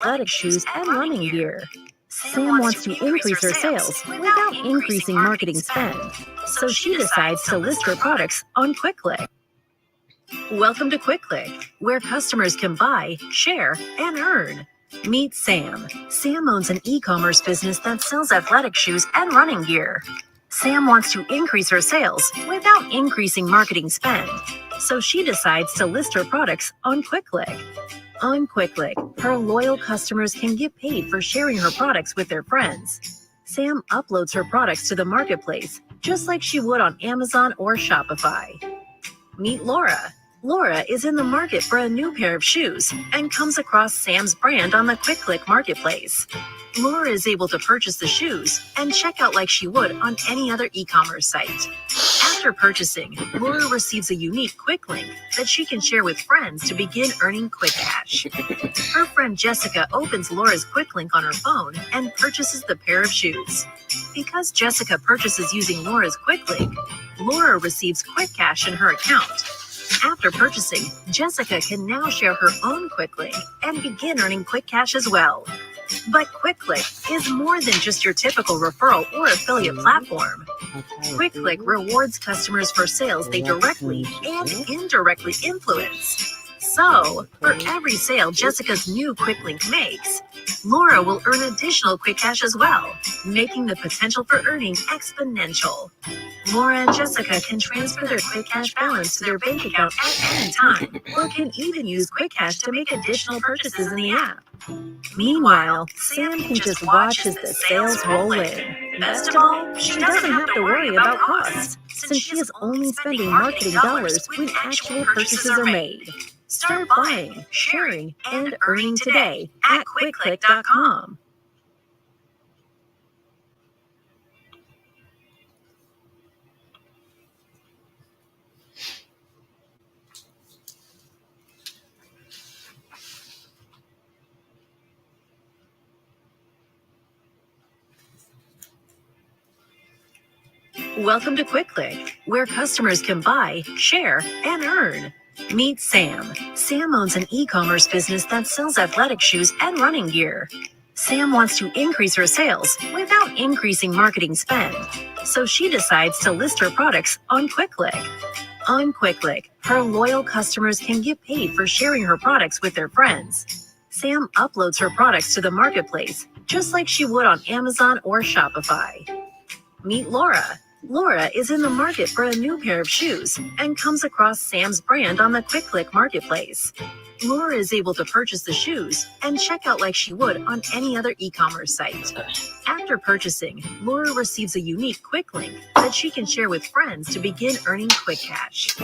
athletic shoes and running gear. Sam wants to increase her sales without increasing marketing spend, so she decides to list her products on QuickClick. Welcome to QuickClick, where customers can buy, share, and earn. Meet Sam. Sam owns an e-commerce business that sells athletic shoes and running gear. Sam wants to increase her sales without increasing marketing spend, so she decides to list her products on QuickClick. On QuickClick, her loyal customers can get paid for sharing her products with their friends. Sam uploads her products to the marketplace, just like she would on Amazon or Shopify. Meet Laura. Laura is in the market for a new pair of shoes and comes across Sam's brand on the QuickClick marketplace. Laura is able to purchase the shoes and check out like she would on any other e-commerce site. After purchasing, Laura receives a unique quick link that she can share with friends to begin earning quick cash. Her friend Jessica opens Laura's quick link on her phone and purchases the pair of shoes. Because Jessica purchases using Laura's quick link, Laura receives quick cash in her account. After purchasing, Jessica can now share her own quick link and begin earning quick cash as well. But QuickClick is more than just your typical referral or affiliate platform. QuickClick rewards customers for sales they directly and indirectly influence. So, for every sale Jessica's new quick link makes, Laura will earn additional quick cash as well, making the potential for earning exponential. Laura and Jessica can transfer their quick cash balance to their bank account at any time, or can even use quick cash to make additional purchases in the app. Meanwhile, Sam can just watch as the sales roll in. Best of all, she doesn't have to worry about costs, since she is only spending marketing dollars when actual purchases are made. Start buying, sharing, and earning today at QuickClick.com. Welcome to QuickClick, where customers can buy, share, and earn. Meet Sam. Sam owns an e-commerce business that sells athletic shoes and running gear. Sam wants to increase her sales without increasing marketing spend, so she decides to list her products on QuickClick. On QuickClick, her loyal customers can get paid for sharing her products with their friends. Sam uploads her products to the marketplace, just like she would on Amazon or Shopify. Meet Laura. Laura is in the market for a new pair of shoes and comes across Sam's brand on the QuickClick marketplace. Laura is able to purchase the shoes and check out like she would on any other e-commerce site. After purchasing, Laura receives a unique quick link that she can share with friends to begin earning quick cash.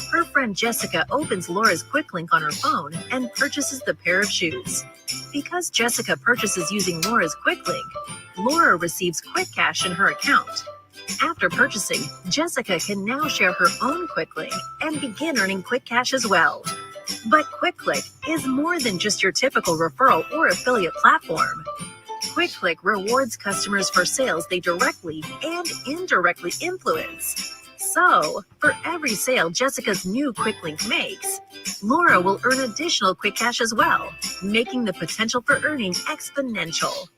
Her friend Jessica opens Laura's quick link on her phone and purchases the pair of shoes. Because Jessica purchases using Laura's quick link, Laura receives quick cash in her account. After purchasing, Jessica can now share her own quick link and begin earning quick cash as well. But QuickClick is more than just your typical referral or affiliate platform. QuickClick rewards customers for sales they directly and indirectly influence. So, for every sale Jessica's new quick link makes, Laura will earn additional quick cash as well, making the potential for earning exponential.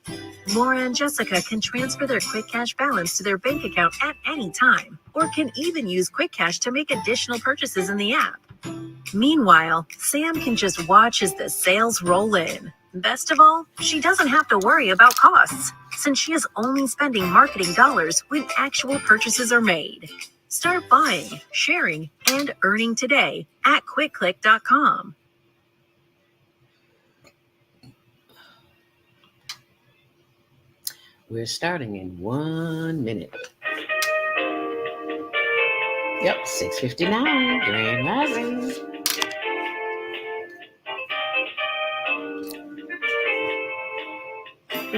Laura and Jessica can transfer their quick cash balance to their bank account at any time, or can even use quick cash to make additional purchases in the app. Meanwhile, Sam can just watch as the sales roll in. Best of all, she doesn't have to worry about costs, since she is only spending marketing dollars when actual purchases are made. Start buying, sharing, and earning today at QuickClick.com. We're starting in 1 minute. Yep, 6:59, Grand Rising.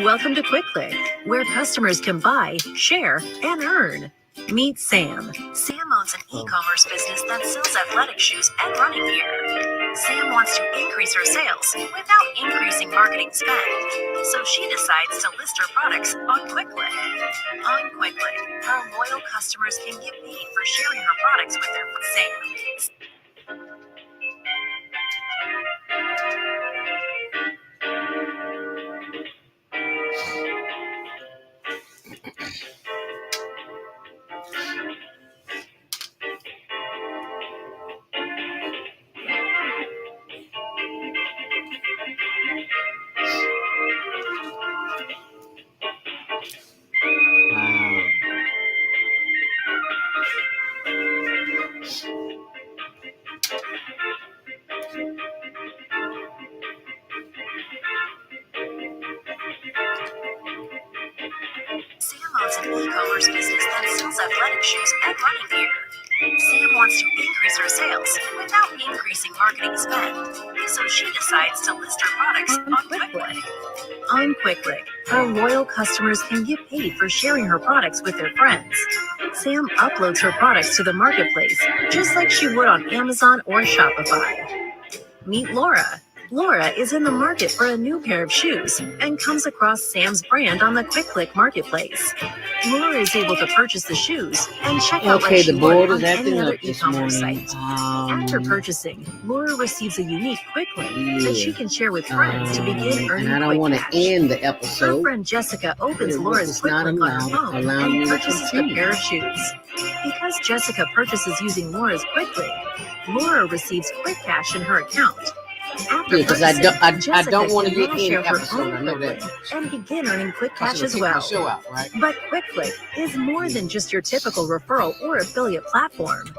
Welcome to QuickClick, where customers can buy, share, and earn. Meet Sam. Sam owns an e-commerce business that sells athletic shoes and running gear. Sam wants to increase her sales without increasing marketing spend, so she decides to list her products on QuickClick. On QuickClick, her loyal customers can get paid for sharing her products with their Sam. owns an e-commerce business that sells athletic shoes and running gear. Sam wants to increase her sales without increasing marketing spend, so she decides to list her products on QuickLink. On QuickLink, her loyal customers can get paid for sharing her products with their friends. Sam uploads her products to the marketplace, just like she would on Amazon or Shopify. Meet Laura. Laura is in the market for a new pair of shoes and comes across Sam's brand on the QuickClick marketplace. Laura is able to purchase the shoes and check out like she would on any other e-commerce site. After purchasing, Laura receives a unique quick link that she can share with friends to begin earning and I don't want to end the Her episode. friend Jessica opens Laura's quick link on her phone and purchases the pair of shoes. Because Jessica purchases using Laura's quick link, Laura receives quick cash in her account. After Because I don't want to Jessica get can in share her episode. I own know quick that. link and begin earning quick cash as My well. show out, right? But QuickClick is more than just your typical referral or affiliate platform.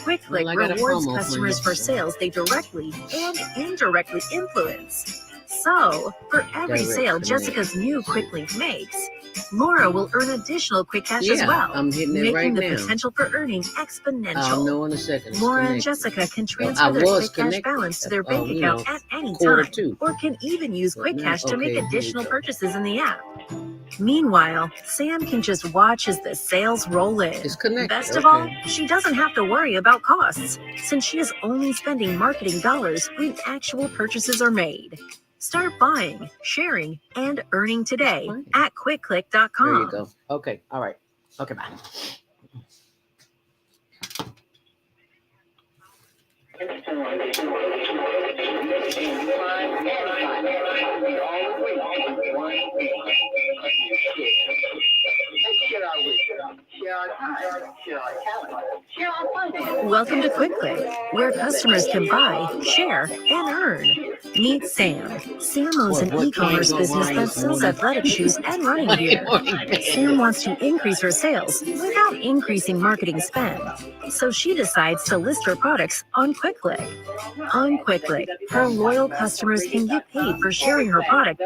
QuickClick Well, I got a rewards promo customers for for you. sales they directly and indirectly influence. So, for every Direct sale connect. Jessica's new QuickLink makes, Laura will earn additional quick cash as well, I'm hitting it making right the now. potential for earning I'll exponential. know in a second. It's Laura and connected. Jessica can I transfer their was quick cash connected. balance to their Oh, bank you account know, at any quarter time, two. or can even use But quick now- cash to make okay, here we additional go. purchases in the app. Meanwhile, Sam can just watch as the sales roll in. It's connected. Best of okay. all, she doesn't have to worry about costs, since she is only spending marketing dollars when actual purchases are made. Start buying, sharing, and earning today Fine. at quickclick.com. There you go. Okay. All right. Okay. Bye. Welcome to QuickClick, where customers can buy, share, and earn. Meet Sam. Sam owns an What e-commerce can go business wrong that this sells morning? athletic shoes and running Monday gear. morning. Sam wants to increase her sales without increasing marketing spend, so she decides to list her products on QuickClick. On QuickClick, her loyal customers can get paid for sharing her product.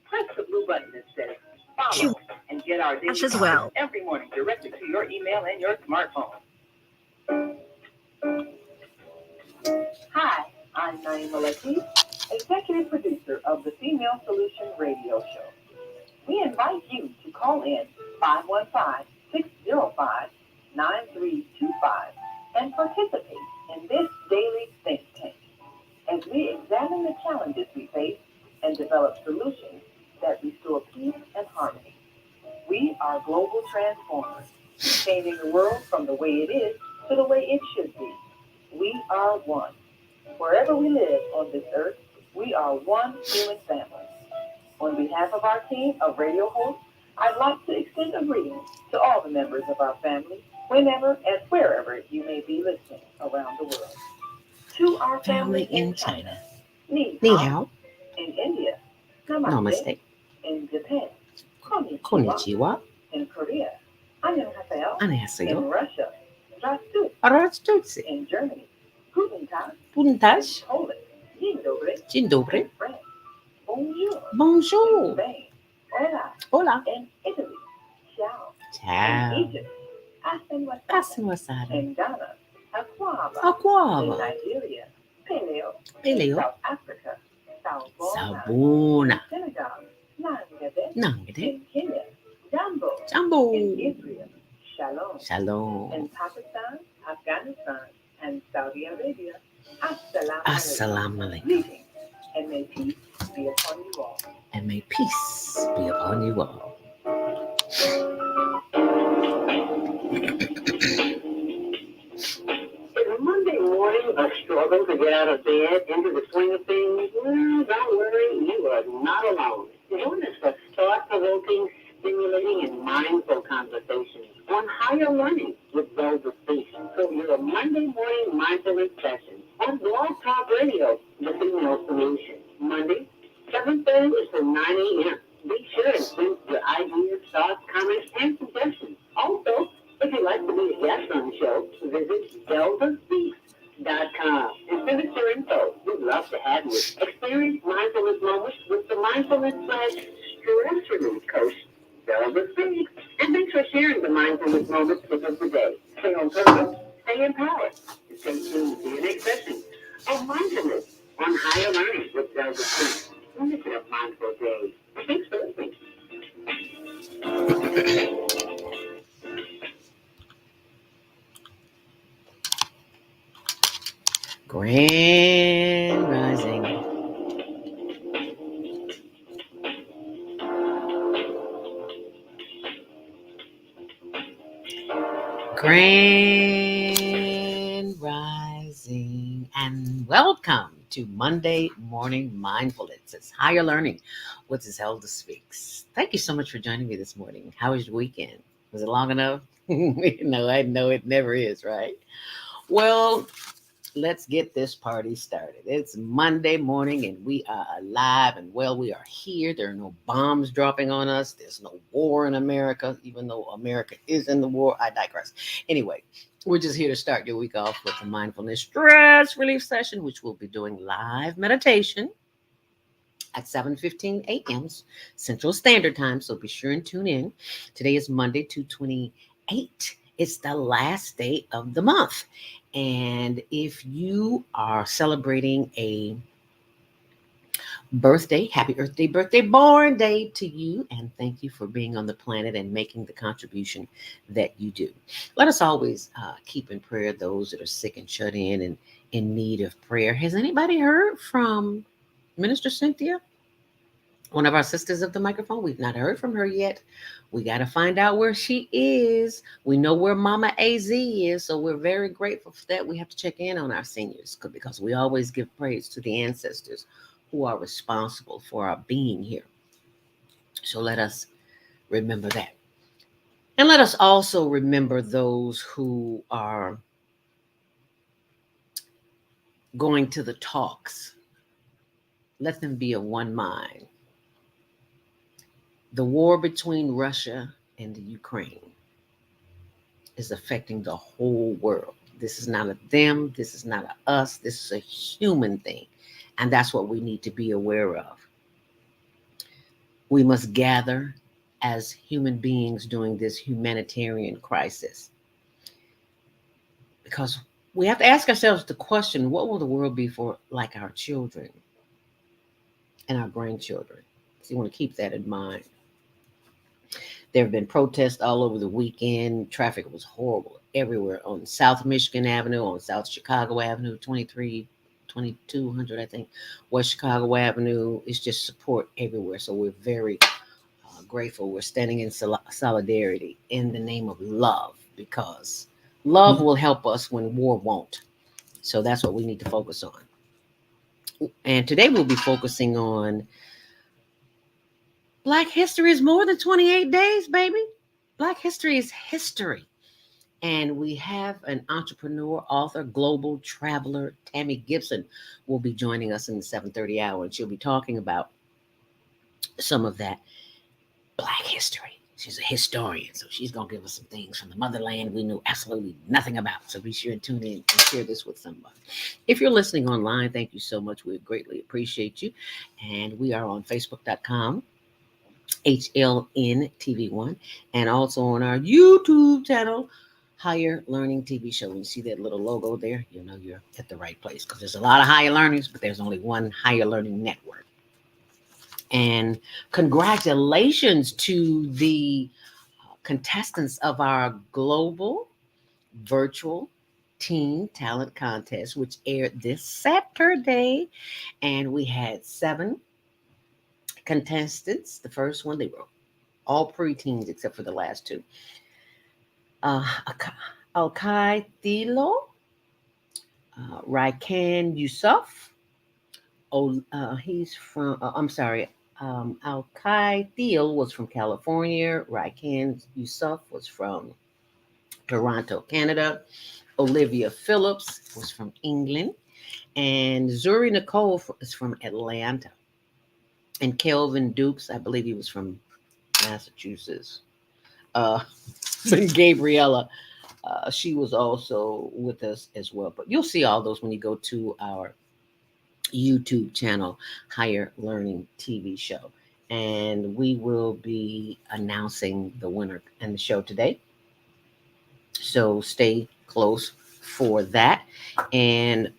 Press the blue button that says She follow and get our daily as well. every morning directly to your email and your smartphone. Hi, I'm Naima Latif, executive producer of the Female Solution Radio Show. We invite you to call in 515-605-9325 and participate in this daily think tank as we examine the challenges we face and develop solutions that restore peace and harmony. We are global transformers, changing the world from the way it is to the way it should be. We are one. Wherever we live on this earth, we are one human family. On behalf of our team of radio hosts, I'd like to extend a greeting to all the members of our family, whenever and wherever you may be listening around the world. To our family in China, Ni hao. In India, Namaste. In Japan, Konnichiwa. in Korea, annyeonghaseyo. In 안녕하세요. Russia, Здравствуйте. Здравствуйте. In Germany, Guten Tag. Guten Tag. In Poland, Dzień dobry. Dzień dobry. In France, Bonjour. In Bonjour. Spain, Hola. Hola. In Italy, Ciao. Ciao. In Egypt, Asen Passing wasada. In Ghana, Akwaba. In Aquava. Nigeria, Paleo. Paleo. South Africa, Sabona. Sabuna. Senegal, Nangade. Nangde. In Kenya, Jambo. Jambo. In Israel, Shalom. Shalom. In Pakistan, Afghanistan, and Saudi Arabia, Assalamu alaikum. Greetings, and may peace be upon you all. And may peace be upon you all. Is Monday morning a struggle to get out of bed into the swing of things? Well, don't worry, you are not alone. Join us for thought-provoking, stimulating, and mindful conversations on higher learning with ZeldaSpeaks. So your Monday morning mindfulness session on Blog Talk Radio, the Female Solution. Monday, 7:30 to 9 a.m. Be sure to send your ideas, thoughts, comments, and suggestions. Also, if you'd like to be a guest on the show, visit ZeldaSpeaks.com and send us your info. We'd love to have you. Experience mindfulness moments with the mindfulness Stress relief coach, ZeldaSpeaks. And thanks for sharing the mindfulness moments with us today. Stay on purpose, stay empowered. Stay tuned to your next session of mindfulness on higher learning with ZeldaSpeaks. Limited of mindful days. Thanks for listening. Grand Rising. Grand Rising. And welcome to Monday Morning Mindfulness. It's higher learning with ZeldaSpeaks. Thank you so much for joining me this morning. How was your weekend? Was it long enough? No, I know it never is, right? Well, let's get this party started. It's Monday morning and we are alive and well. We are here. There are no bombs dropping on us. There's no war in America, even though America is in the war. I digress. Anyway, we're just here to start your week off with a mindfulness stress relief session, which we'll be doing live meditation at 7:15 a.m. Central Standard Time. So be sure and tune in. Today is Monday, 2/28. It's the last day of the month. And if you are celebrating a birthday, happy birthday, born day to you. And thank you for being on the planet and making the contribution that you do. Let us always keep in prayer those that are sick and shut in and in need of prayer. Has anybody heard from Minister Cynthia? One of our sisters of the microphone. We've not heard from her yet. We got to find out where she is. We know where Mama AZ is, so we're very grateful for that. We have to check in on our seniors because we always give praise to the ancestors who are responsible for our being here. So let us remember that. And let us also remember those who are going to the talks. Let them be of one mind. The war between Russia and the Ukraine is affecting the whole world. This is not a them. This is not a us. This is a human thing. And that's what we need to be aware of. We must gather as human beings during this humanitarian crisis. Because we have to ask ourselves the question, what will the world be for like our children and our grandchildren? So you want to keep that in mind. There have been protests all over the weekend. Traffic was horrible everywhere on South Michigan Avenue, on South Chicago Avenue, 2200, I think. West Chicago Avenue. It's just support everywhere. So we're very grateful. We're standing in solidarity in the name of love, because love will help us when war won't. So that's what we need to focus on. And today we'll be focusing on Black history is more than 28 days, baby. Black history is history. And we have an entrepreneur, author, global traveler, Tammy Gibson, will be joining us in the 7:30 hour. And she'll be talking about some of that Black history. She's a historian, so she's going to give us some things from the motherland we know absolutely nothing about. So be sure and tune in and share this with somebody. If you're listening online, thank you so much. We greatly appreciate you. And we are on Facebook.com. HLN TV1, and also on our YouTube channel, Higher Learning TV Show. When you see that little logo there, you know you're at the right place, because there's a lot of higher learners, but there's only one Higher Learning Network. And congratulations to the contestants of our global virtual teen talent contest, which aired this Saturday, and we had 7 contestants. The first one, they were all preteens except for the last 2. Alkai Thilo, Raikan Yusuf. He's from, Alkai Thiel was from California. Raikan Yusuf was from Toronto, Canada. Olivia Phillips was from England. And Zuri Nicole is from Atlanta. And Kelvin Dukes, I believe he was from Massachusetts. And Gabriella, she was also with us as well. But you'll see all those when you go to our YouTube channel, Higher Learning TV Show. and we will be announcing the winner in the show today. So stay close for that. And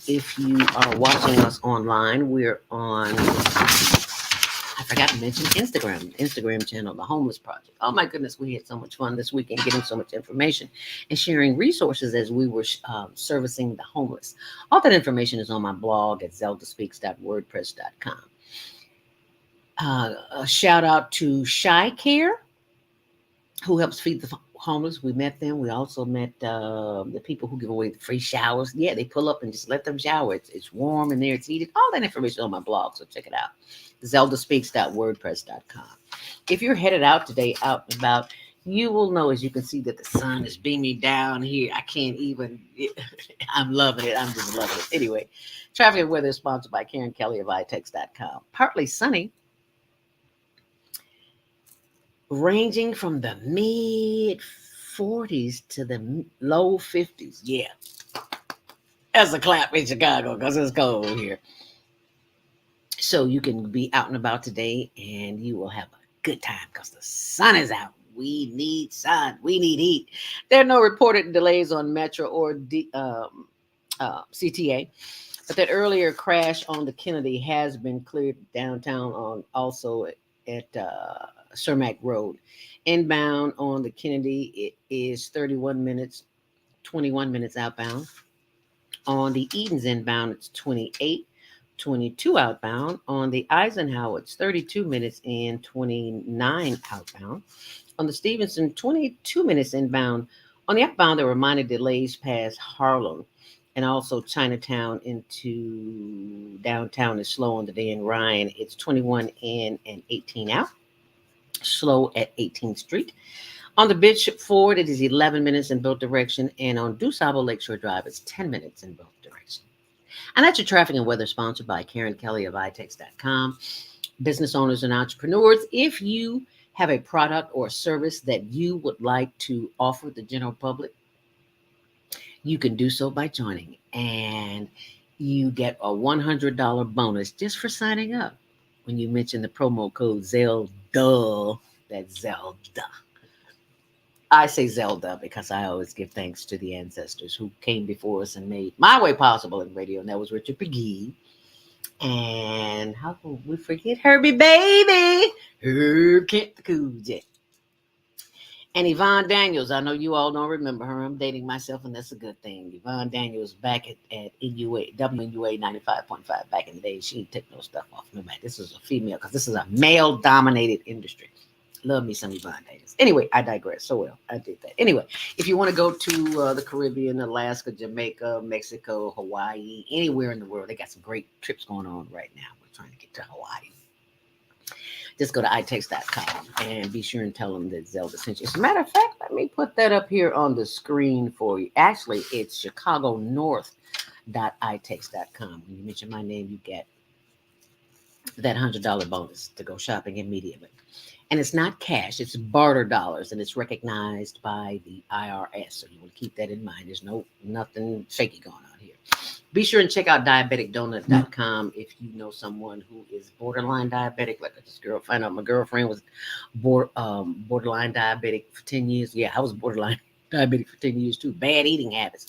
if you are watching us online, we're on, I forgot to mention Instagram channel, The Homeless Project. Oh my goodness, we had so much fun this weekend getting so much information and sharing resources as we were servicing the homeless. All that information is on my blog at ZeldaSpeaks.wordpress.com. A shout out to Shy Care, who helps feed the homeless. We met them. We also met the people who give away the free showers. Yeah, they pull up and just let them shower. It's warm in there. It's heated. All that information on my blog, so check it out. ZeldaSpeaks.wordpress.com. If you're headed out today, out and about, you will know, as you can see, that the sun is beaming down here. I can't even, I'm loving it. I'm just loving it. Anyway, traffic and weather is sponsored by Karen Kelly of iText.com. Partly sunny, ranging from the mid 40s to the low 50s. Yeah. That's a clap in Chicago because it's cold here. So you can be out and about today and you will have a good time because the sun is out. We need sun. We need heat. There are no reported delays on Metro or CTA, but that earlier crash on the Kennedy has been cleared downtown on also at Cermak Road. Inbound on the Kennedy, it is 31 minutes, 21 minutes outbound. On the Edens inbound, it's 28, 22 outbound. On the Eisenhower, it's 32 minutes and 29 outbound. On the Stevenson, 22 minutes inbound. On the outbound, there were minor delays past Harlem. And also Chinatown into downtown is slow on the day in Ryan. It's 21 in and 18 out. Slow at 18th Street. On the Bishop Ford, it is 11 minutes in both directions. And on DuSable Lakeshore Drive, it's 10 minutes in both directions. And that's your traffic and weather, sponsored by Karen Kelly of iText.com. Business owners and entrepreneurs, if you have a product or a service that you would like to offer the general public, you can do so by joining. And you get a $100 bonus just for signing up when you mention the promo code ZELDA. That's Zelda. I say Zelda because I always give thanks to the ancestors who came before us and made my way possible in radio. And that was Richard Pegee. And how can we forget Herbie Baby? Herb Kent the Cool Jet. And Yvonne Daniels. I know you all don't remember her. I'm dating myself, and that's a good thing. Yvonne Daniels back at NUA, WNUA 95.5 back in the day. She didn't take no stuff off. No matter. This is a female because this is a male-dominated industry. Love me some Yvonne Daniels. Anyway, I digress. So well, I did that. Anyway, if you want to go to the Caribbean, Alaska, Jamaica, Mexico, Hawaii, anywhere in the world, they got some great trips going on right now. We're trying to get to Hawaii. Just go to iText.com and be sure and tell them that Zelda sent you. As a matter of fact, let me put that up here on the screen for you. Actually, it's chicagonorth.itext.com. When you mention my name, you get that $100 bonus to go shopping immediately. And it's not cash, it's barter dollars, and it's recognized by the IRS. So you want to keep that in mind. There's nothing shaky going on here. Be sure and check out diabeticdonut.com if you know someone who is borderline diabetic. Like this girl, find out my girlfriend was borderline diabetic for 10 years. Yeah, I was borderline diabetic for 10 years too. Bad eating habits.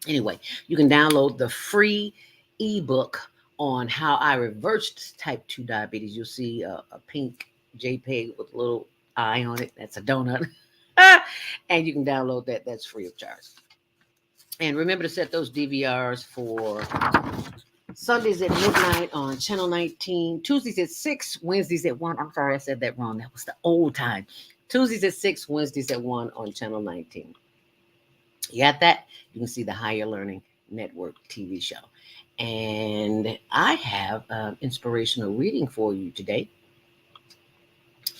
Anyway, you can download the free ebook on how I reversed type 2 diabetes. You'll see a pink JPEG with a little eye on it. That's a donut. And you can download that. That's free of charge. And remember to set those DVRs for Sundays at midnight on Channel 19, Tuesdays at 6, Wednesdays at 1. I'm sorry, I said that wrong. That was the old time. Tuesdays at 6, Wednesdays at 1 on Channel 19. You got that? You can see the Higher Learning Network TV show. And I have an inspirational reading for you today.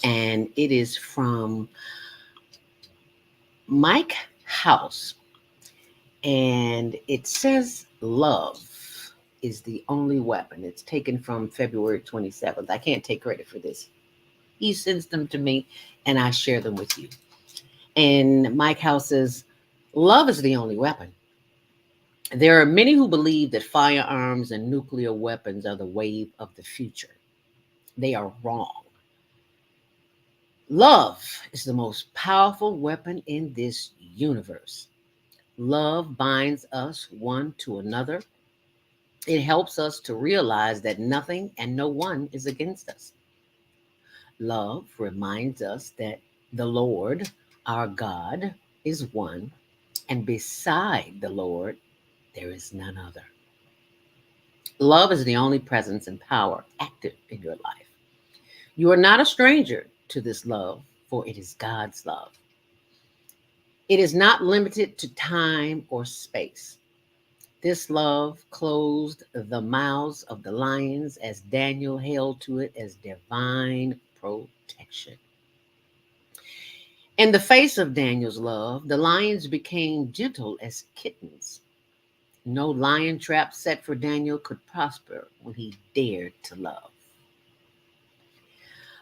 And it is from Mike House. And it says love is the only weapon. It's taken from February 27th. I can't take credit for this. He sends them to me and I share them with you. And Mike House says, love is the only weapon. There are many who believe that firearms and nuclear weapons are the wave of the future. They are wrong. Love is the most powerful weapon in this universe. Love binds us one to another. It helps us to realize that nothing and no one is against us. Love reminds us that the Lord, our God, is one, and beside the Lord, there is none other. Love is the only presence and power active in your life. You are not a stranger to this love, for it is God's love. It is not limited to time or space. This love closed the mouths of the lions as Daniel held to it as divine protection. In the face of Daniel's love, the lions became gentle as kittens. No lion trap set for Daniel could prosper when he dared to love.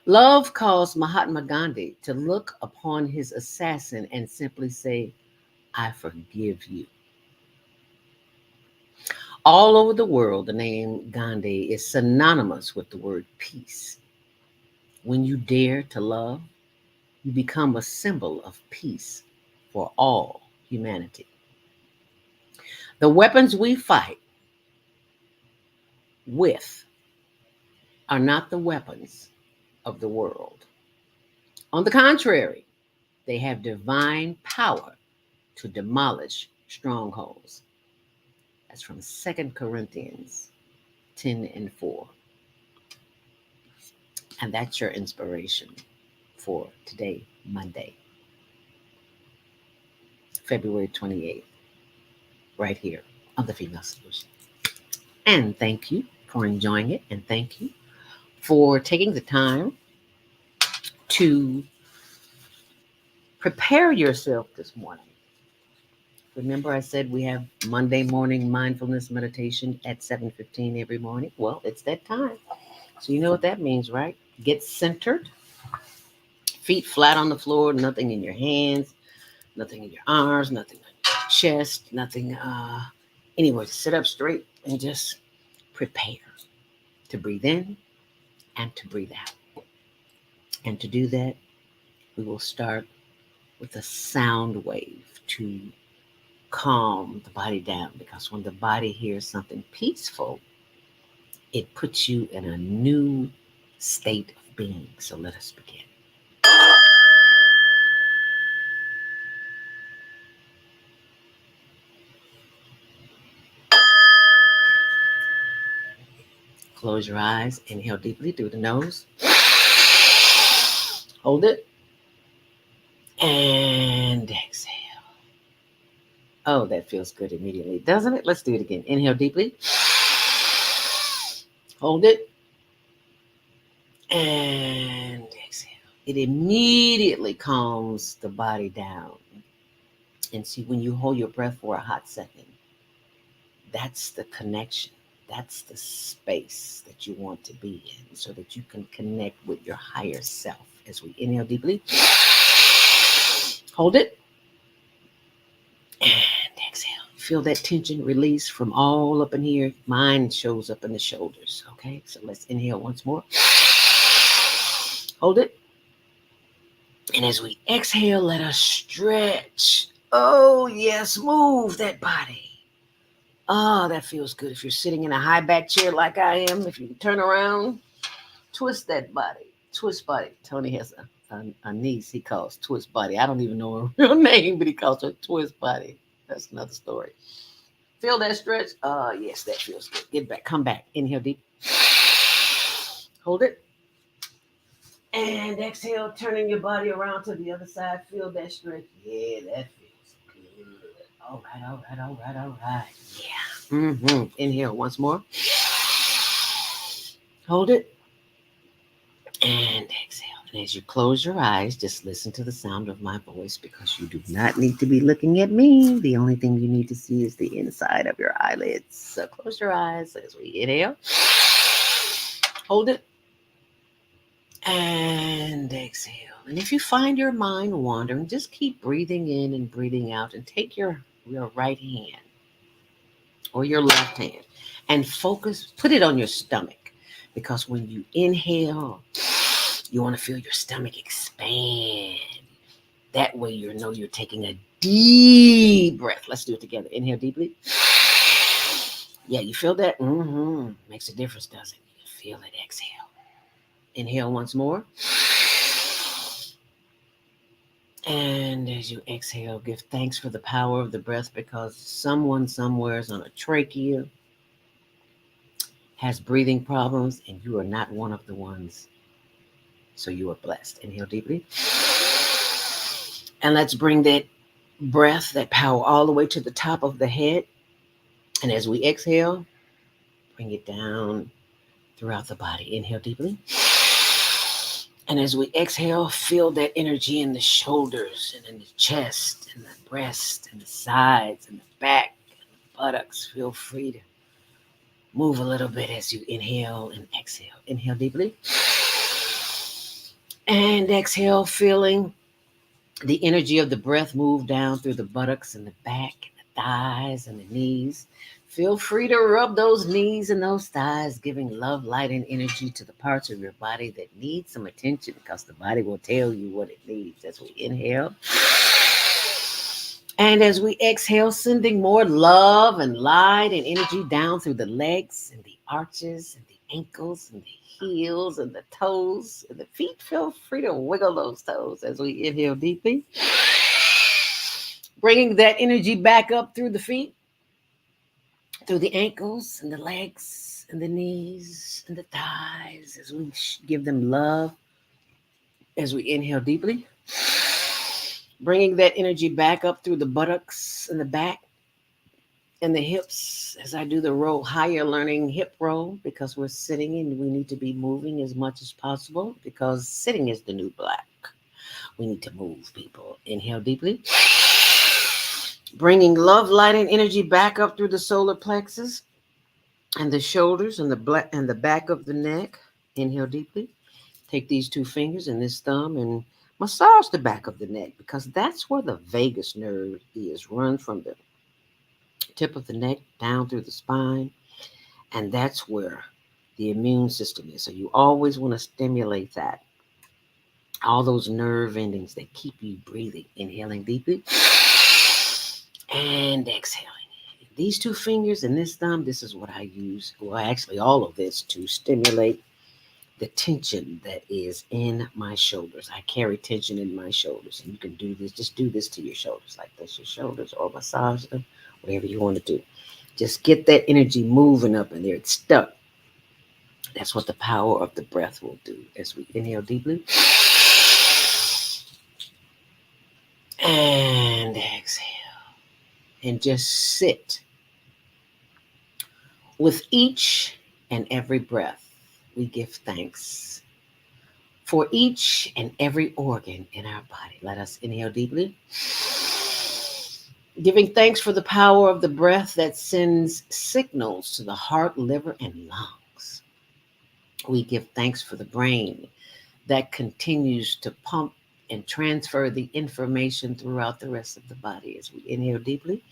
Love caused Mahatma Gandhi to look upon his assassin and simply say, I forgive you. All over the world, the name Gandhi is synonymous with the word peace. When you dare to love, you become a symbol of peace for all humanity. The weapons we fight with are not the weapons of the world. On the contrary, they have divine power to demolish strongholds. That's from 2 Corinthians 10:4. And that's your inspiration for today, Monday, February 28th, right here on The Female Solution. And thank you for enjoying it. And thank you for taking the time to prepare yourself this morning. Remember, I said we have Monday morning mindfulness meditation at 7:15 every morning. Well, it's that time. So you know what that means, right? Get centered, feet flat on the floor, nothing in your hands, nothing in your arms, nothing on your chest, nothing anywhere. Sit up straight and just prepare to breathe in and to breathe out. And to do that, we will start with a sound wave to calm the body down, because when the body hears something peaceful, it puts you in a new state of being. So let us begin. Close your eyes, inhale deeply through the nose, hold it, and exhale. Oh, that feels good immediately, doesn't it? Let's do it again. Inhale deeply, hold it, and exhale. It immediately calms the body down. And see, when you hold your breath for a hot second, that's the connection. That's the space that you want to be in so that you can connect with your higher self. As we inhale deeply, hold it, and exhale. Feel that tension release from all up in here. Mine shows up in the shoulders. Okay, so let's inhale once more. Hold it. And as we exhale, let us stretch. Oh, yes, move that body. Oh, that feels good. If you're sitting in a high back chair like I am, if you turn around, twist that body. Twist body. Tony has a niece he calls Twist Body. I don't even know her real name, but he calls her Twist Body. That's another story. Feel that stretch? Yes, that feels good. Get back. Come back. Inhale deep. Hold it. And exhale, turning your body around to the other side. Feel that stretch. Yeah, that feels good. All right. Yeah. Inhale once more. Hold it. And exhale. And as you close your eyes, just listen to the sound of my voice, because you do not need to be looking at me. The only thing you need to see is the inside of your eyelids. So close your eyes as we inhale. Hold it. And exhale. And if you find your mind wandering, just keep breathing in and breathing out, and take your right hand or your left hand and focus, put it on your stomach. Because when you inhale, you want to feel your stomach expand. That way you know you're taking a deep breath. Let's do it together. Inhale deeply. Yeah, you feel that? Makes a difference, doesn't it? You can feel it. Exhale. Inhale once more. And as you exhale, give thanks for the power of the breath, because someone somewhere is on a trachea, has breathing problems, and you are not one of the ones. So you are blessed. Inhale deeply. And let's bring that breath, that power, all the way to the top of the head. And as we exhale, bring it down throughout the body. Inhale deeply. And as we exhale, feel that energy in the shoulders and in the chest and the breast and the sides and the back and the buttocks. Feel free to move a little bit as you inhale and exhale. Inhale deeply. And exhale, feeling the energy of the breath move down through the buttocks and the back and the thighs and the knees. Feel free to rub those knees and those thighs, giving love, light, and energy to the parts of your body that need some attention, because the body will tell you what it needs. As we inhale. And as we exhale, sending more love and light and energy down through the legs and the arches and the ankles and the heels and the toes and the feet. Feel free to wiggle those toes as we inhale deeply. Bringing that energy back up through the feet, through the ankles and the legs and the knees and the thighs, as we give them love as we inhale deeply. Bringing that energy back up through the buttocks and the back and the hips as I do the roll, higher learning hip roll, because we're sitting and we need to be moving as much as possible, because sitting is the new black. We need to move, people. Inhale deeply. Bringing love, light, and energy back up through the solar plexus and the shoulders and the back of the neck. Inhale deeply. Take these two fingers and this thumb and massage the back of the neck, because that's where the vagus nerve is. Run from the tip of the neck down through the spine, and that's where the immune system is. So you always want to stimulate that. All those nerve endings that keep you breathing. Inhaling deeply and exhaling. These two fingers and this thumb, this is what I use. Well, actually, all of this to stimulate the tension that is in my shoulders. I carry tension in my shoulders, and you can do this. Just do this to your shoulders, like this, your shoulders, or massage them, whatever you want to do. Just get that energy moving up in there. It's stuck. That's what the power of the breath will do. As we inhale deeply and exhale, and just sit with each and every breath. We give thanks for each and every organ in our body. Let us inhale deeply, giving thanks for the power of the breath that sends signals to the heart, liver, and lungs. We give thanks for the brain that continues to pump and transfer the information throughout the rest of the body. As we inhale deeply,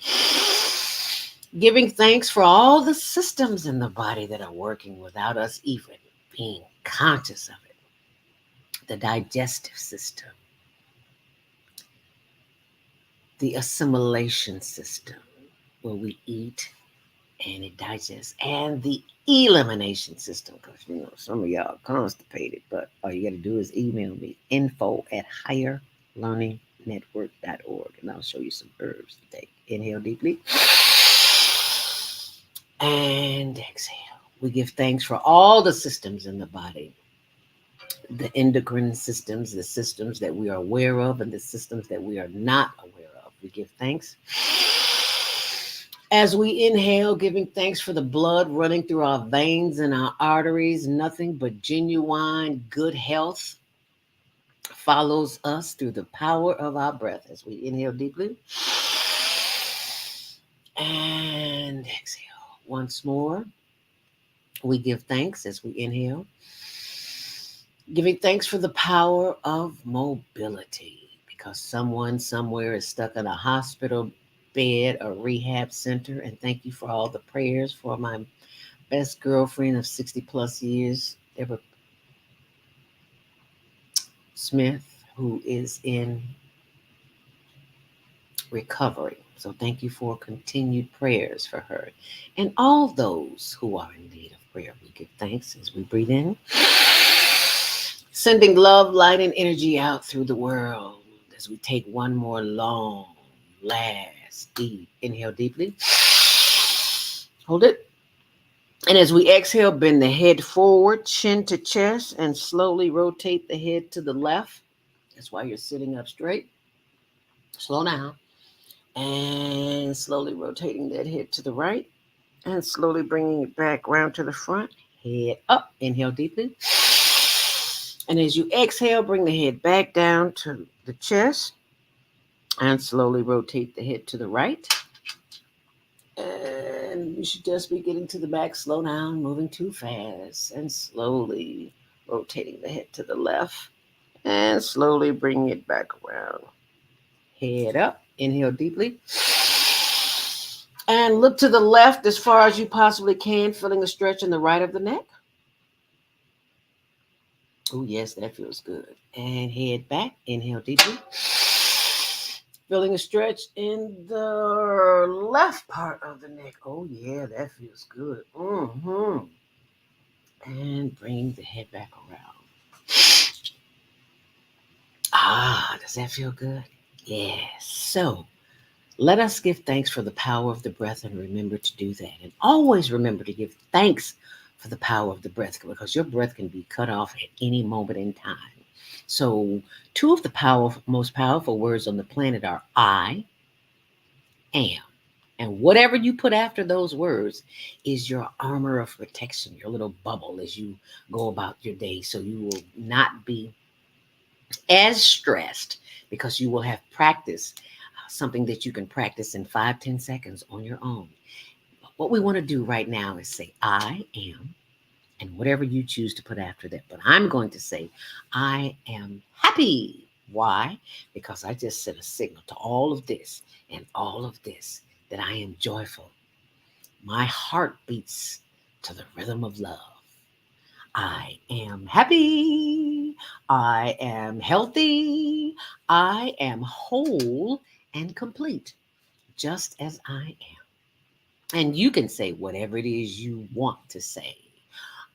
giving thanks for all the systems in the body that are working without us even being conscious of it. The digestive system, the assimilation system, where we eat and it digests, and the elimination system, because some of y'all constipated, but all you got to do is email me info@higherlearningnetwork.org, and I'll show you some herbs to take. Inhale deeply and exhale. We give thanks for all the systems in the body, the endocrine systems, the systems that we are aware of, and the systems that we are not aware of. We give thanks. As we inhale, giving thanks for the blood running through our veins and our arteries, nothing but genuine good health follows us through the power of our breath. As we inhale deeply and exhale. Once more, we give thanks as we inhale, giving thanks for the power of mobility, because someone somewhere is stuck in a hospital bed or rehab center. And thank you for all the prayers for my best girlfriend of 60 plus years, Deborah Smith, who is in recovery. So thank you for continued prayers for her and all those who are in need of prayer. We give thanks as we breathe in, sending love, light, and energy out through the world as we take one more long, last, deep inhale deeply. Hold it. And as we exhale, bend the head forward, chin to chest, and slowly rotate the head to the left. That's why you're sitting up straight. Slow down. And slowly rotating that head to the right. And slowly bringing it back around to the front. Head up. Inhale deeply. And as you exhale, bring the head back down to the chest. And slowly rotate the head to the right. And you should just be getting to the back. Slow down, moving too fast. And slowly rotating the head to the left. And slowly bring it back around. Head up. Inhale deeply. And look to the left as far as you possibly can, feeling a stretch in the right of the neck. Oh, yes, that feels good. And head back. Inhale deeply. Feeling a stretch in the left part of the neck. Oh, yeah, that feels good. And bring the head back around. Ah, does that feel good? Yes. So let us give thanks for the power of the breath and remember to do that. And always remember to give thanks for the power of the breath, because your breath can be cut off at any moment in time. So 2 of the most powerful words on the planet are I am. And whatever you put after those words is your armor of protection, your little bubble as you go about your day. So you will not be as stressed because you will have practiced something that you can practice in 5-10 seconds on your own. What we want to do right now is say, I am, and whatever you choose to put after that. But I'm going to say, I am happy. Why? Because I just sent a signal to all of this and all of this that I am joyful. My heart beats to the rhythm of love. I am happy. I am healthy. I am whole and complete, just as I am. And you can say whatever it is you want to say.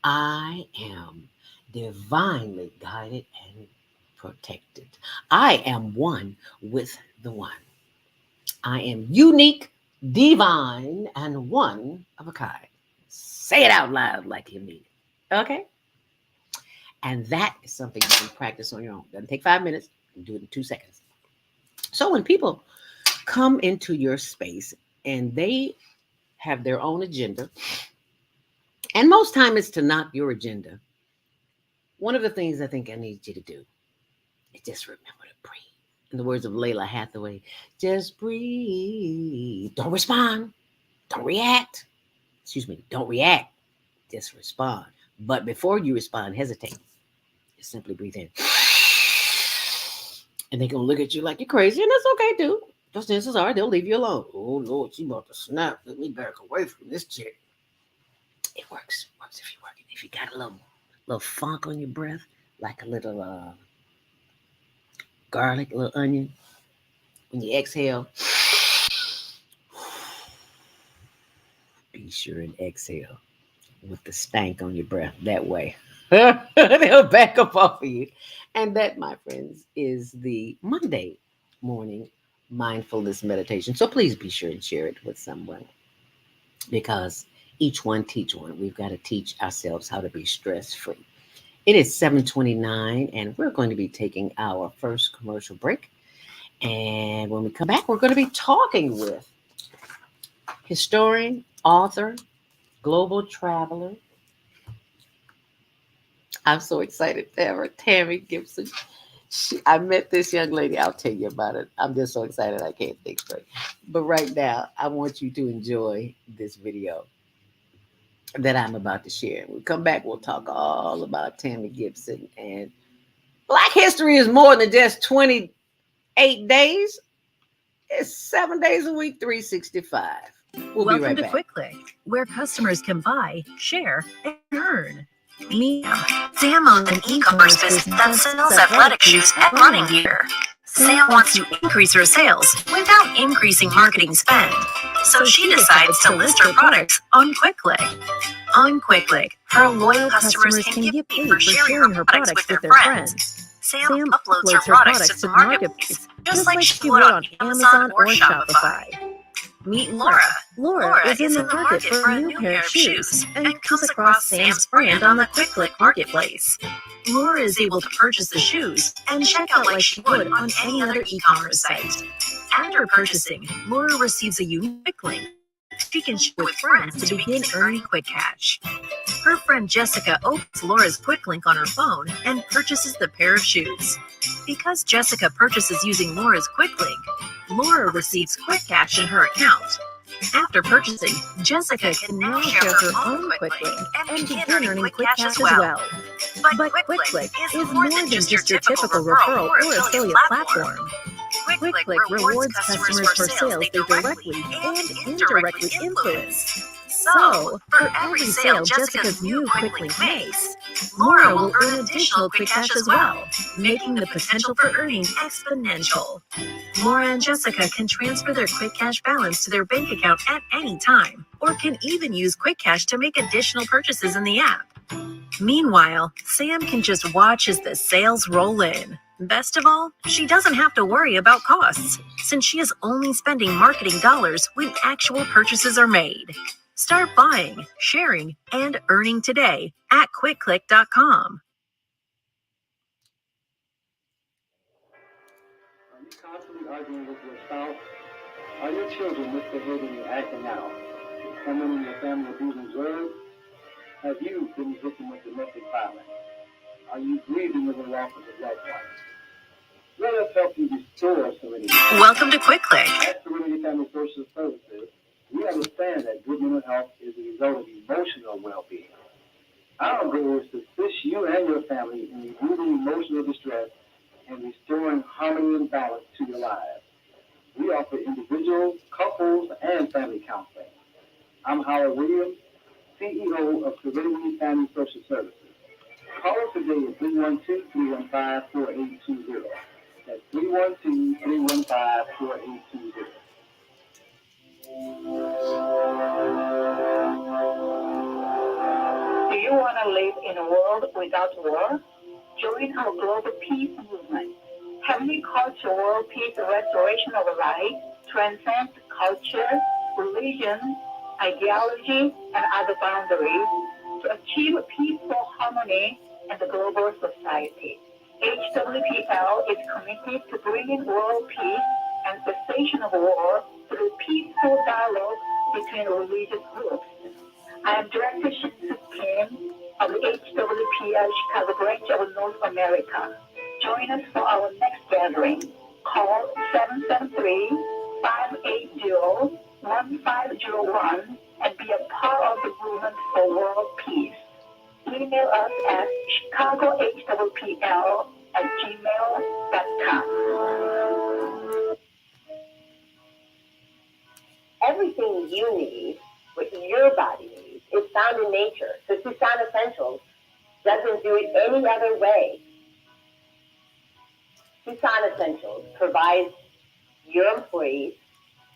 I am divinely guided and protected. I am one with the one. I am unique, divine, and one of a kind. Say it out loud like you mean it. Okay? And that is something you can practice on your own. Doesn't take 5 minutes. You can do it in 2 seconds. So when people come into your space and they have their own agenda, and most time it's to knock your agenda, one of the things I think I need you to do is just remember to breathe. In the words of Layla Hathaway, just breathe. Don't respond. Don't react. Don't react. Just respond. But before you respond, hesitate. Just simply breathe in. And they're going to look at you like you're crazy, and that's okay, dude. Those chances are they'll leave you alone. Oh, Lord, she about to snap. Let me back away from this chick. It works. It works if you're working. If you got a little funk on your breath, like a little garlic, a little onion, when you exhale, be sure and exhale with the stank on your breath. That way, they'll back up off of you. And that, my friends, is the Monday morning mindfulness meditation. So please be sure and share it with someone, because each one teach one. We've got to teach ourselves how to be stress-free. It is 7:29, and we're going to be taking our first commercial break. And when we come back, we're going to be talking with historian, author, global traveler. I'm so excited to have her, Tammy Gibson. I met this young lady. I'll tell you about it. I'm just so excited I can't think straight. But right now, I want you to enjoy this video that I'm about to share. When we come back, we'll talk all about Tammy Gibson. And Black history is more than just 28 days. It's 7 days a week, 365. We'll be Welcome right to back. Quick Click, where customers can buy, share, and earn. Meet Sam owns an e-commerce business that sells athletic shoes and running gear. Sam wants to increase her sales without increasing marketing spend, so she decides to list her products on Quick Click. On Quick Click, her loyal customers can get paid for sharing her products with their friends. Sam uploads her products to the marketplace, just like she would on Amazon or Shopify. Meet Laura. Laura is in the market for a new pair of shoes and comes across Sam's brand on the Quick Click marketplace. Laura is able to purchase the shoes and check out like she would on any other e-commerce site. After purchasing, Laura receives a unique link she can share with friends to begin earning Quick Cash. Her friend Jessica opens Laura's Quick Link on her phone and purchases the pair of shoes. Because Jessica purchases using Laura's Quick Link, Laura receives Quick Cash in her account. After purchasing, Jessica can now share her own Quick Link and begin earning Quick Cash as well. But Quick Click is more than just your typical referral or affiliate platform. Quick Click rewards customers for sales they directly and indirectly influence. So, for every sale Jessica's new Quick Link makes, Laura will earn additional Quick Cash as well, making the potential for earning exponential. Laura and Jessica can transfer their Quick Cash balance to their bank account at any time, or can even use Quick Cash to make additional purchases in the app. Meanwhile, Sam can just watch as the sales roll in. Best of all, she doesn't have to worry about costs, since she is only spending marketing dollars when actual purchases are made. Start buying, sharing, and earning today at QuickClick.com. Are you constantly arguing with your spouse? Are your children misbehaving and acting out? Is someone in your family abusing drugs? Have you been the victim of domestic violence? Are you grieving over the loss of a loved one? Let us help you restore serenity. Welcome to Quick Click. At Serenity Family Social Services, we understand that good mental health is a result of emotional well-being. Our goal is to assist you and your family in removing emotional distress and restoring harmony and balance to your lives. We offer individual, couples, and family counseling. I'm Howard Williams, CEO of Serenity Family Social Services. Call us today at 312-315-4820. That's 312-315-4820. Do you want to live in a world without war? Join our global peace movement. Heavenly Culture World Peace Restoration of Life transcends culture, religion, ideology, and other boundaries to achieve peaceful harmony in the global society. HWPL is committed to bringing world peace and cessation of war through peaceful dialogue between religious groups. I am Director Shinsu Kim of the HWPL Chicago branch of North America. Join us for our next gathering. Call 773-580-1501 and be a part of the movement for world peace. Email us at chicagohwpl@gmail.com. Everything you need, what your body needs, is found in nature. So Tucson Essentials doesn't do it any other way. Tucson Essentials provides your employees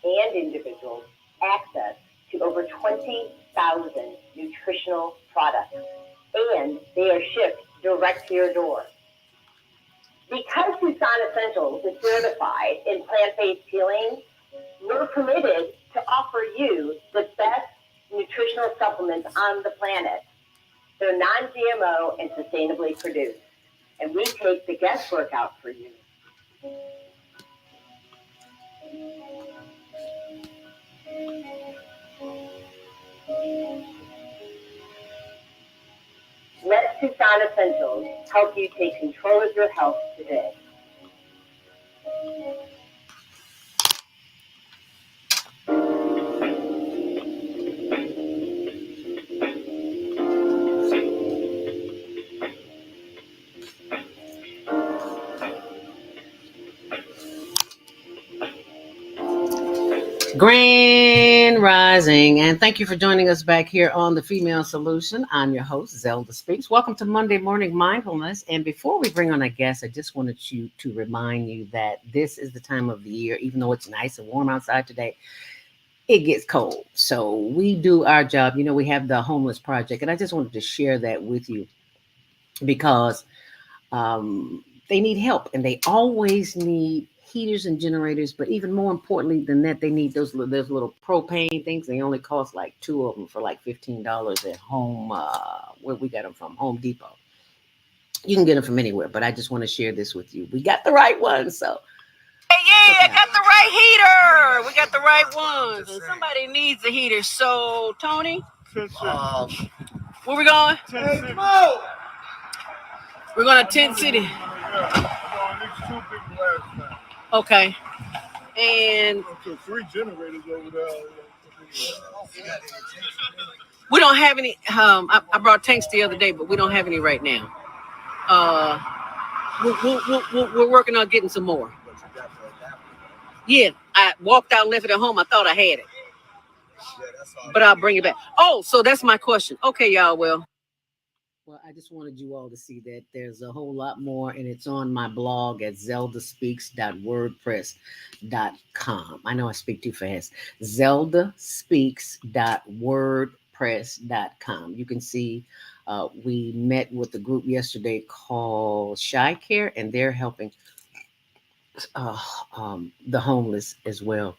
and individuals access to over 20,000 nutritional products, and they are shipped direct to your door. Because Tucson Essentials is certified in plant-based healing, we're permitted to offer you the best nutritional supplements on the planet. They're non-GMO and sustainably produced, and we take the guesswork out for you. Let Tucson Essentials help you take control of your health today. Grand Rising, and thank you for joining us back here on The Female Solution. I'm your host, Zelda Speaks. Welcome to Monday Morning Mindfulness. And before we bring on a guest, I just wanted to remind you that this is the time of the year, even though it's nice and warm outside today, it gets cold. So we do our job. You know, we have the Homeless Project, and I just wanted to share that with you because they need help, and they always need heaters and generators. But even more importantly than that, they need those little propane things. They only cost like 2 of them for like $15 at home. Where we got them from, Home Depot. You can get them from anywhere, but I just want to share this with you. We got the right one, so. Hey, I got the right heater. We got the right ones. And somebody needs a heater. So, Tony, where we going? We're going to Tent City. Okay. And 3 generators over there. we don't have any. I brought tanks the other day, but we don't have any right now. We're working on getting some more. Yeah, I walked out and left it at home. I thought I had it, but I'll bring it back. Oh, so that's my question. Okay, y'all. Well, I just wanted you all to see that there's a whole lot more, and it's on my blog at ZeldaSpeaks.wordpress.com. I know I speak too fast. ZeldaSpeaks.wordpress.com. You can see we met with the group yesterday called Shy Care, and they're helping the homeless as well.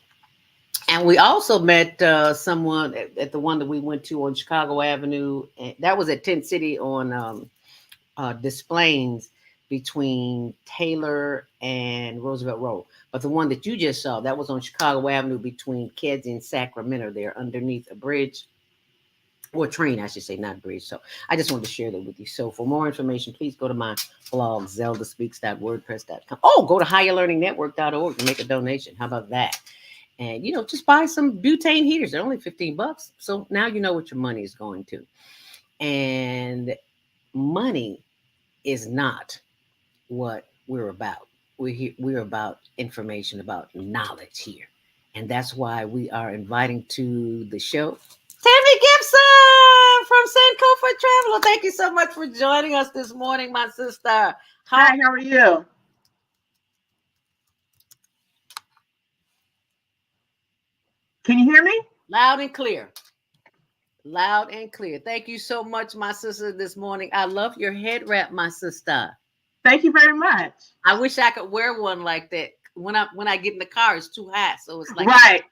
And we also met someone at the one that we went to on Chicago Avenue. And that was at Tent City on Displays between Taylor and Roosevelt Road. But the one that you just saw, that was on Chicago Avenue between Kedzie and Sacramento there underneath a bridge. Or train, I should say, not bridge. So I just wanted to share that with you. So for more information, please go to my blog, ZeldaSpeaks.wordpress.com. Oh, go to higherlearningnetwork.org and make a donation. How about that? And, you know, just buy some butane heaters. They're only $15. So now you know what your money is going to. And money is not what we're about. We're about information, about knowledge here. And that's why we are inviting to the show Tammy Gibson from Sankofa Traveler. Thank you so much for joining us this morning, my sister. Hi, how are you? Can you hear me? Loud and clear. Loud and clear. Thank you so much, my sister, this morning. I love your head wrap, my sister. Thank you very much. I wish I could wear one like that. When I get in the car, it's too high. So it's like right.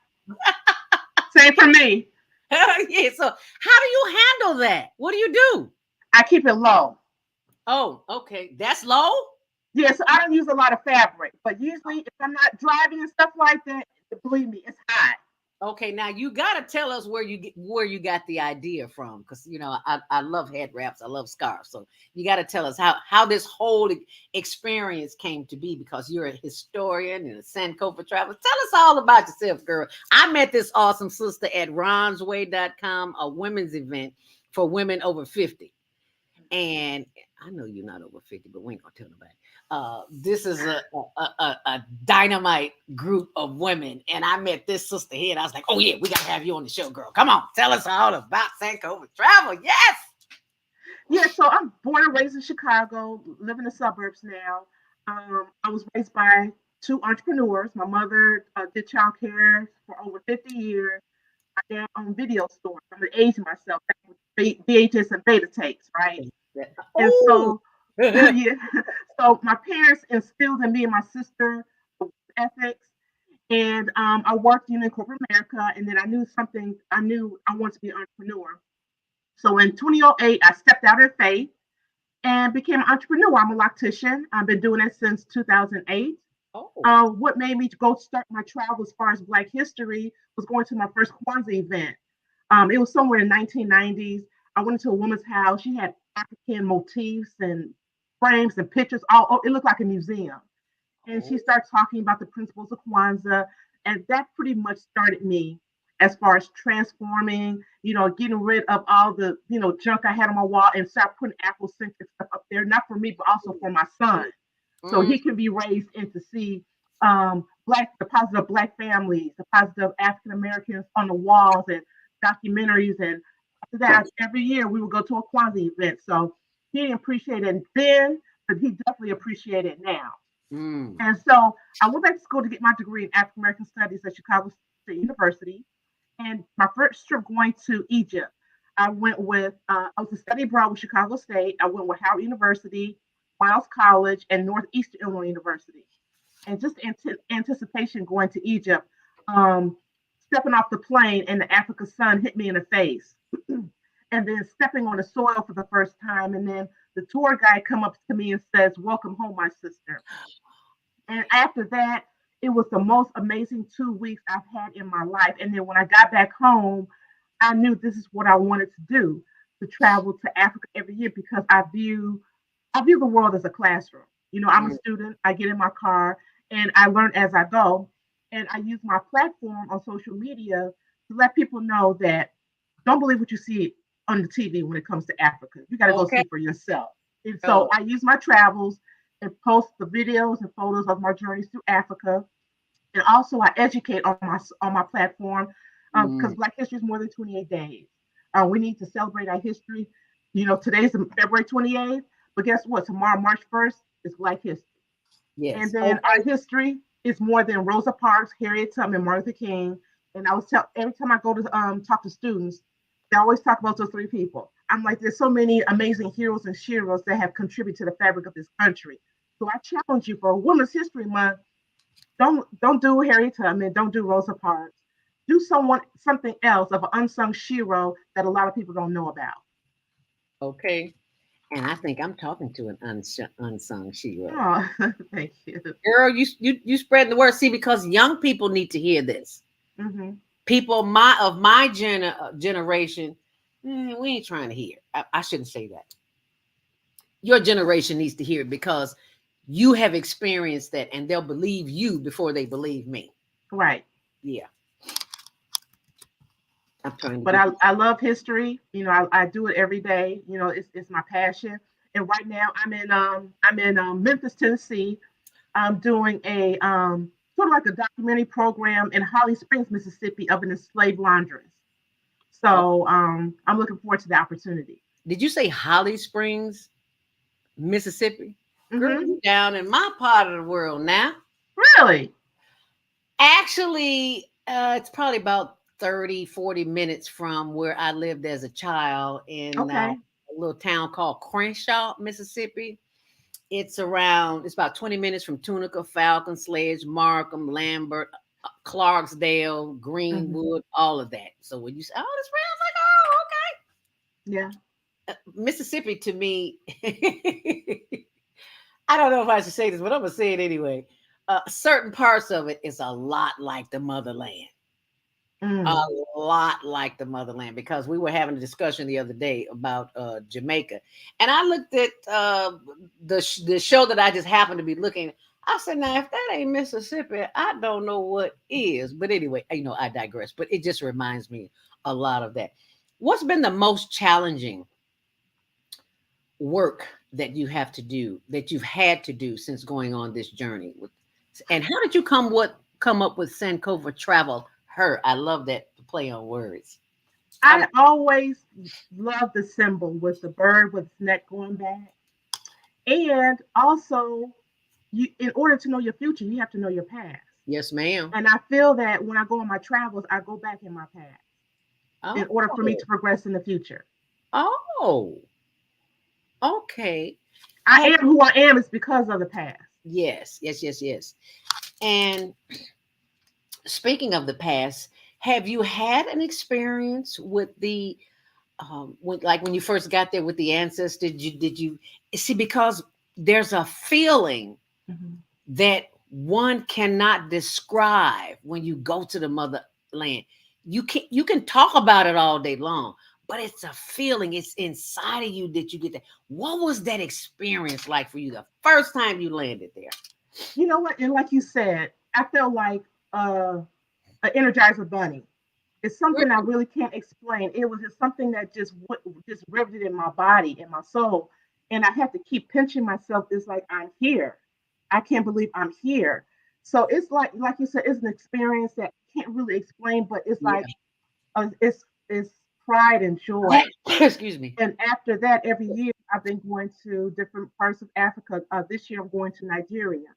Same for me. Yeah. So how do you handle that? What do you do? I keep it low. Oh, okay. That's low? Yes, I don't use a lot of fabric, but usually if I'm not driving and stuff like that, believe me, it's high. Okay, now you got to tell us where you got the idea from, because you know I love head wraps, I love scarves, so you got to tell us how this whole experience came to be, because you're a historian and a Sankofa traveler. Tell us all about yourself, girl. I met this awesome sister at ronsway.com, a women's event for women over 50, and I know you're not over 50, but we ain't gonna tell nobody. This is a dynamite group of women, and I met this sister here, and I was like, "Oh yeah, we gotta have you on the show, girl. Come on, tell us all about Sankofa Travel." Yes. Yeah, so I'm born and raised in Chicago, live in the suburbs now. I was raised by 2 entrepreneurs. My mother did childcare for over 50 years. My dad owned video stores. I'm aging myself with VHS and beta tapes, right? And so. Yeah. So my parents instilled in me and my sister ethics, and I worked in corporate America, and then I knew I wanted to be an entrepreneur. So in 2008, I stepped out of faith and became an entrepreneur. I'm a loctician. I've been doing it since 2008. Oh. What made me go start my travel as far as Black history was going to my first Kwanzaa event. It was somewhere in 1990s. I went into a woman's house. She had African motifs and frames and pictures. It looked like a museum. And she started talking about the principles of Kwanzaa. And that pretty much started me as far as transforming, getting rid of all the, junk I had on my wall and start putting Afrocentric stuff up there, not for me, but also for my son. So he can be raised and to see the positive Black families, the positive African Americans on the walls, and documentaries. And after that, every year we would go to a Kwanzaa event. So he didn't appreciate it then, but he definitely appreciates it now. And so I went back to school to get my degree in African American Studies at Chicago State University. And my first trip going to Egypt, I went with, I was a study abroad with Chicago State. I went with Howard University, Miles College, and Northeastern Illinois University. And just anticipation going to Egypt, stepping off the plane and the Africa sun hit me in the face. And then stepping on the soil for the first time. And then the tour guide come up to me and says, "Welcome home, my sister." And after that, it was the most amazing 2 weeks I've had in my life. And then when I got back home, I knew this is what I wanted to do, to travel to Africa every year, because I view the world as a classroom. You know, I'm a student, I get in my car and I learn as I go. And I use my platform on social media to let people know that don't believe what you see on the TV when it comes to Africa. You got to go see for yourself. And so I use my travels and post the videos and photos of my journeys through Africa. And also I educate on my platform, because Black History is more than 28 days. We need to celebrate our history. You know, today's February 28th, but guess what? Tomorrow, March 1st, is Black History. Yes. And then our history is more than Rosa Parks, Harriet Tubman, Martin Luther King. And I was every time I go to talk to students, they always talk about those three people. I'm like, there's so many amazing heroes and sheroes that have contributed to the fabric of this country. So I challenge you for Women's History Month. Don't do Harriet Tubman, don't do Rosa Parks. Do something else of an unsung hero that a lot of people don't know about. Okay. And I think I'm talking to an unsung hero. Oh, thank you. Girl, you spread the word. See, because young people need to hear this. Mm-hmm. People of my generation, we ain't trying to hear. I shouldn't say that. Your generation needs to hear it, because you have experienced that, and they'll believe you before they believe me. Right. Yeah. But I love history. You know, I do it every day. You know, it's my passion. And right now I'm in Memphis, Tennessee. I'm doing a sort of like a documentary program in Holly Springs, Mississippi, of an enslaved laundress. So I'm looking forward to the opportunity. Did you say Holly Springs, Mississippi? Girl, you down in my part of the world now. Really? Actually, it's probably about 30-40 minutes from where I lived as a child in a little town called Crenshaw, Mississippi. It's about 20 minutes from Tunica, Falcon, Sledge, Markham, Lambert, Clarksdale, Greenwood, all of that. So when you say, "Oh, this sounds like," yeah. Mississippi to me, I don't know if I should say this, but I'm going to say it anyway. Certain parts of it is a lot like the motherland. A lot like the motherland, because we were having a discussion the other day about Jamaica, and I looked at the show that I just happened to be looking at. I said, now if that ain't Mississippi, I don't know what is. But anyway, you know, I digress, but it just reminds me a lot of that. What's been the most challenging work that you have to do, that you've had to do since going on this journey? And how did you come up with Sankofa Travel Her? I love that play on words. I always love the symbol with the bird with its neck going back. And also, in order to know your future, you have to know your past. Yes, ma'am. And I feel that when I go on my travels, I go back in my past in order for me to progress in the future. Oh, okay. I am who I am is because of the past. Yes. And speaking of the past, have you had an experience with the when you first got there with the ancestors? Did you see, because there's a feeling that one cannot describe when you go to the motherland. You can talk about it all day long, but it's a feeling. It's inside of you that you get that. What was that experience like for you the first time you landed there? You know what? And like you said, I felt like an Energizer bunny. It's something I really can't explain. It was just something that just riveted in my body and my soul. And I had to keep pinching myself. It's like, I'm here. I can't believe I'm here. So it's like you said, it's an experience that I can't really explain, but it's Yeah. like it's pride and joy. Excuse me. And after that, every year I've been going to different parts of Africa. This year I'm going to Nigeria.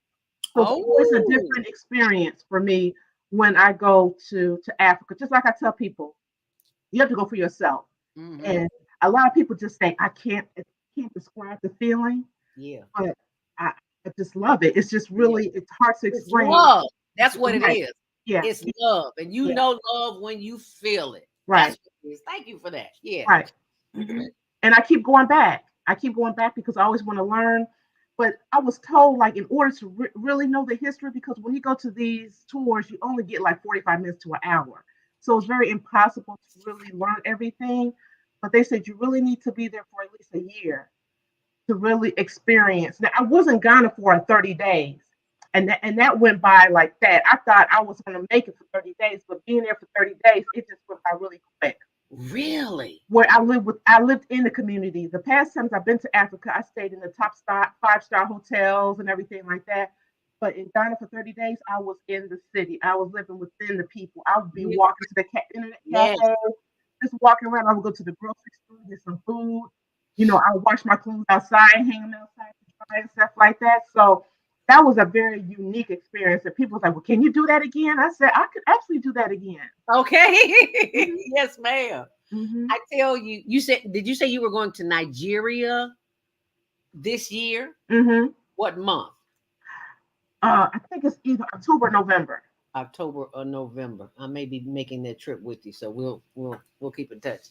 So it's always a Oh. different experience for me when I go to Africa. Just like I tell people, you have to go for yourself. Hmm. And a lot of people just say I can't describe the feeling, Yeah. but I, I just love it. It's just Yeah. really it's hard to It's explain. love. That's what it Right. is. Yeah. It's love. And you Yeah. know love when you feel it. That's Right. what it is. Thank you for that. Yeah. Right. And I keep going back. I keep going back because I always want to learn. But I was told, like, in order to really know the history, because when you go to these tours, you only get like 45 minutes to an hour. So it's very impossible to really learn everything. But they said you really need to be there for at least a year to really experience. Now, I was in Ghana for 30 days, and that went by like that. I thought I was going to make it for 30 days, but being there for 30 days, it just went by really quick. Really? Where I lived in the community. The past times I've been to Africa, I stayed in the top star 5-star hotels and everything like that. But in Ghana for 30 days, I was in the city. I was living within the people. I would be Yeah. walking to the internet Yes. cafe, just walking around. I would go to the grocery store, get some food. I would wash my clothes outside, hang them outside to dry and stuff like that. So that was a very unique experience. And people was like, "Well, can you do that again?" I said, "I could actually do that again." Okay. Hmm. Yes, ma'am. Hmm. I tell you, did you say you were going to Nigeria this year? Hmm. What month? I think it's either October or November. October or November. I may be making that trip with you, so we'll keep in touch.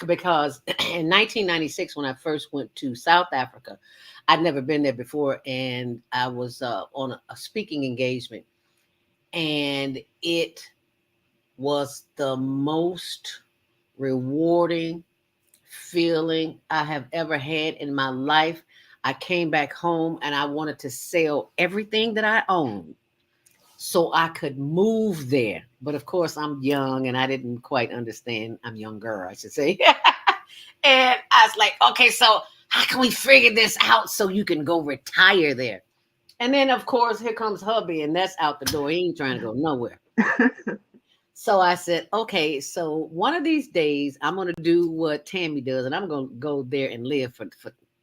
Because in 1996, when I first went to South Africa, I'd never been there before, and I was on a speaking engagement, and it was the most rewarding feeling I have ever had in my life. I came back home and I wanted to sell everything that I owned so I could move there. But of course, I'm young and I didn't quite understand. I'm younger, I should say. And I was like, okay, so how can we figure this out so you can go retire there? And then, of course, here comes hubby, and that's out the door. He ain't trying to go nowhere. So I said, okay, so one of these days I'm going to do what Tammy does, and I'm going to go there and live for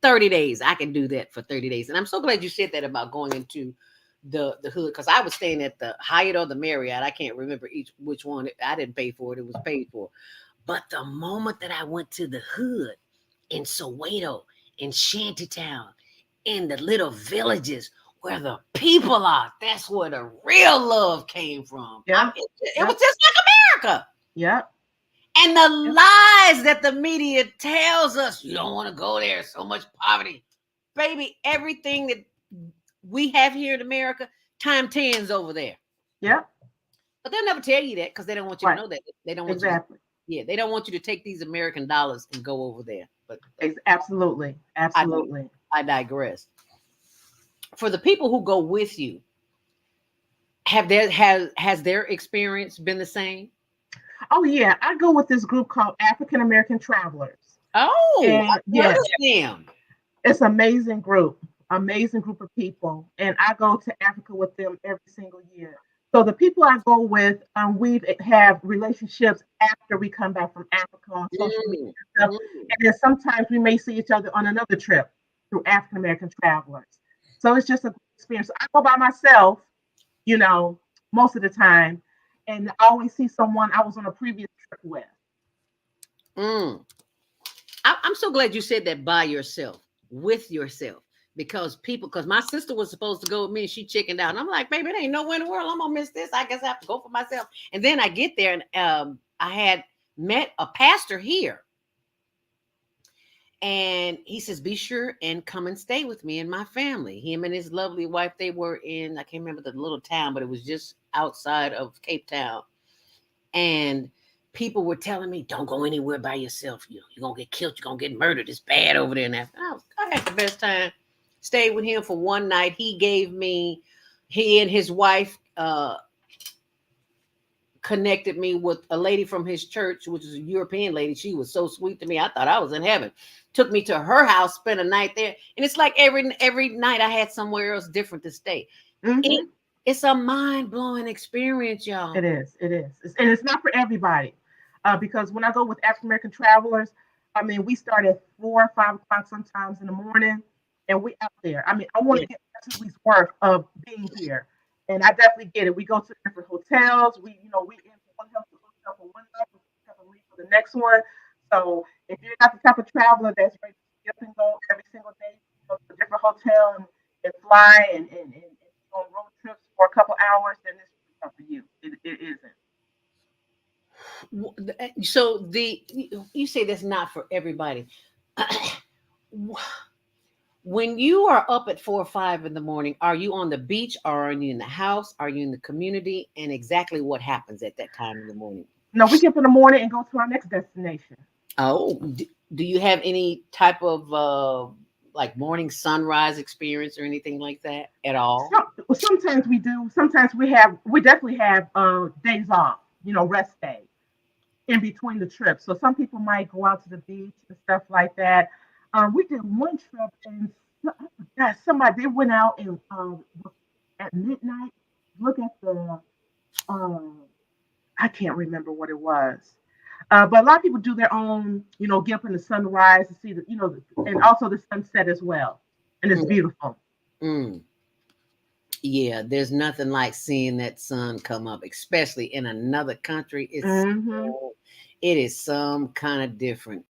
30 days. I can do that for 30 days. And I'm so glad you said that about going into the hood, because I was staying at the Hyatt or the Marriott. I can't remember which one. I didn't pay for it. It was paid for. But the moment that I went to the hood in Soweto, in Shantytown, in the little villages where the people are, that's where the real love came from. Yeah. It was just like America. Yeah. And the lies that the media tells us, you don't want to go there, so much poverty. Baby, everything that we have here in America, time 10's over there. Yeah. But they'll never tell you that because they don't want you Right. to know that. They don't want Exactly. you they don't want you to take these American dollars and go over there. But Absolutely. Absolutely. I digress. For the people who go with you, has their experience been the same? Oh yeah, I go with this group called African American Travelers. Oh, And I've heard of them. it's amazing group of people, and I go to Africa with them every single year. So the people I go with, we have relationships after we come back from Africa on social media and stuff, Mm. and then sometimes we may see each other on another trip through African American Travelers. So it's just a great experience. I go by myself, most of the time, and I always see someone I was on a previous trip with. Mm. I'm so glad you said that by yourself, with yourself, because my sister was supposed to go with me and she chickened out. And I'm like, baby, it ain't nowhere in the world I'm gonna miss this. I guess I have to go for myself. And then I get there and I had met a pastor here. And he says, be sure and come and stay with me and my family. Him and his lovely wife, they were in, I can't remember the little town, but it was just outside of Cape Town. And people were telling me, don't go anywhere by yourself. You're going to get killed. You're going to get murdered. It's bad over there. And I had the best time. Stayed with him for one night. He and his wife connected me with a lady from his church, which is a European lady. She was so sweet to me. I thought I was in heaven. Took me to her house, spent a night there. And it's like every night I had somewhere else different to stay. Mm-hmm. It's a mind-blowing experience, y'all. It is. It is. And it's not for everybody. Because when I go with African American travelers, I mean, we start at 4 or 5 o'clock sometimes in the morning, and we out there. I mean, I want Yeah. to get 2 weeks worth of being here, and I definitely get it. We go to different hotels. We in for one hotel for one night, we have to leave for the next one. So if you're not the type of traveler that's ready to get up and go every single day, go to a different hotel and fly and go on road trips for a couple hours, then this is not for you. It isn't. So you say that's not for everybody. When you are up at 4 or 5 in the morning, are you on the beach or are you in the house? Are you in the community? And exactly what happens at that time in the morning? No, we get up in the morning and go to our next destination. Oh, do you have any type of like morning sunrise experience or anything like that at all? Sometimes we do. Sometimes we definitely have days off, rest days in between the trips. So some people might go out to the beach and stuff like that. We did one trip and somebody they went out and at midnight look at the um, I can't remember what it was. But a lot of people do their own, get up in the sunrise to see and also the sunset as well. And it's Mm, beautiful. mm. Yeah, there's nothing like seeing that sun come up, especially in another country. Hmm. It is some kind of different.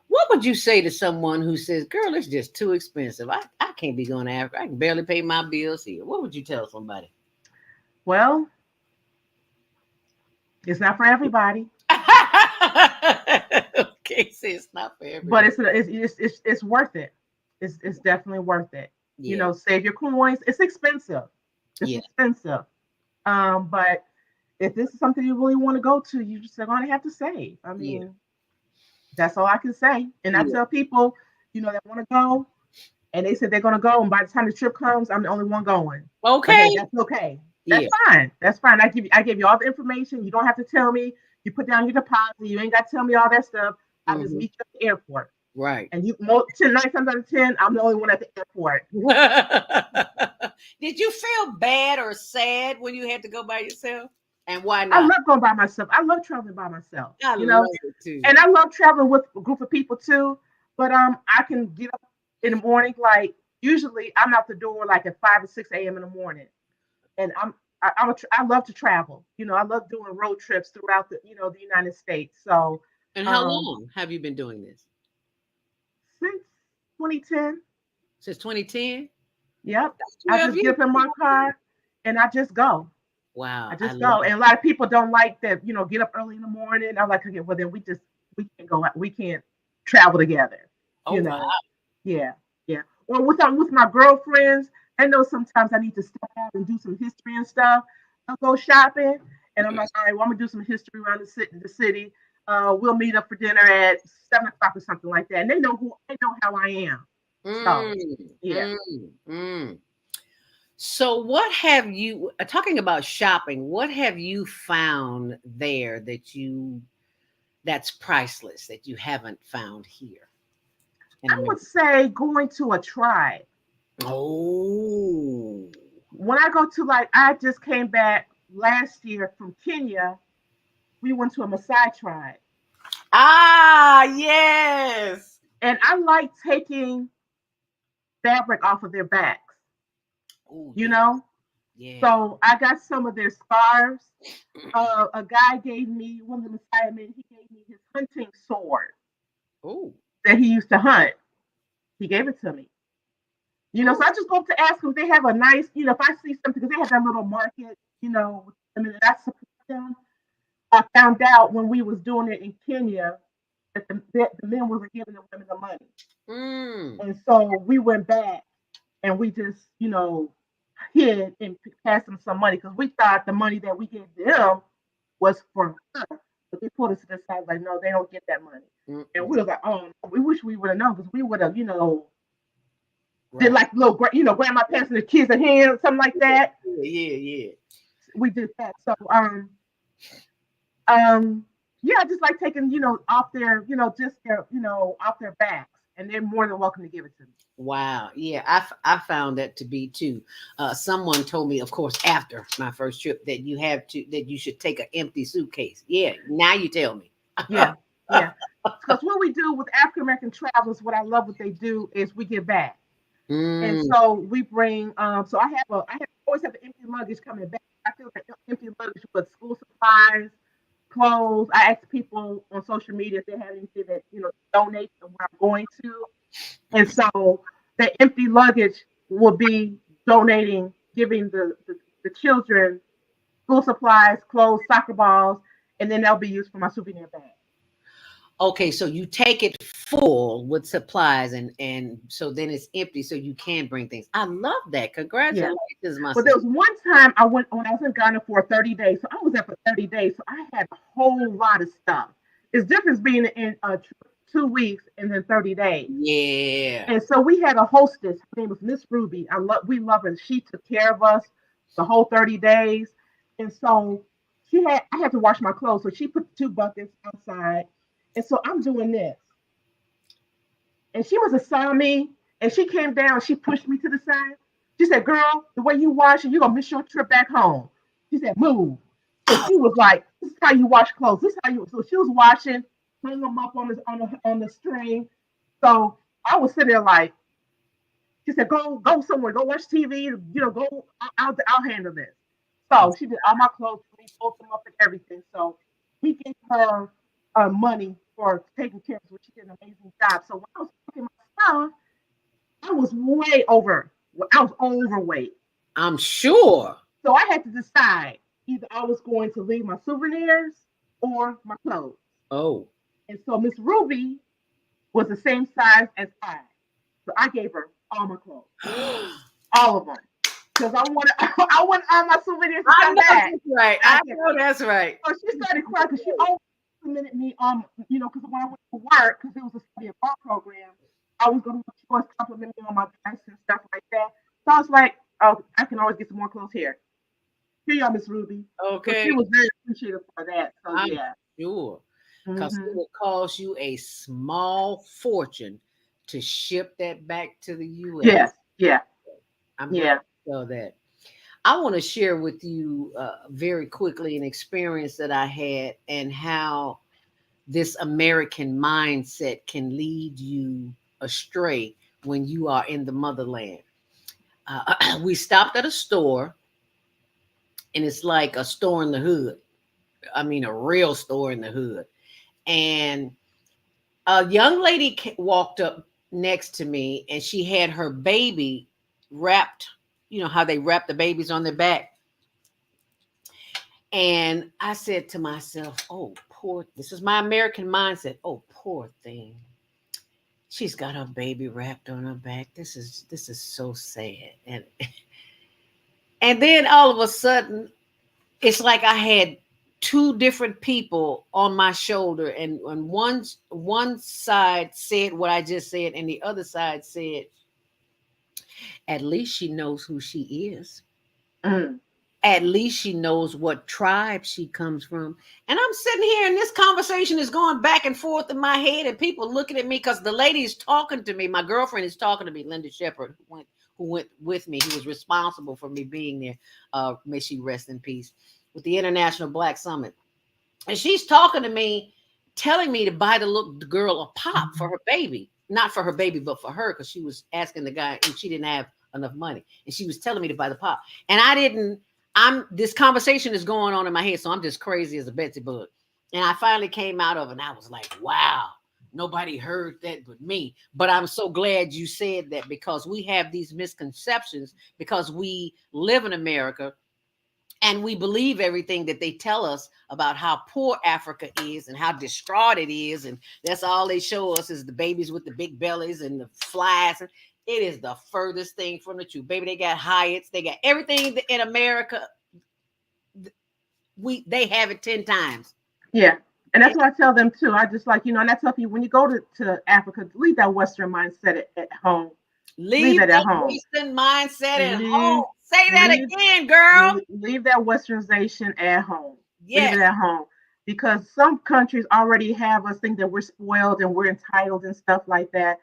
What would you say to someone who says, "Girl, it's just too expensive. I can't be going to Africa. I can barely pay my bills here." What would you tell somebody? Well, it's not for everybody, Okay, so it's not for but everybody. it's worth it. It's definitely worth it. Yeah, Save your coins. It's expensive. It's yeah, expensive. But if this is something you really want to go to, you just are going to have to save. I yeah, mean, that's all I can say. And I yeah. tell people, that want to go, and they said they're going to go, and by the time the trip comes, I'm the only one going. But Okay. hey, that's okay. That's Yeah. fine. That's fine. I give you all the information. You don't have to tell me. You put down your deposit. You ain't got to tell me all that stuff. I just Hmm. meet you at the airport. Right. And 9 times out of 10, I'm the only one at the airport. Did you feel bad or sad when you had to go by yourself? And why I not? love going by myself. I love traveling by myself. I love it too. And I love traveling with a group of people too. But I can get up in the morning. Like usually, I'm out the door like at 5 or 6 a.m. in the morning, and I love to travel. I love doing road trips throughout the United States. So And how um, long have you been doing this? since 2010, Since 2010? yep, That's I 12 just years. get up in my car and I just go. I Wow, I just love go. it. And a lot of people don't like that. Get up early in the morning. I'm like, okay, well then we can't go out. We can't travel together. Oh, You wow. know. Yeah, yeah. Or with my girlfriends, I know sometimes I need to step out and do some history and stuff. I'll go shopping, and I'm like, all right, well, I'm gonna do some history around the city. We'll meet up for dinner at 7 o'clock or something like that. And they know how I am. So Mm, yeah. mm, mm. So, what have you, talking about shopping, what have you found there that's priceless that you haven't found here in I would America? say going to a tribe. Oh, When I go to I just came back last year from Kenya. We went to a Maasai tribe, ah, yes. and I like taking fabric off of their backs. Oh, You yeah, know, yeah. so I got some of their scarves. A guy gave me one of the Messiah men. He gave me his hunting sword Oh, that he used to hunt. He gave it to me. So oh, I just go up to ask them if they have a nice, if I see something, because they have that little market, I mean, I support them. I found out when we was doing it in Kenya that the men wasn't giving the women the money. mm, And so we went back and we just, hid and passed them some money because we thought the money that we gave them was for us. But they pulled us to the side like, no, they don't get that money. And mm-mm. we was like, oh, we wish we would have known because we would have, did Right. like little, grandma passing the kids a hand, something like that. Yeah, yeah, yeah. We did that. So, um, yeah, I just like taking, off their, just their, off their backs and they're more than welcome to give it to me. Wow. Yeah, I found that to be too. Someone told me, of course, after my first trip, that you should take an empty suitcase. Yeah. Now you tell me. Yeah, yeah. Because what we do with African American travelers, what I love what they do is we give back. And Mm, so we bring so I always have an empty luggage coming back. I feel like empty luggage with school supplies, clothes. I ask people on social media if they have anything that, donate to where I'm going to. And so the empty luggage will be donating, giving the children school supplies, clothes, soccer balls, and then they'll be used for my souvenir bag. okay, so you take it full with supplies, and so then it's empty, so you can bring things. I love that. Yeah. Congratulations, my But there sister. was one time I went when I was in Ghana for 30 days. So I was there for 30 days. So I had a whole lot of stuff. It's different being in 2 weeks and then 30 days. Yeah. And so we had a hostess. Her name was Miss Ruby. We love her. She took care of us the whole 30 days. And so I had to wash my clothes. So she put 2 buckets outside. And so I'm doing this. And she must have saw me. And she came down. She pushed me to the side. She said, "Girl, the way you wash it, you're gonna miss your trip back home." She said, "Move." So she was like, "This is how you wash clothes. This is how you." So she was washing, hung them up on the string. So I was sitting there like, she said, "Go somewhere. Go watch TV. Go. I'll handle this." So she did all my clothes for me, folded them up and everything. So we gave her money for taking care of her. She did an amazing job. So when I was picking my stuff, I was way over. I was overweight. I'm sure. So I had to decide either I was going to leave my souvenirs or my clothes. Oh. And so Miss Ruby was the same size as I. So I gave her all my clothes, all of them. Because I wanted I want all my souvenirs to I come know back. that's right. I know that's right. So she started crying because she always complimented me on, because when I went to work, because it was a study abroad program, I was going to always compliment me on my dress and stuff like that. So I was like, oh, I can always get some more clothes here. Here you are, Miss Ruby. So Okay. she was very appreciative for that. So I'm yeah. sure. Because it Mhm. will cost you a small fortune to ship that back to the US. Yes. Yeah. I'm Yeah. glad you saw that. I want to share with you very quickly an experience that I had and how this American mindset can lead you astray when you are in the motherland. We stopped at a store, and it's like a store in the hood. I mean, a real store in the hood. And a young lady walked up next to me, and she had her baby wrapped, you know how they wrap the babies on their back. And I said to myself, oh, this is my American mindset. Oh, poor thing. She's got her baby wrapped on her back. This is so sad. And then all of a sudden, it's like I had two different people on my shoulder, and one side said what I just said, and the other side said, at least she knows who she is. Mm. At least she knows what tribe she comes from. And I'm sitting here, and this conversation is going back and forth in my head, and people looking at me because the lady is talking to me. My girlfriend is talking to me, Linda Shepherd, who went with me, who was responsible for me being there. May she rest in peace, with the International Black Summit. And she's talking to me, telling me to buy the girl a pop for her baby. Not for her baby, but for her, because she was asking the guy, and she didn't have enough money. And she was telling me to buy the pop. And this conversation is going on in my head, so I'm just crazy as a Betsy Bug. And I finally came out of it, and I was like, wow, nobody heard that but me. But I'm so glad you said that, because we have these misconceptions because we live in America and we believe everything that they tell us about how poor Africa is and how distraught it is. And that's all they show us is the babies with the big bellies and the flies. It is the furthest thing from the truth. Baby, they got Hyatts. They got everything in America. They have it 10 times. Yeah. And that's what I tell them too. I just like, and I tell people when you go to Africa, leave that Western mindset at home. Leave it that at home. Western mindset at home. Say that again, girl. Leave that Westernization at home. Yes. Leave it at home. Because some countries already have us think that we're spoiled and we're entitled and stuff like that.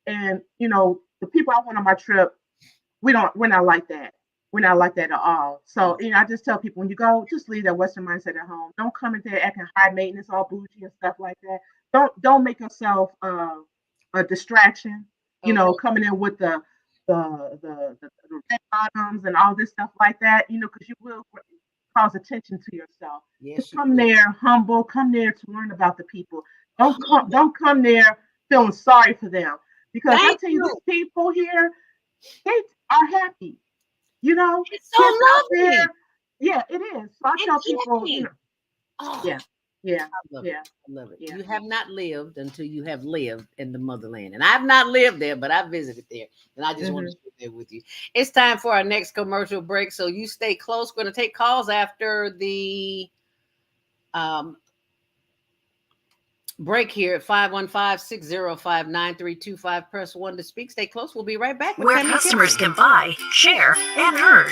And the people I want on my trip, we're not like that. We're not like that at all. So, I just tell people when you go, just leave that Western mindset at home. Don't come in there acting high maintenance, all bougie and stuff like that. Don't make yourself a distraction. Okay. Coming in with the red bottoms and all this stuff like that. Because you will cause attention to yourself. Just Yes, you come will. there humble. Come there to learn about the people. I love that. Don't come there feeling sorry for them. Because I Thank tell you, you. these people here, they are happy. It's so Kids out lovely. there. Yeah, it is. So I tell people, Exactly. Oh, yeah, yeah, I love it. yeah, I love it. yeah. You have not lived until you have lived in the motherland. And I've not lived there, but I visited there. And I just want to Hmm. share there with you. It's time for our next commercial break. So you stay close. We're going to take calls after the um, break here at 515-605-9325. Press 1 to speak. Stay close. We'll be right back with Where Tammy and customers Gibson. can buy, share, and earn.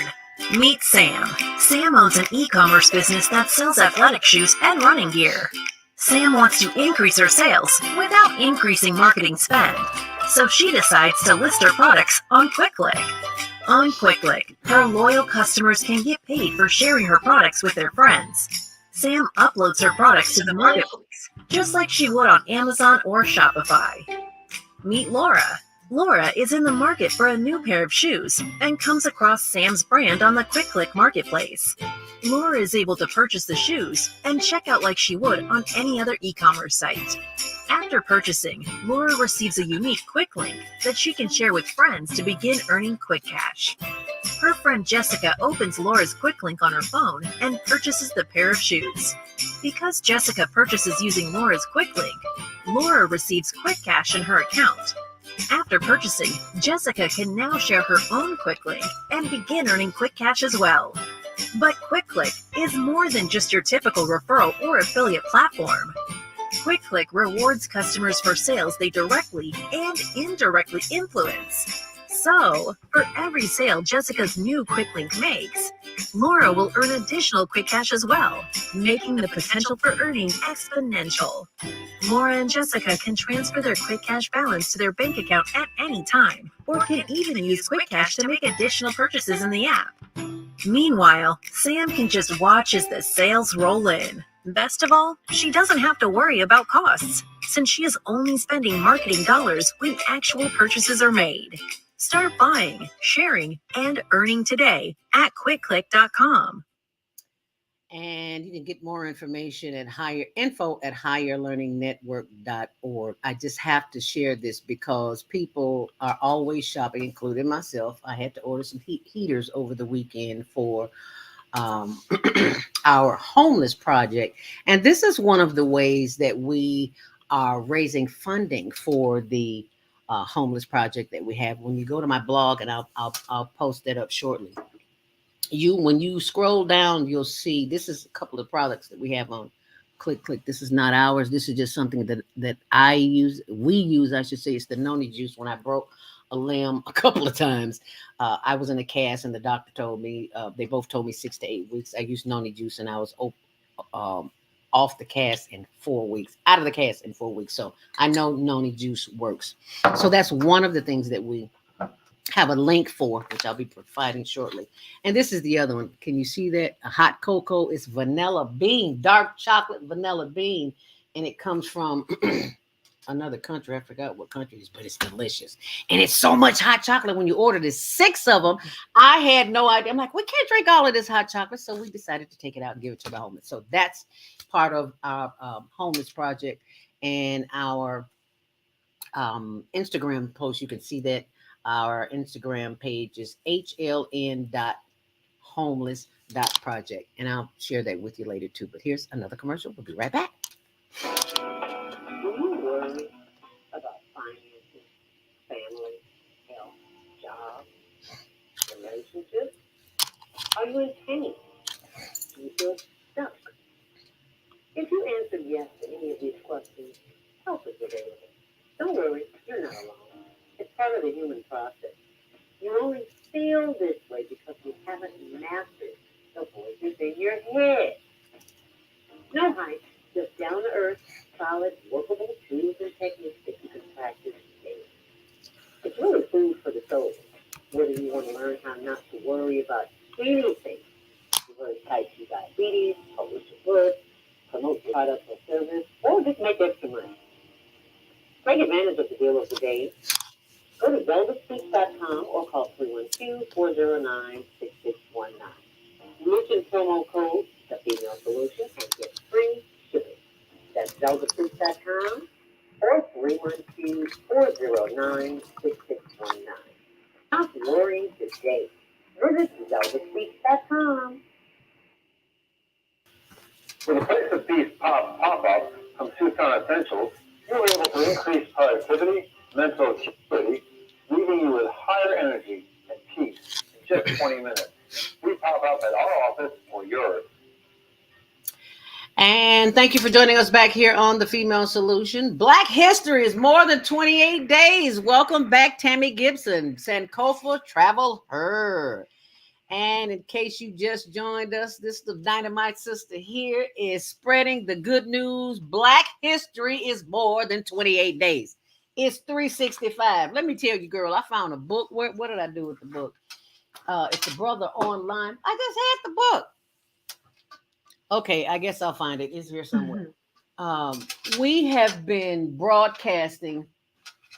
Meet Sam. Sam owns an e-commerce business that sells athletic shoes and running gear. Sam wants to increase her sales without increasing marketing spend, so she decides to list her products on QuickClick. On QuickClick, her loyal customers can get paid for sharing her products with their friends. Sam uploads her products to the marketplace, just like she would on Amazon or Shopify. Meet Laura. Laura is in the market for a new pair of shoes and comes across Sam's brand on the QuickClick marketplace. Laura is able to purchase the shoes and check out like she would on any other e-commerce site. After purchasing, Laura receives a unique quick link that she can share with friends to begin earning quick cash. Her friend Jessica opens Laura's quick link on her phone and purchases the pair of shoes. Because Jessica purchases using Laura's quick link, Laura receives quick cash in her account. After purchasing, Jessica can now share her own quick link and begin earning quick cash as well. But QuickClick is more than just your typical referral or affiliate platform. QuickClick rewards customers for sales they directly and indirectly influence. So, for every sale Jessica's new quick link makes, Laura will earn additional quick cash as well, making the potential for earning exponential. Laura and Jessica can transfer their quick cash balance to their bank account at any time, or can even use quick cash to make additional purchases in the app. Meanwhile, Sam can just watch as the sales roll in. Best of all, she doesn't have to worry about costs, since she is only spending marketing dollars when actual purchases are made. Start buying, sharing, and earning today at quickclick.com. And you can get more information at higherlearningnetwork.org. I just have to share this because people are always shopping, including myself. I had to order some heaters over the weekend for um, our homeless project. And this is one of the ways that we are raising funding for the homeless project that we have. When you go to my blog, and I'll post that up shortly. When you scroll down, you'll see this is a couple of products that we have on Click. This is not ours. This is just something that I use. We use, I should say. It's the noni juice. When I broke a limb a couple of times, I was in a cast, and the doctor told me they both told me 6 to 8 weeks. I used noni juice, and I was off the cast in 4 weeks, out of the cast in 4 weeks. So I know noni juice works. So that's one of the things that we have a link for, which I'll be providing shortly. And this is the other one. Can you see that? A hot cocoa is vanilla bean, dark chocolate vanilla bean. And it comes from another country. I forgot what country it is, but it's delicious. And it's so much hot chocolate when you order this 6 of them. I had no idea. I'm like, we can't drink all of this hot chocolate. So we decided to take it out and give it to the homeless. So that's part of our homeless project. And our Instagram post, you can see that. Our Instagram page is hln.homeless.project. And I'll share that with you later too. But here's another commercial. We'll be right back. Do you worry about finances, family, health, job, relationships? Are you in pain? Do you feel stuck? If you answered yes to any of these questions, help is available. Don't worry, you're not alone. It's part of the human process. You only feel this way because you haven't mastered the voices in your head. No hype, just down to earth, solid, workable tools and techniques that you can practice daily. It's really food for the soul. Whether you want to learn how not to worry about anything, reverse type 2 diabetes, publish your book, promote products or service, or just make extra money. Take advantage of the deal of the day. Go to ZeldaSpeaks.com or call 312-409-6619. Mention promo code The Female Solution and get free shipping. That's ZeldaSpeaks.com or 312-409-6619. Stop worrying today. Visit ZeldaSpeaks.com. With a Place of Peace pop-up from Tucson Essentials, you're able to increase productivity, mental acuity, leaving you with higher energy and peace in just 20 minutes. We pop up at our office or yours. And thank you for joining us back here on The Female Solution. Black History is more than 28 days. Welcome back, Tammy Gibson. Sankofa Travel Her. And in case you just joined us, this the Dynamite Sister here is spreading the good news. Black History is more than 28 days. It's 365. Let me tell you, girl, I found a book. What did I do with the book? It's a brother online. I just had the book. Okay, I guess I'll find it. It's here somewhere. We have been broadcasting.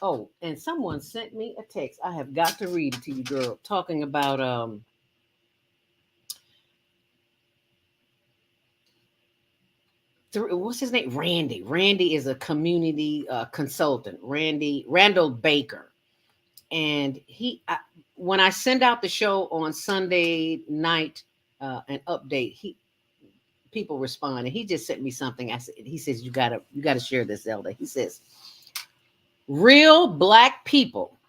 Oh, and someone sent me a text. I have got to read it to you, girl. Talking about what's his name? Randy. Randy is a community consultant. Randall Baker, and when I send out the show on Sunday night, an update, people respond, and he just sent me something. He says you gotta share this, Zelda. He says, real Black people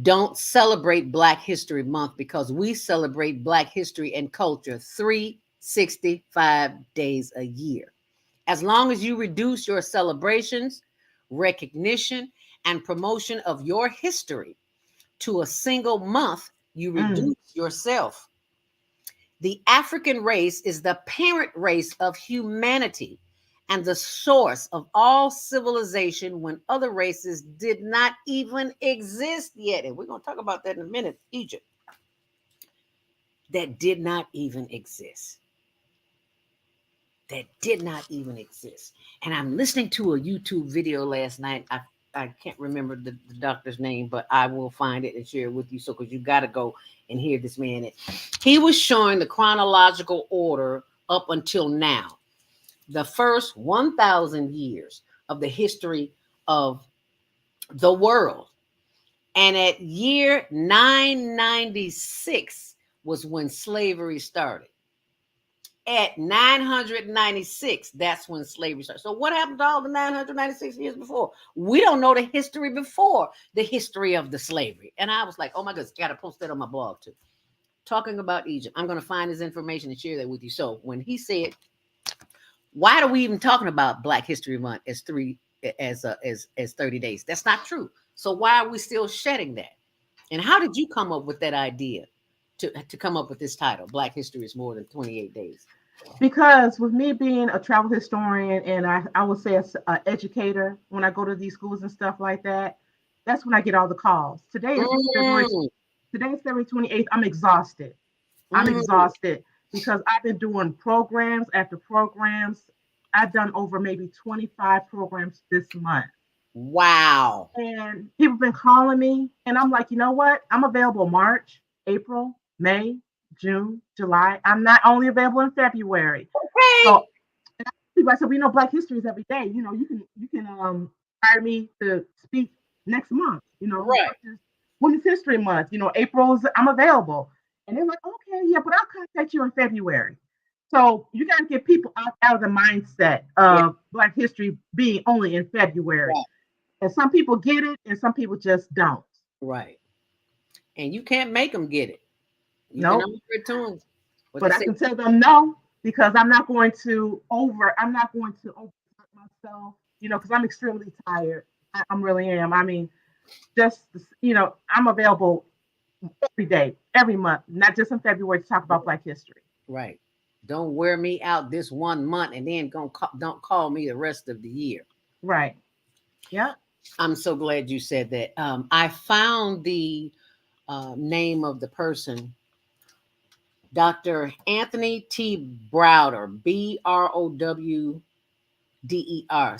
don't celebrate Black History Month because we celebrate Black history and culture 365 days a year. As long as you reduce your celebrations, recognition, and promotion of your history to a single month, you reduce yourself. The African race is the parent race of humanity and the source of all civilization when other races did not even exist yet. And we're going to talk about that in a minute. Egypt. That did not even exist. That did not even exist. And I'm listening to a YouTube video last night. I can't remember the doctor's name, but I will find it and share it with you. So, because you got to go and hear this man. He was showing the chronological order up until now. The first 1,000 years of the history of the world. And at year 996 was when slavery started. At 996, that's when slavery started. So what happened to all the 996 years before? We don't know the history before the history of the slavery. And I was like, oh my goodness, got to post that on my blog too. Talking about Egypt. I'm going to find his information and share that with you. So when he said, why are we even talking about Black History Month as 30 days? That's not true. So why are we still shedding that? And how did you come up with that idea to come up with this title, Black History is more than 28 days? Because with me being a travel historian and I would say an educator, when I go to these schools and stuff like that, that's when I get all the calls. Today is February 28th. I'm exhausted. I'm exhausted because I've been doing programs after programs. I've done over maybe 25 programs this month. Wow. And people have been calling me, and I'm like, you know what? I'm available March, April, May, June, July. I'm not only available in February. Okay. So people, I said, we know Black History is every day. You know, you can hire me to speak next month. You know, right. Women's History Month. You know, April's I'm available, and they're like, okay, yeah, but I'll contact you in February. So you got to get people out of the mindset of Black History being only in February. Right. And some people get it, and some people just don't. Right. And you can't make them get it. You nope. can offer it to them. But I can tell them no, because I'm not going to overwork myself, you know, because I'm extremely tired. I really am. I mean, just, you know, I'm available every day, every month, not just in February to talk about Black history. Right. Don't wear me out this 1 month and then don't call me the rest of the year. Right. Yeah. I'm so glad you said that. I found the name of the person, Dr. Anthony T. Browder, Browder,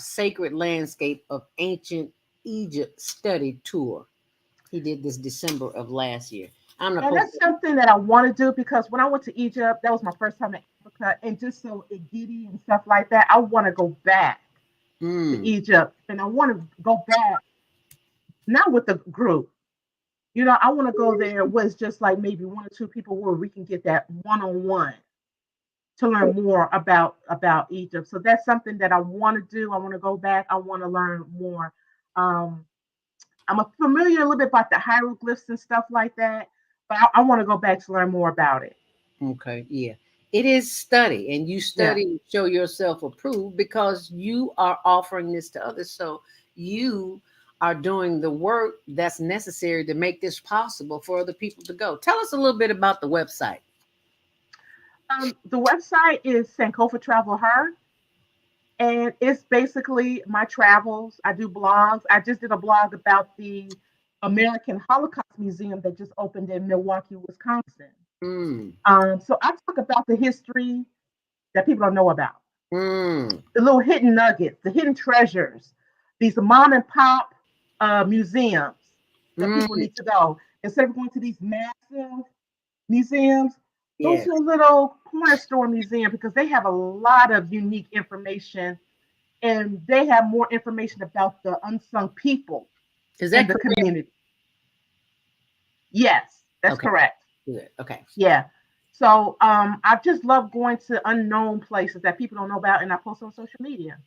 Sacred Landscape of Ancient Egypt Study Tour. He did this December of last year. I'm gonna And post that's something that I want to do because when I went to Egypt, that was my first time in Africa, and just so giddy and stuff like that, I want to go back it. to Egypt, and I want to go back not with the group. I want to go there with just like maybe one or two people where we can get that one on one to learn more about Egypt. So that's something that I want to do. I want to go back. I want to learn more. Um, I'm familiar a little bit about the hieroglyphs and stuff like that, but I want to go back to learn more about it. Okay, yeah. It is study, and you Yeah. study and show yourself approved because you are offering this to others. So you are doing the work that's necessary to make this possible for other people to go. Tell us a little bit about the website. The website is Sankofa Travel Her, and it's basically my travels. I do blogs. I just did a blog about the American Holocaust Museum that just opened in Milwaukee, Wisconsin. Mm, So I talk about the history that people don't know about, mm, the little hidden nuggets, the hidden treasures, these mom and pop museums that people mm. need to go. Instead of going to these massive museums, go Yeah. to a little corner store museum because they have a lot of unique information and they have more information about the unsung people Is in that the correct? community. Yes, that's Okay. correct. Good. Okay. Yeah. So I just love going to unknown places that people don't know about, and I post on social media.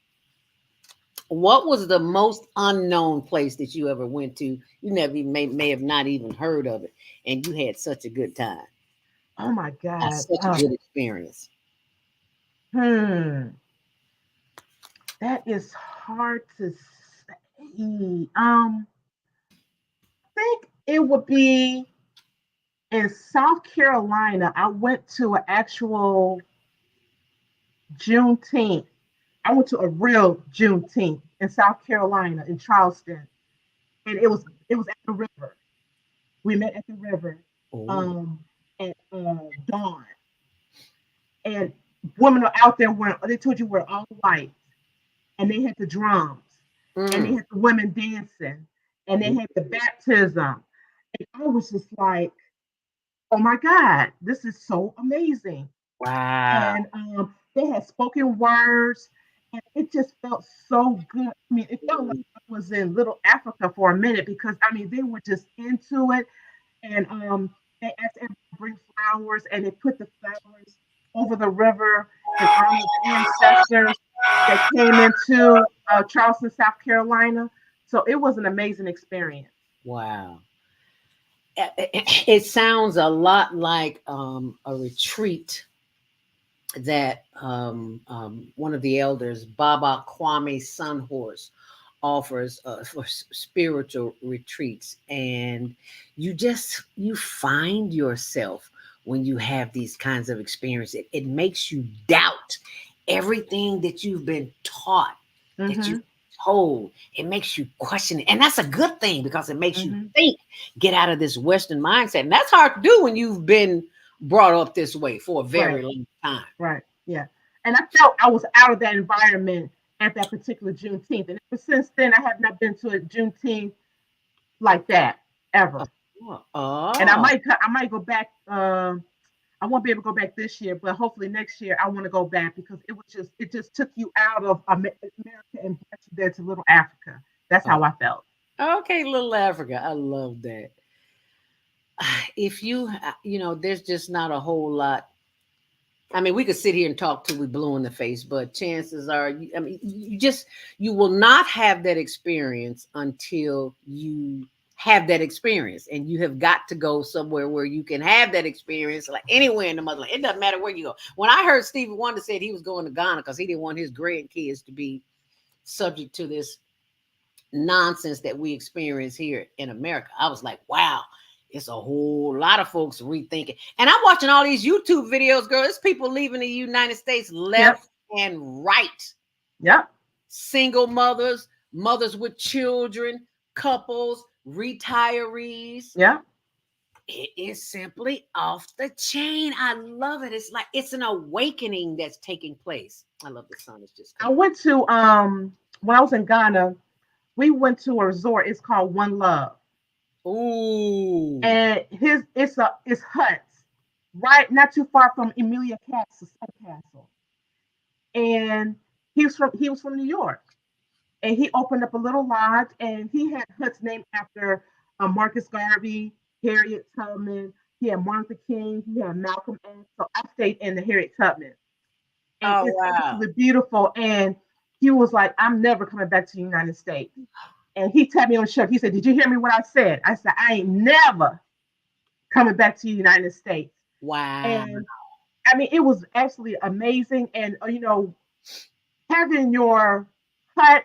What was the most unknown place that you ever went to? You never even may have not even heard of it, and you had such a good time. Oh my That's God. such a good experience. Hmm. That is hard to say. I think it would be in South Carolina. I went to an actual Juneteenth. I went to a real Juneteenth in South Carolina in Charleston, and it was at the river. We met at the river Oh. um, at dawn, and women are out there wearing. They told you we're all white, and they had the drums, and they Mm. had the women dancing, and they had the baptism, and I was just like, "Oh my God, this is so amazing!" Wow. And they had spoken words, and it just felt so good. I mean, it felt like I was in Little Africa for a minute because I mean they were just into it, and they asked everyone to bring flowers, and they put the flowers over the river in honor of the ancestors that came into Charleston, South Carolina. So it was an amazing experience. Wow. It sounds a lot like a retreat that one of the elders, Baba Kwame Sunhorse, offers for spiritual retreats, and you find yourself when you have these kinds of experiences. It makes you doubt everything that you've been taught, that you Mm-hmm. told. It makes you question it, and that's a good thing because it makes you Mm-hmm. think, get out of this Western mindset, and that's hard to do when you've been brought up this way for a Right. very long time. Right. Yeah. And I felt I was out of that environment at that particular Juneteenth. And ever since then, I have not been to a Juneteenth like that ever. Oh, And I oh, might I might go back. I won't be able to go back this year, but hopefully next year I want to go back because it just took you out of America and brought you there to Little Africa. That's oh. how I felt. Okay, little Africa. I love that. If you, there's just not a whole lot. I mean, we could sit here and talk till we blue in the face, but chances are, I mean, you will not have that experience until you have that experience, and you have got to go somewhere where you can have that experience, like anywhere in the motherland. It doesn't matter where you go. When I heard Stevie Wonder said he was going to Ghana because he didn't want his grandkids to be subject to this nonsense that we experience here in America, I was like, wow, it's a whole lot of folks rethinking. And I'm watching all these YouTube videos, girl. It's people leaving the United States Yep. left and right. Yep. Single mothers, mothers with children, couples, retirees. Yeah. It is simply off the chain. I love it. It's like it's an awakening that's taking place. I love the sun is just I coming. went to when I was in Ghana, we went to a resort. It's called One Love. Ooh. And it's huts, right not too far from Emilia Castle's castle. And he was from New York. And he opened up a little lodge and he had huts named after Marcus Garvey, Harriet Tubman. He had Martin Luther King. He had Malcolm X. So I stayed in the Harriet Tubman, and Oh it's wow. absolutely beautiful. And he was like, "I'm never coming back to the United States." And he tapped me on the shoulder. He said, "Did you hear me what I said?" I said, "I ain't never coming back to the United States." Wow. And I mean, it was absolutely amazing. And having your hut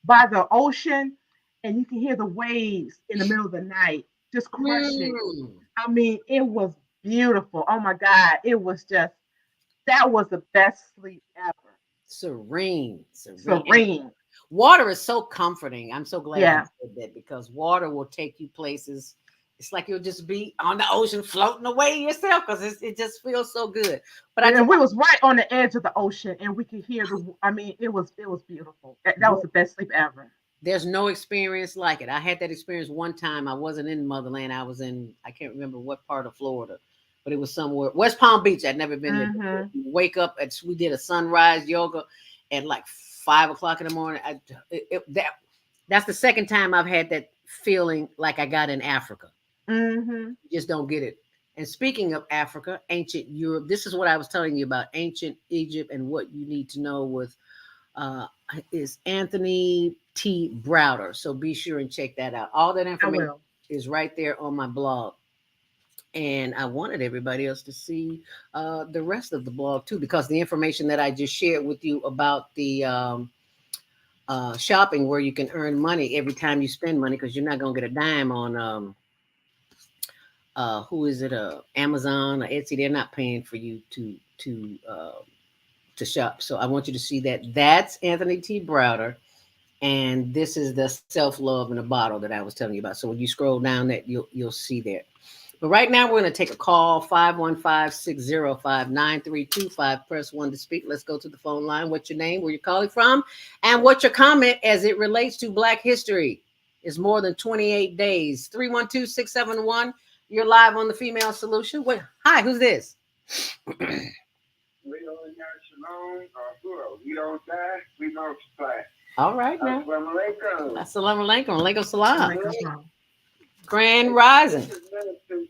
by the ocean and you can hear the waves in the middle of the night just crashing. Mm. I mean, it was beautiful. Oh my God. That was the best sleep ever. Serene. Serene. And Serene. water is so comforting. I'm so glad you Yeah. said that because water will take you places. It's like you'll just be on the ocean floating away yourself because it just feels so good. But I just And we was right on the edge of the ocean and we could hear I mean, it was beautiful. That was the best sleep ever. there's no experience like it. I had that experience one time. I wasn't in Motherland. I can't remember what part of Florida, but it was somewhere, West Palm Beach. I'd never been there. Hmm. Wake up, we did a sunrise yoga at like 5 o'clock in the morning. That's the second time I've had that feeling like I got in Africa. Hmm. You just don't get it. And speaking of Africa, ancient Europe, this is what I was telling you about ancient Egypt and what you need to know with uh, is Anthony T. Browder. So be sure and check that out. All that I information will. is right there on my blog. And I wanted everybody else to see the rest of the blog too, because the information that I just shared with you about the shopping where you can earn money every time you spend money, because you're not going to get a dime on who is it, Amazon or Etsy. They're not paying for you to shop. So I want you to see that. That's Anthony T. Browder. And this is the self-love in a bottle that I was telling you about. So when you scroll down that, you'll see there. But right now we're going to take a call, 515-605-9325. Press 1 to speak. Let's go to the phone line. What's your name, where you're calling from, and what's your comment as it relates to Black history? It's more than 28 days. 312-671. You're live on the Female Solution. Wait, hi, who's this? We don't got shalom or good. We don't die, we don't supply. All right now. Assalamu alaikum. Assalamu alaikum. Alaikum salam. Like, Grand Rising. This is Minister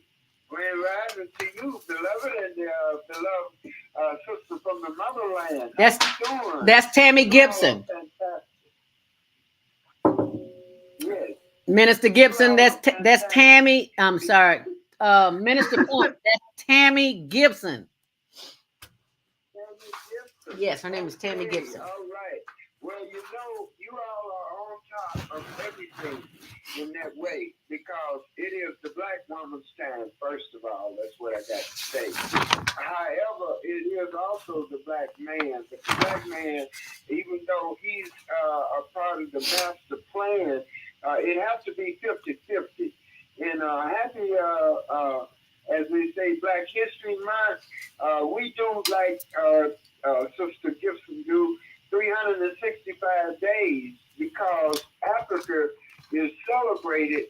Grand Rising to you, beloved, and beloved sister from the motherland. That's How you doing? That's Tammy Gibson. Oh, fantastic. Yes. Minister Gibson, that's Tammy. I'm sorry. Minister Point, that's Tammy Gibson. Tammy Gibson. Yes, her name is Tammy Okay, Gibson. all right. Well, you all are on top of everything in that way because it is the Black woman's time, first of all. That's what I got to say. However, it is also the Black man. But the Black man, even though he's a part of the master plan, it has to be 50-50. And happy, as we say, Black History Month, we do like Sister Gibson do, 365 days, because Africa is celebrated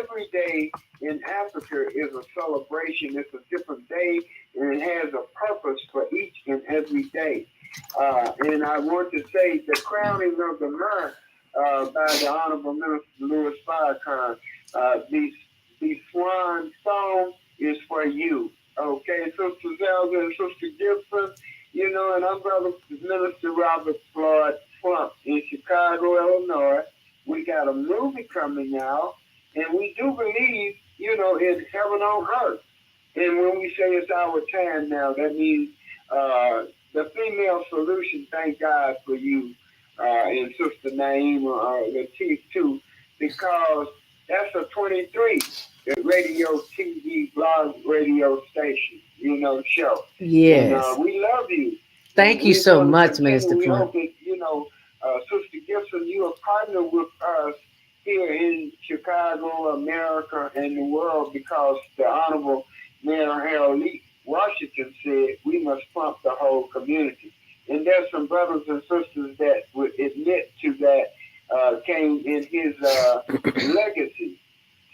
every day. In Africa is a celebration. It's a different day, and it has a purpose for each and every day. And I want to say the crowning of the month by the Honorable Minister Louis Farrakhan, the swan song is for you. Okay, Sister Zelda and Sister Gibson, and I'm Brother Minister Robert Floyd Plump in Chicago, Illinois. We got a movie coming out, and we do believe, in heaven on earth. And when we say it's our time now, that means the Female Solution, thank God for you, and Sister Naima Latif too, because that's a 23, the radio, TV, blog, radio station, show. Yes. And we love you. Thank you so much, Minister We Plum. hope that, Sister Gibson, you are partner with us here in Chicago, America, and the world because the Honorable Mayor Harold Lee Washington said we must pump the whole community. And there's some brothers and sisters that would admit to that came in his legacy.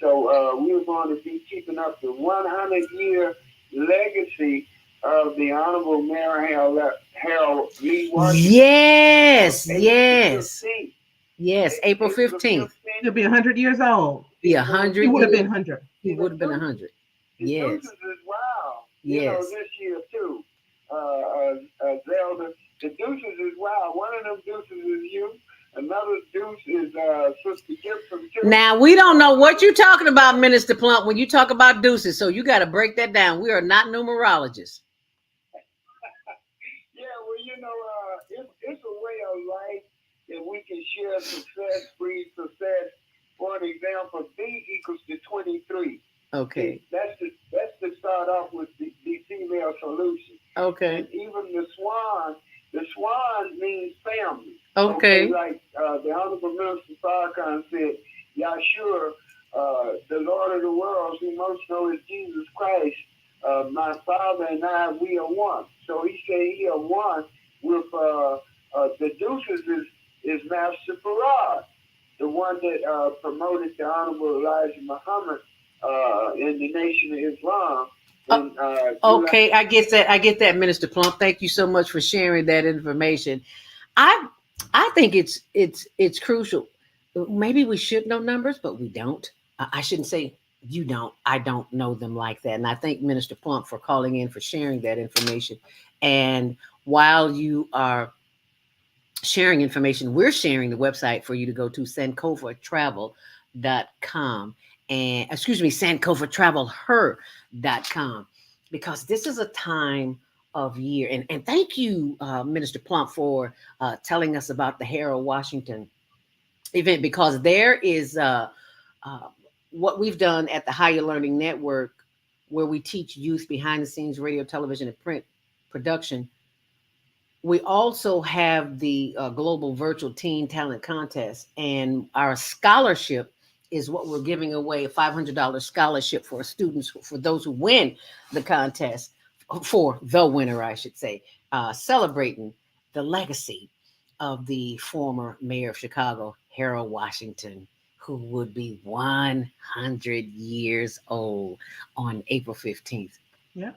So we're going to be keeping up the 100-year legacy of the Honorable Mayor Harold Lee Washington. Yes, April yes. 15th. Yes, April 15th. He'll be 100 years old. Be 100. He would have been 100. He would have been 100. The Yes. Deuces is wild. Yes. You know, this year too. Zelda. The Deuces is wild. One of them Deuces is you. Another Deuce is Sister Gibson too. Now we don't know what you're talking about, Minister Plump, when you talk about deuces. So you got to break that down. We are not numerologists. Yeah, well, you know, it's a way of life that we can share success, breed success. For an example, B equals to 23. Okay. That's to start off with the female solution. Okay. And even the swan means family. Okay. Like the Honorable Minister Farrakhan said, Yahshua, the Lord of the world, who most know is Jesus Christ, my Father and I, we are one. So he said he are one with the Deuces is Master Farad, the one that promoted the Honorable Elijah Muhammad in the Nation of Islam. And, okay, I get that, Minister Plump. Thank you so much for sharing that information. I think it's crucial. Maybe we should know numbers, but we don't. I shouldn't say you don't. I don't know them like that. And I thank Minister Plump for calling in, for sharing that information. And while you are sharing information, we're sharing the website for you to go to sankofatravel.com and sankofatravelher.com, because this is a time of year. And thank you, Minister Plump, for telling us about the Harold Washington event, because there is what we've done at the Higher Learning Network, where we teach youth behind the scenes radio, television, and print production. We also have the Global Virtual Teen Talent Contest, and our scholarship is what we're giving away, a $500 scholarship for students, for those who win the contest, for the winner, I should say, celebrating the legacy of the former mayor of Chicago, Harold Washington, who would be 100 years old on April 15th. Yeah.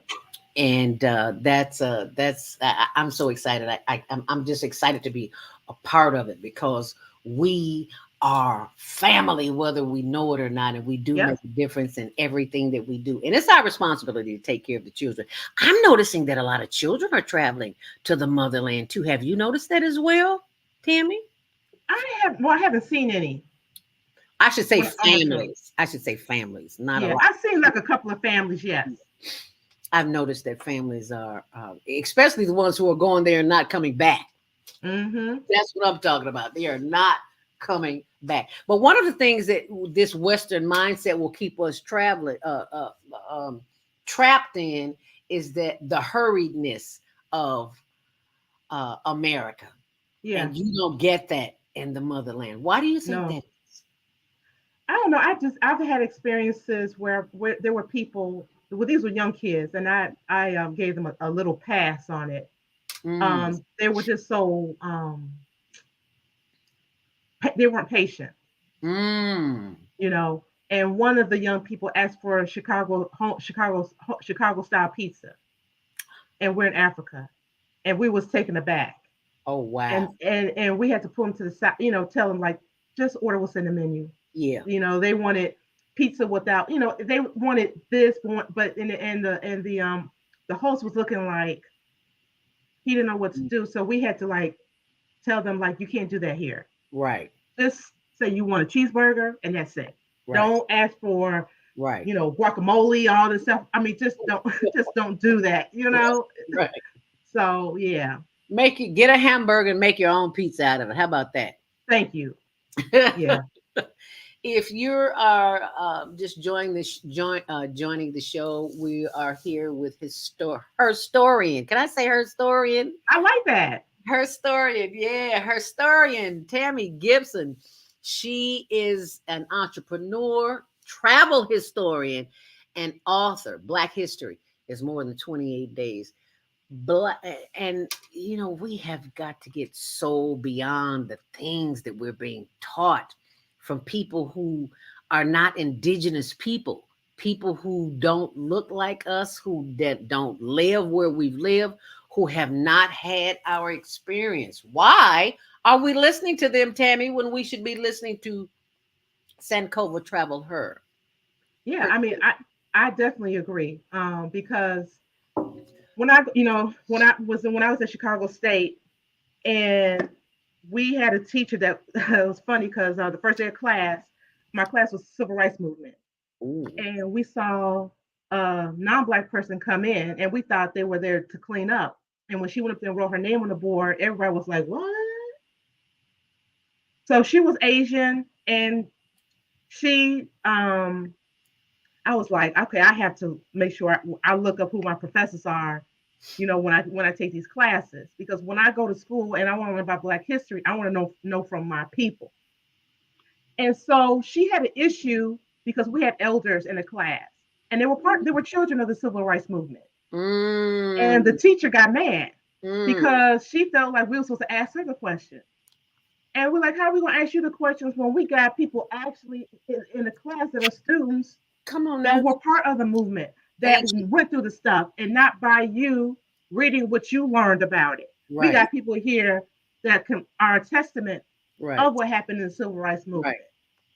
And I'm so excited. I'm just excited to be a part of it, because we are family, whether we know it or not, and we do make a difference in everything that we do. And it's our responsibility to take care of the children. I'm noticing that a lot of children are traveling to the motherland too. Have you noticed that as well, Tammy? I haven't seen any. I should say families. I should say families, not a lot. I've seen like a couple of families, yes. I've noticed that families are, especially the ones who are going there and not coming back. Mm-hmm. That's what I'm talking about. They are not coming back. But one of the things that this Western mindset will keep us trapped in is that the hurriedness of America. Yeah. And you don't get that in the motherland. Why do you think that is? I don't know. I've had experiences where there were people. Well, these were young kids, and I gave them a little pass on it. They were just so they weren't patient. You know, and one of the young people asked for Chicago style pizza, and we're in Africa, and we was taken aback. Oh wow! And we had to pull them to the side, you know, tell them like just order what's in the menu. Yeah, you know, they wanted pizza without, you know, they wanted this, but the host was looking like he didn't know what to do, so we had to like tell them like you can't do that here. Right. Just say you want a cheeseburger and that's it. Right. Don't ask for you know, guacamole, all this stuff. I mean, just don't do that. You know. Right. So yeah. Get a hamburger and make your own pizza out of it. How about that? Thank you. Yeah. If you are just joining the show, we are here with her historian. Can I say her historian? I like that. Her historian, Tammy Gibson. She is an entrepreneur, travel historian, and author. Black History is more than 28 days. Black, and we have got to get so beyond the things that we're being taught from people who are not indigenous people, people who don't look like us, who that don't live where we've lived, who have not had our experience. Why are we listening to them, Tammy, when we should be listening to Sankova Travel Her? Yeah, I mean, I definitely agree. Because when I was at Chicago State, and we had a teacher that it was funny because the first day of class, my class was civil rights movement, Ooh. and we saw a non-black person come in, and we thought they were there to clean up. And when she went up there and wrote her name on the board, everybody was like, "What?" So she was Asian, and she I was like, okay, I have to make sure I look up who my professors are, when I take these classes, because when I go to school and I want to learn about Black history, I want to know from my people. And so she had an issue because we had elders in the class, and they were children of the civil rights movement. And the Mm, teacher got mad mm, because she felt like we were supposed to ask her the question. And we're like, how are we going to ask you the questions when we got people actually in the class that are students come on that now. were part of the movement, that Thank you. went through the stuff, and not by you reading what you learned about it. We Right, got people here that are a testament right, of what happened in the civil rights right, movement.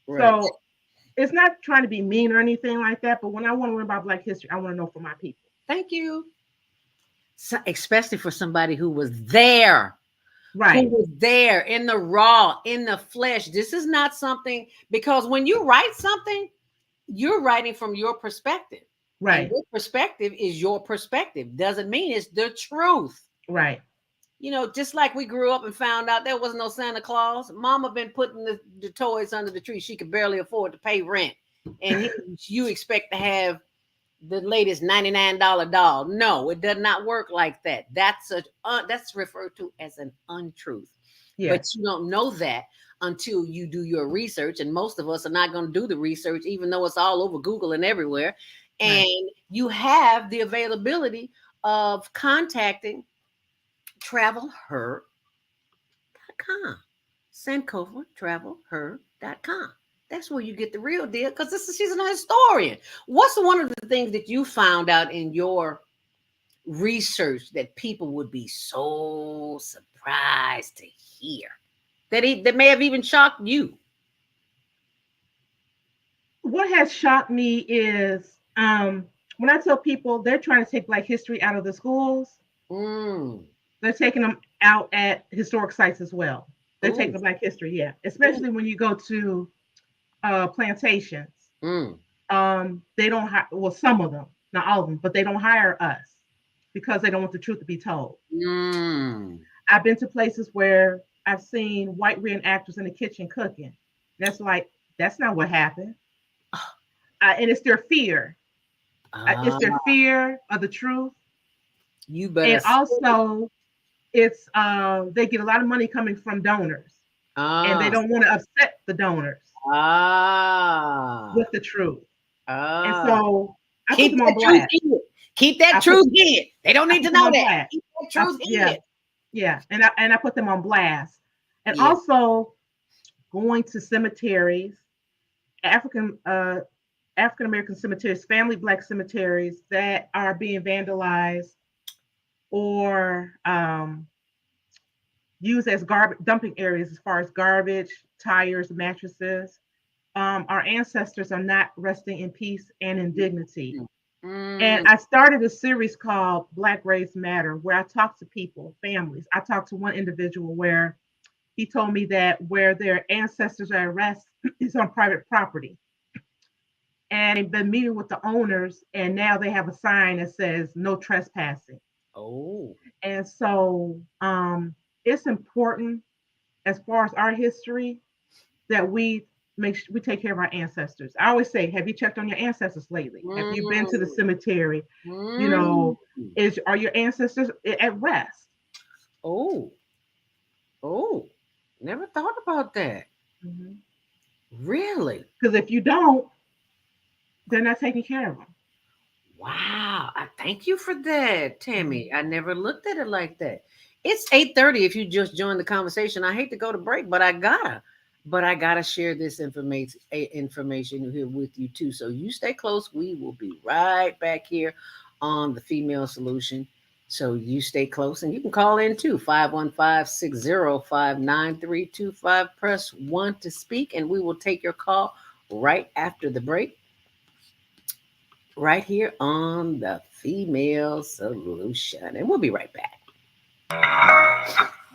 right. So it's not trying to be mean or anything like that, but when I want to learn about Black history, I want to know from my people. Thank you. So, especially for somebody who Right, was there in the raw, in the flesh. This is not something, because when you write something, you're writing from your perspective. And right, your perspective is your perspective. Doesn't mean it's the truth. right, Just like we grew up and found out there was no Santa Claus. Mama been putting the toys under the tree. She could barely afford to pay rent. And you expect to have the latest $99 doll. No, it does not work like that. That's referred to as an untruth. But yes, you don't know that until you do your research. And most of us are not going to do the research, even though it's all over Google and everywhere. right. And you have the availability of contacting travelher.com. SankofaTravelHer.com. That's where you get the real deal, because she's an historian. What's one of the things that you found out in your research that people would be so surprised to hear, that may have even shocked you? What has shocked me is when I tell people they're trying to take Black history out of the schools, Mm. they're taking them out at historic sites as well. They're taking Ooh. the Black history, yeah. Ooh. Especially when you go to plantations. Mm. They don't hire, well, some of them, not all of them, but they don't hire us because they don't want the truth to be told. Mm. I've been to places where I've seen white reenactors in the kitchen cooking. That's like, that's not what happened. And it's their fear. It's Ah, their fear of the truth. you better And say it. also, it's they get a lot of money coming from donors, and they Ah, don't want to upset the donors ah, with the truth. And ah. so I put Keep them on that truth blast. hid. Keep that I put truth hid. They don't I need to put them know on that. blast. Keep that truth Yeah, hid. yeah, and I put them on blast. And Yeah. also going to cemeteries, African African American cemeteries, family Black cemeteries that are being vandalized or used as garbage dumping areas as far as garbage, tires, mattresses. Our ancestors are not resting in peace and in dignity. And Mm. I started a series called Black Race Matter, where I talk to people, families. I talked to one individual where he told me that where their ancestors are at rest is on private property. And they've been meeting with the owners, and now they have a sign that says no trespassing. Oh. And so it's important as far as our history that we take care of our ancestors. I always say, have you checked on your ancestors lately? Have you been to the Mm. cemetery? You Mm. know, are your ancestors at rest? Oh. Oh, never thought about that. Because Really? if you don't, they're not taking care of them. Wow. I thank you for that, Tammy. Mhm. I never looked at it like that. It's 8:30 if you just joined the conversation. I hate to go to break, but I gotta share this information here with you too. So you stay close. We will be right back here on the Female Solution. So you stay close and you can call in too. 515-605-9325. Press 1 to speak, and we will take your call right after the break, right here on the Female Solution. And we'll be right back.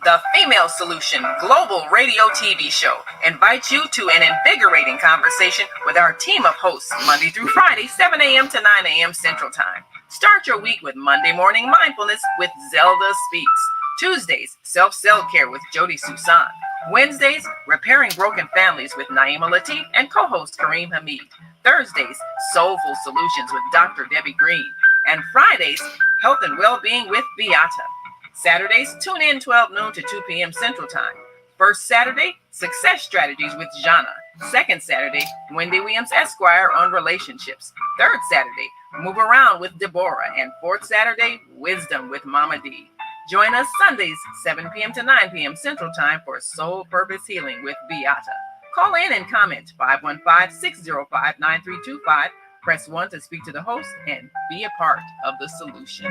The Female Solution Global Radio TV Show invites you to an invigorating conversation with our team of hosts Monday through Friday, 7 a.m. to 9 a.m. Central Time. Start your week with Monday Morning Mindfulness with Zelda Speaks. Tuesdays, Self-Care with Jody Susan. Wednesdays, Repairing Broken Families with Naima Latif and co-host Kareem Hamid. Thursdays, Soulful Solutions with Dr. Debbie Green. And Fridays, Health and Wellbeing with Beata. Saturdays, tune in 12 noon to 2 p.m. Central Time. First Saturday, Success Strategies with Jana. Second Saturday, Wendy Williams Esquire on relationships. Third Saturday, Move Around with Deborah. And fourth Saturday, Wisdom with Mama D. Join us Sundays, 7 p.m. to 9 p.m. Central Time for Soul Purpose Healing with Beata. Call in and comment 515-605-9325. Press 1 to speak to the host and be a part of the solution.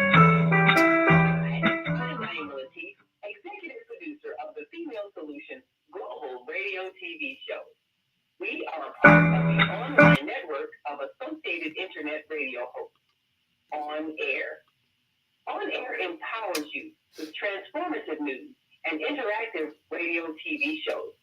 Executive producer of the Female Solution Global Radio TV Show. We are a part of the online network of Associated Internet Radio hosts. On Air. On Air empowers you with transformative news and interactive radio TV shows.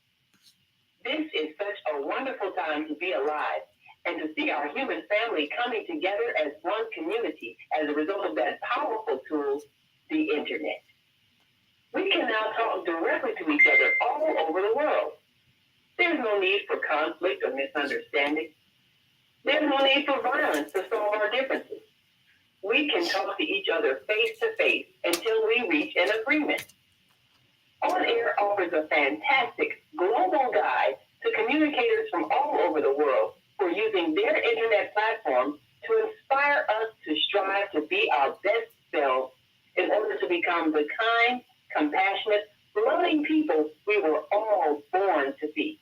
This is such a wonderful time to be alive and to see our human family coming together as one community as a result of that powerful tool, the Internet. We can now talk directly to each other all over the world. There's no need for conflict or misunderstanding. There's no need for violence to solve our differences. We can talk to each other face to face until we reach an agreement. On Air offers a fantastic global guide to communicators from all over the world who are using their internet platforms to inspire us to strive to be our best selves in order to become the kind, compassionate, loving people we were all born to be.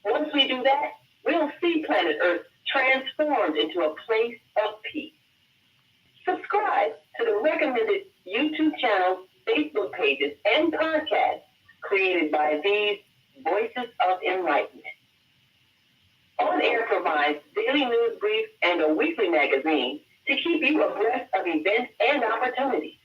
Once we do that, we'll see planet Earth transformed into a place of peace. Subscribe to the recommended YouTube channels, Facebook pages, and podcasts created by these Voices of Enlightenment. On Air provides daily news briefs and a weekly magazine to keep you abreast of events and opportunities.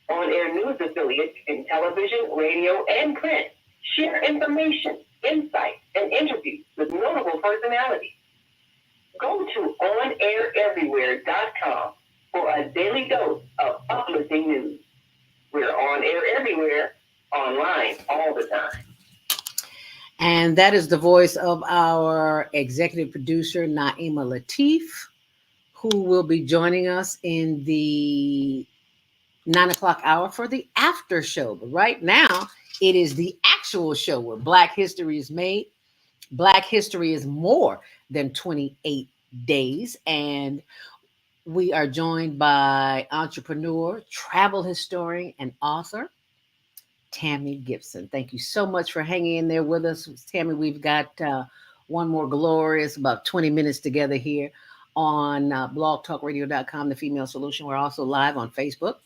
On Air news affiliates in television, radio, and print share information, insights, and interviews with notable personalities. Go to onaireverywhere.com for a daily dose of uplifting news. We're on air everywhere, online all the time. And that is the voice of our executive producer, Naima Latif, who will be joining us in the 9 o'clock hour for the after show. But right now, it is the actual show where Black history is made. Black history is more than 28 days. And we are joined by entrepreneur, travel historian, and author, Tammy Gibson. Thank you so much for hanging in there with us. Tammy, we've got one more glorious, about 20 minutes together here on blogtalkradio.com, The Female Solution. We're also live on Facebook,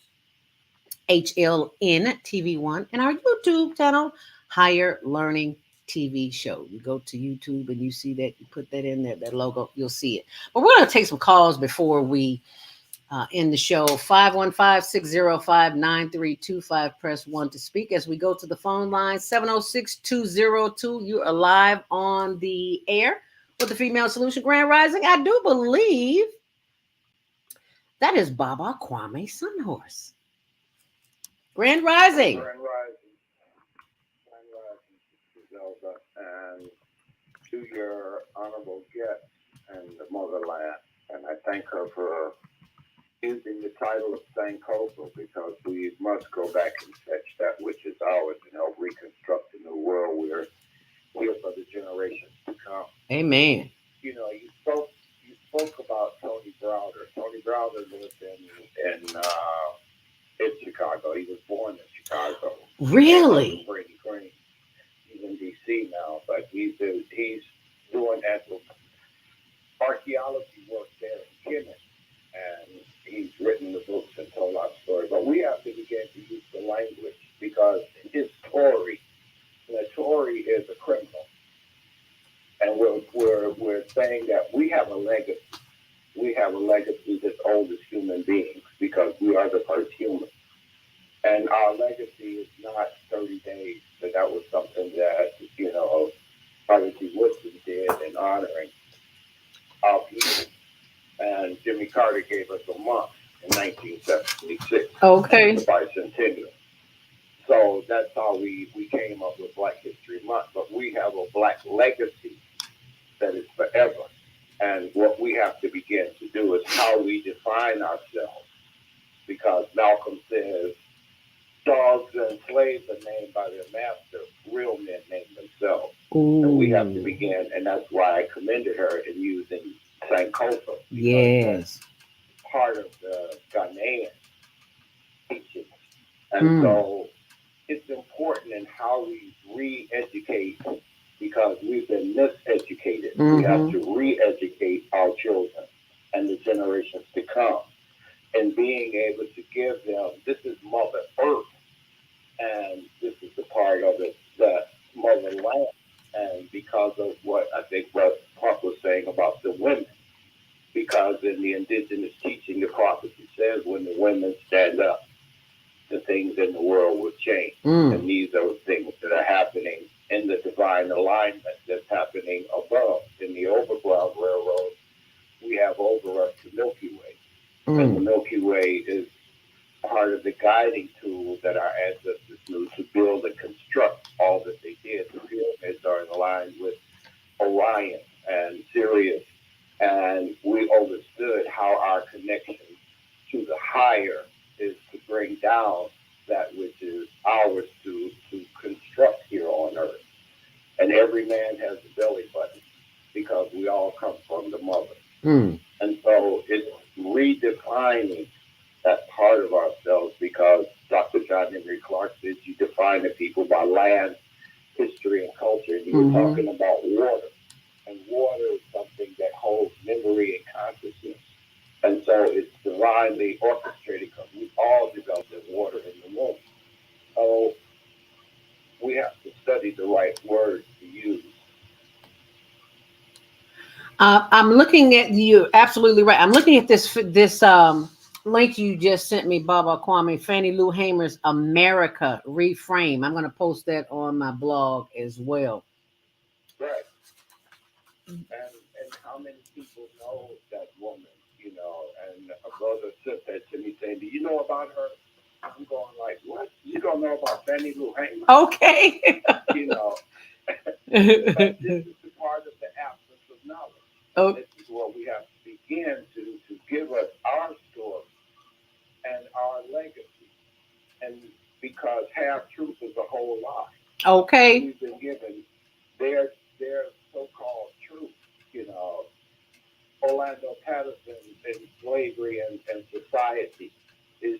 HLN TV1, and our YouTube channel, Higher Learning TV Show. You go to YouTube and you see that, you put that in there, that logo, you'll see it. But we're going to take some calls before we end the show. 515-605-9325. Press 1 to speak. As we go to the phone line, 706-202. You are live on the air with the Female Solution. Grand Rising. I do believe that is Baba Kwame Sunhorse. Grand Rising. Grand Rising. Grand Rising, Zelda, and to your honorable guest and the motherland. And I thank her for using the title of Sankofa because we must go back and fetch that which is ours and help reconstruct the new world we're here for the generations to come. Amen. You know, you spoke about Tony Browder. Tony Browder lived in Chicago. He was born in Chicago. Really? Brady Green. He's in D.C. now, but he's doing archaeology work there in Kemet, and he's written the books and told our story. But we have to begin to use the language because his Tory, the Tory is a criminal, and we're saying that we have a legacy. We have a legacy that's old as human beings because we are the first humans. And our legacy is not 30 days, but that was something that, you know, Father T. Woodson did in honoring our people. And Jimmy Carter gave us a month in 1976. Okay. The bicentennial. So that's how we came up with Black History Month. But we have a Black legacy that is forever. And what we have to begin to do is how we define ourselves. Because Malcolm says, dogs and slaves are named by their master. Real men name themselves. Ooh. And we have to begin, and that's why I commended her in using Sankofa. Yes. Part of the Ghanaian teaching. And so it's important in how we re-educate because we've been miseducated. We have to re-educate our children and the generations to come. And being able to give them, this is Mother Earth. And this is the part of it that motherland. And because of what I think what Park was saying about the women, because in the indigenous teaching, the prophecy says when the women stand up, the things in the world will change. And these are things that are happening in the divine alignment that's happening above. In the overground railroad, we have over us the Milky Way. And the Milky Way is part of the guiding tool that our ancestors knew to build and construct all that they did. The pyramids are in line with Orion and Sirius, and we understood how our connection to the higher is to bring down that which is ours to construct here on earth. And every man has a belly button because we all come from the mother. And so it's redefining that part of ourselves because Dr. John Henry Clark says you define the people by land, history, and culture. And you were talking about water. And water is something that holds memory and consciousness. And so it's divinely orchestrated because we all developed in water in the womb. So we have to study the right words to use. I'm looking at you. Absolutely right. I'm looking at this link you just sent me, Baba Kwame, Fannie Lou Hamer's America Reframe. I'm going to post that on my blog as well. Right. And how many people know that woman, you know? And a brother said that to me saying, do you know about her? I'm going like, what? You don't know about Fannie Lou Hamer? Okay. You know. But this is the part of the absence of knowledge. Okay. This is what we have to begin to give us our story and our legacy. And because half truth is a whole lie. Okay. We've been given their so-called truth, you know. Orlando Patterson in Slavery and Society is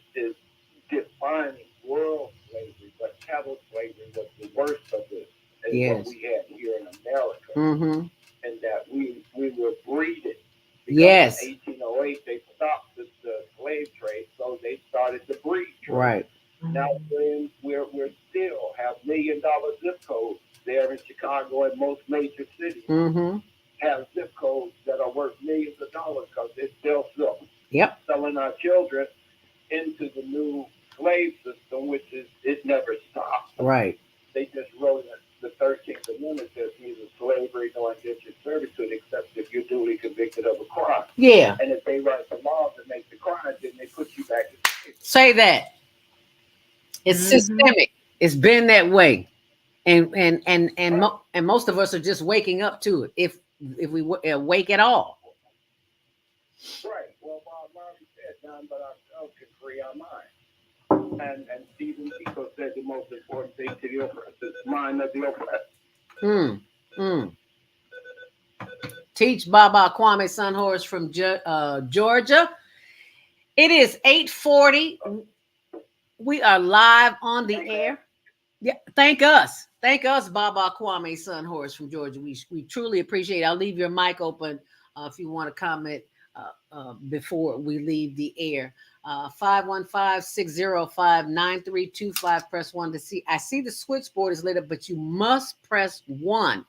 defining world slavery, but chattel slavery was the worst of this. And what we had here in America. And that we were breeded. Because in 1808, they stopped the slave trade, so they started to breed. Right. Now we're still have $1 million zip codes there in Chicago and most major cities have zip codes that are worth millions of dollars because they're still selling our children into the new slave system, which is it never stopped. Right. They just wrote the 13th Amendment says neither slavery nor indentured servitude except if you're duly convicted of a crime. Yeah. And if they write the laws that make the crime, then they put you back in slavery. Say that. It's systemic. It's been that way, and most of us are just waking up to it. If we wake at all. Right. Well, Bob Marley said, now mind, but ourselves can free our mind. And Stephen Biko said the most important thing to the oppressed is mind of the oppressed. Teach Baba Kwame Sunhorse from Georgia. It is 8:40. We are live on the air. Yeah, thank us, Baba Kwame Sunhorse from Georgia. We truly appreciate it. I'll leave your mic open if you want to comment before we leave the air. 515-605-9325. Press 1 to see. I see the switchboard is lit up, but you must press 1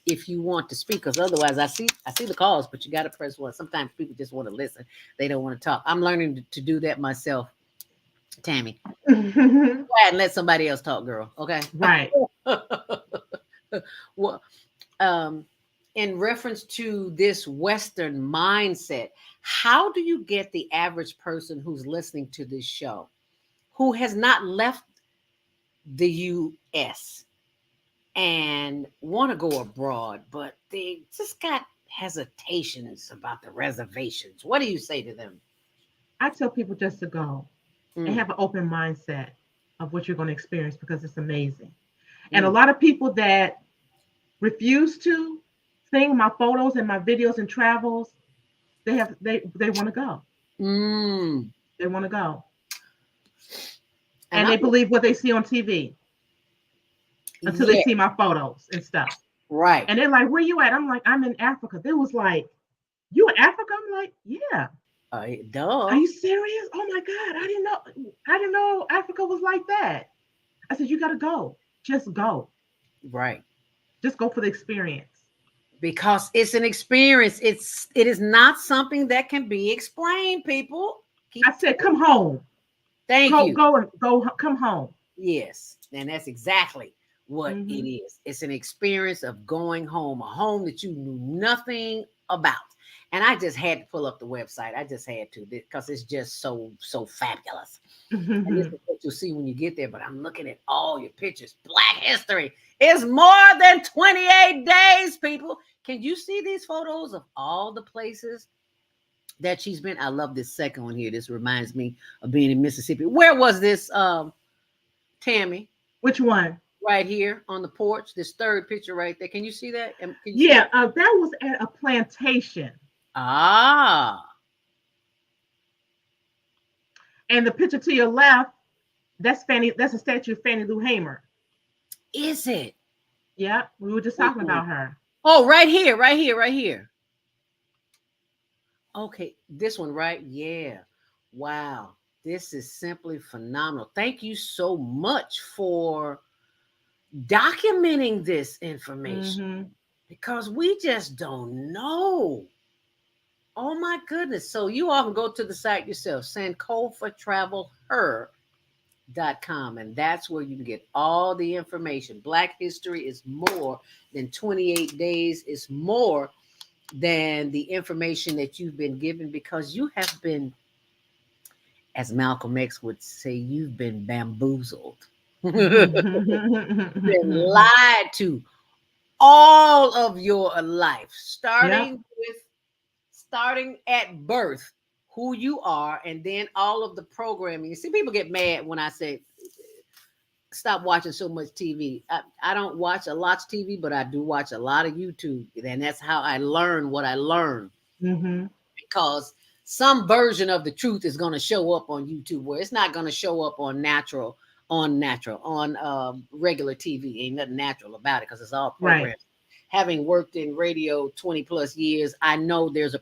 if you want to speak, because otherwise I see the calls, but you got to press 1. Sometimes people just want to listen. They don't want to talk. I'm learning to do that myself, Tammy. Go ahead and let somebody else talk, girl. Okay. Right. Well, in reference to this Western mindset, how do you get the average person who's listening to this show, who has not left the U.S. and want to go abroad, but they just got hesitations about the reservations? What do you say to them? I tell people just to go and have an open mindset of what you're going to experience, because it's amazing. And a lot of people that refuse to seeing my photos and my videos and travels, they want to go. They want to go. And they believe what they see on TV until they see my photos and stuff. Right. And they're like, where you at? I'm like, I'm in Africa. They was like, you in Africa? I'm like, yeah. Duh. Are you serious? Oh my God. I didn't know Africa was like that. I said, you got to go. Just go. Right. Just go for the experience. Because it's an experience. It is not something that can be explained, people. I said, come home. Thank you. Come home. Yes. And that's exactly what it is. It's an experience of going home, a home that you knew nothing about. And I just had to pull up the website. I just had to, because it's just so fabulous. And this is what you'll see when you get there. But I'm looking at all your pictures. Black history is more than 28 days, people. Can you see these photos of all the places that she's been? I love this second one here. This reminds me of being in Mississippi. Where was this, Tammy? Which one? Right here on the porch. This third picture right there. Can you see that? That was at a plantation. Ah. And the picture to your left, that's a statue of Fannie Lou Hamer. Is it? Yeah, we were just talking about her. Oh, right here. Okay, this one, right? Yeah. Wow. This is simply phenomenal. Thank you so much for documenting this information, because we just don't know. Oh my goodness. So you all can go to the site yourself, sankofatravelher.com, and that's where you can get all the information. Black history is more than 28 days. It's more than the information that you've been given, because you have been, as Malcolm X would say, you've been bamboozled. Been lied to all of your life, starting at birth, who you are, and then all of the programming. You see, people get mad when I say stop watching so much TV. I don't watch a lot of TV, but I do watch a lot of YouTube, and that's how I learn what I learn. Because some version of the truth is going to show up on YouTube, where it's not going to show up on regular TV. Ain't nothing natural about it, because it's all programmed. Right. Having worked in radio 20 plus years, I know there's a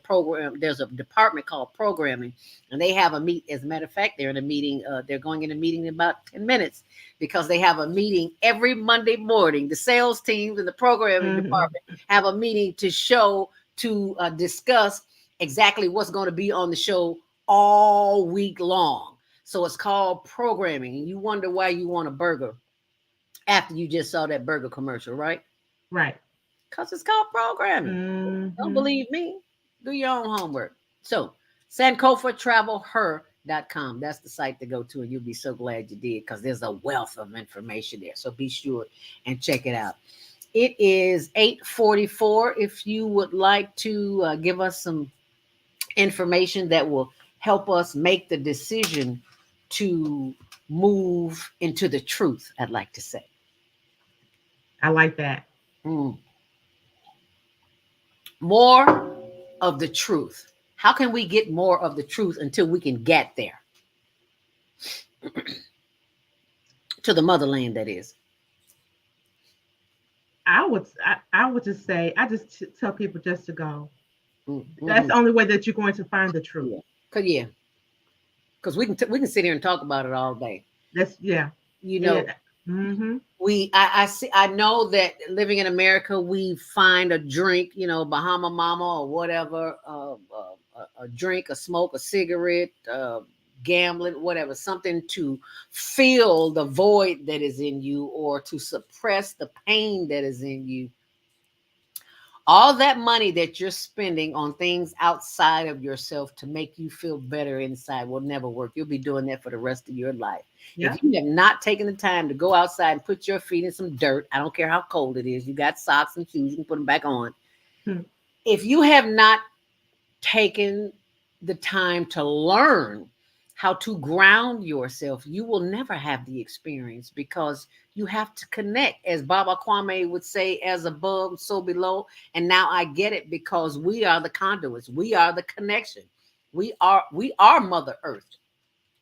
department called programming, and they have a meet. As a matter of fact, they're in a meeting. They're going in a meeting in about 10 minutes, because they have a meeting every Monday morning. The sales teams and the programming department have a meeting to discuss exactly what's going to be on the show all week long. So it's called programming, and you wonder why you want a burger after you just saw that burger commercial, right? Right. Because it's called programming. Don't believe me? Do your own homework. So, sankofatravelher.com. That's the site to go to, and you'll be so glad you did, because there's a wealth of information there. So be sure and check it out. It is 8:44. If you would like to give us some information that will help us make the decision to move into the truth, I'd like to say. I like that. More of the truth. How can we get more of the truth until we can get there? To the motherland, that is. I would just say, I just tell people just to go. Mm-hmm. That's the only way that you're going to find the truth. Yeah. Because we can sit here and talk about it all day. You know. Mm-hmm. I know that living in America, we find a drink, Bahama Mama or whatever, a drink, a smoke, a cigarette, gambling, whatever, something to fill the void that is in you or to suppress the pain that is in you. All that money that you're spending on things outside of yourself to make you feel better inside will never work. You'll be doing that for the rest of your life. Yeah. If you have not taken the time to go outside and put your feet in some dirt, I don't care how cold it is, you got socks and shoes, you can put them back on. If you have not taken the time to learn how to ground yourself, you will never have the experience because you have to connect. As Baba Kwame would say, as above, so below. And now I get it because we are the conduits. We are the connection. We are Mother Earth.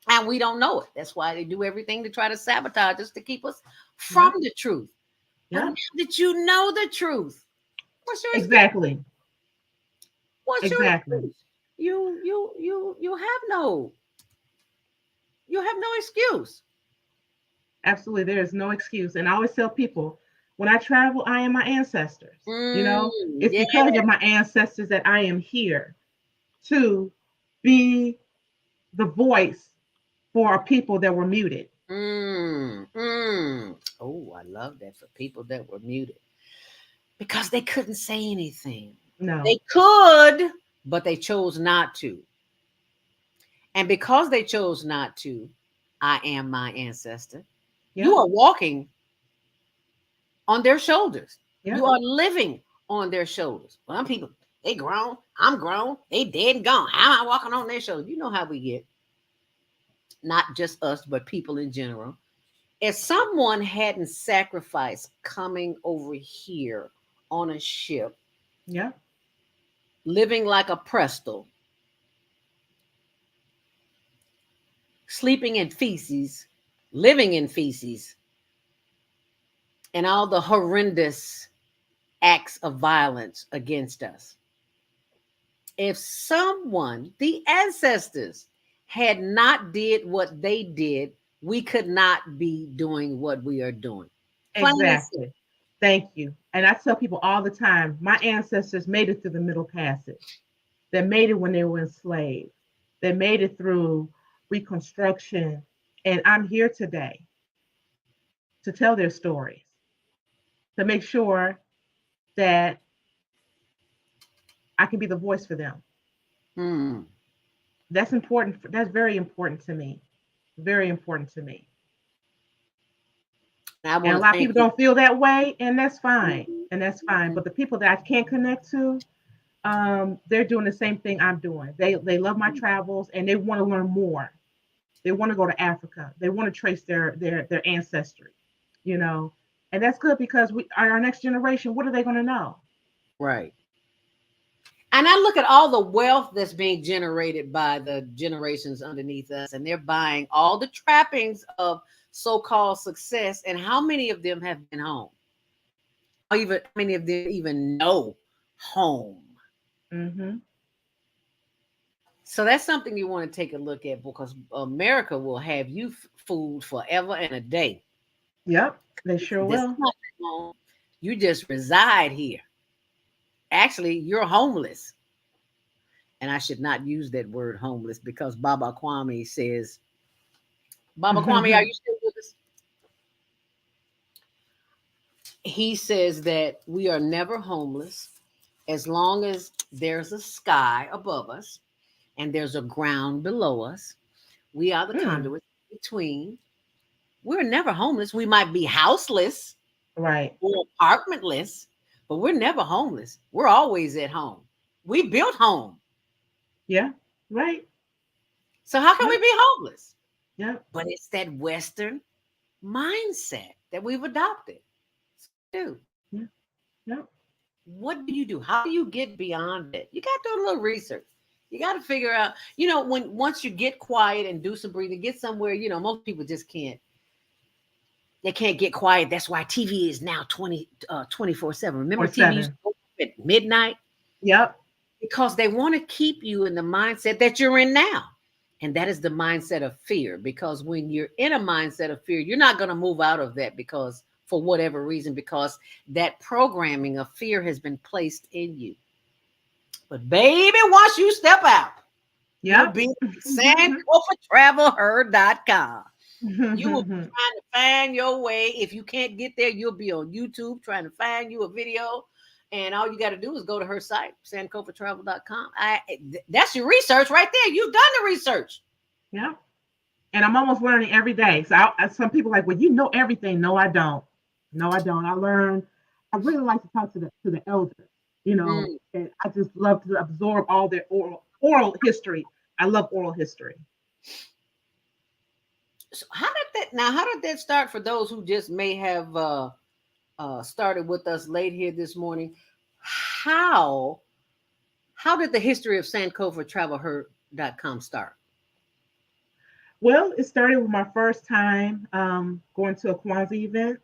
And we don't know it. That's why they do everything to try to sabotage us to keep us from the truth. Yeah. But now that you know the truth, what's your exactly? What's exactly? Your you have no excuse. Absolutely, there is no excuse. And I always tell people, when I travel, I am my ancestors. It's because of my ancestors that I am here to be the voice for people that were muted. Oh, I love that, for people that were muted. Because they couldn't say anything. No. They could, but they chose not to. And because they chose not to, I am my ancestor. Yeah. You are walking on their shoulders. Yeah. You are living on their shoulders. Well, people, they grown. I'm grown. They dead and gone. How am I walking on their shoulders? You know how we get. Not just us, but people in general. If someone hadn't sacrificed coming over here on a ship, yeah, living like a presto, sleeping in feces, living in feces, and all the horrendous acts of violence against us. If someone, the ancestors, had not did what they did, we could not be doing what we are doing. Exactly. Thank you. And I tell people all the time, my ancestors made it through the Middle Passage. They made it when they were enslaved. They made it through Reconstruction. And I'm here today to tell their stories, to make sure that I can be the voice for them. That's important. That's very important to me. Very important to me. And a lot of people don't feel that way, and that's fine. And that's fine. But the people that I can't connect to, they're doing the same thing I'm doing. They love my travels and they want to learn more. They want to go to Africa. They want to trace their ancestry, and that's good because our next generation, what are they going to know? Right. And I look at all the wealth that's being generated by the generations underneath us, and they're buying all the trappings of so-called success. And how many of them have been home? How many of them even know home? Mm-hmm. So that's something you want to take a look at, because America will have you fooled forever and a day. Yep, they sure will. You just reside here. Actually, you're homeless. And I should not use that word homeless because Baba Kwame says, Baba Kwame, are you still with us? He says that we are never homeless as long as there's a sky above us and there's a ground below us. We are the conduit between. We're never homeless. We might be houseless, right, or apartmentless, but we're never homeless. We're always at home. We built home. Yeah, right. So how can we be homeless? Yeah. But it's that Western mindset that we've adopted. Dude, Yeah. Yeah. what do you do? How do you get beyond it? You got to do a little research. You got to figure out, when once you get quiet and do some breathing, get somewhere, most people just can't. They can't get quiet. That's why TV is now 24/7. Remember Or TV used 7. to go at midnight? Yep. Because they want to keep you in the mindset that you're in now. And that is the mindset of fear. Because when you're in a mindset of fear, you're not going to move out of that because for whatever reason, because that programming of fear has been placed in you. But baby, once you step out, you'll Yep. be SankofaTravelHer.com. You will be trying to find your way. If you can't get there, you'll be on YouTube trying to find you a video. And all you got to do is go to her site, SankofaTravel.com. That's your research right there. You've done the research. Yeah. And I'm almost learning every day. So some people are like, well, you know everything. No, I don't. No, I don't. I really like to talk to the elders, and I just love to absorb all their oral history. I love oral history. So how did that start for those who just may have started with us late here this morning? How did the history of SankofaTravelHer.com start? Well, it started with my first time going to a Kwanzaa event,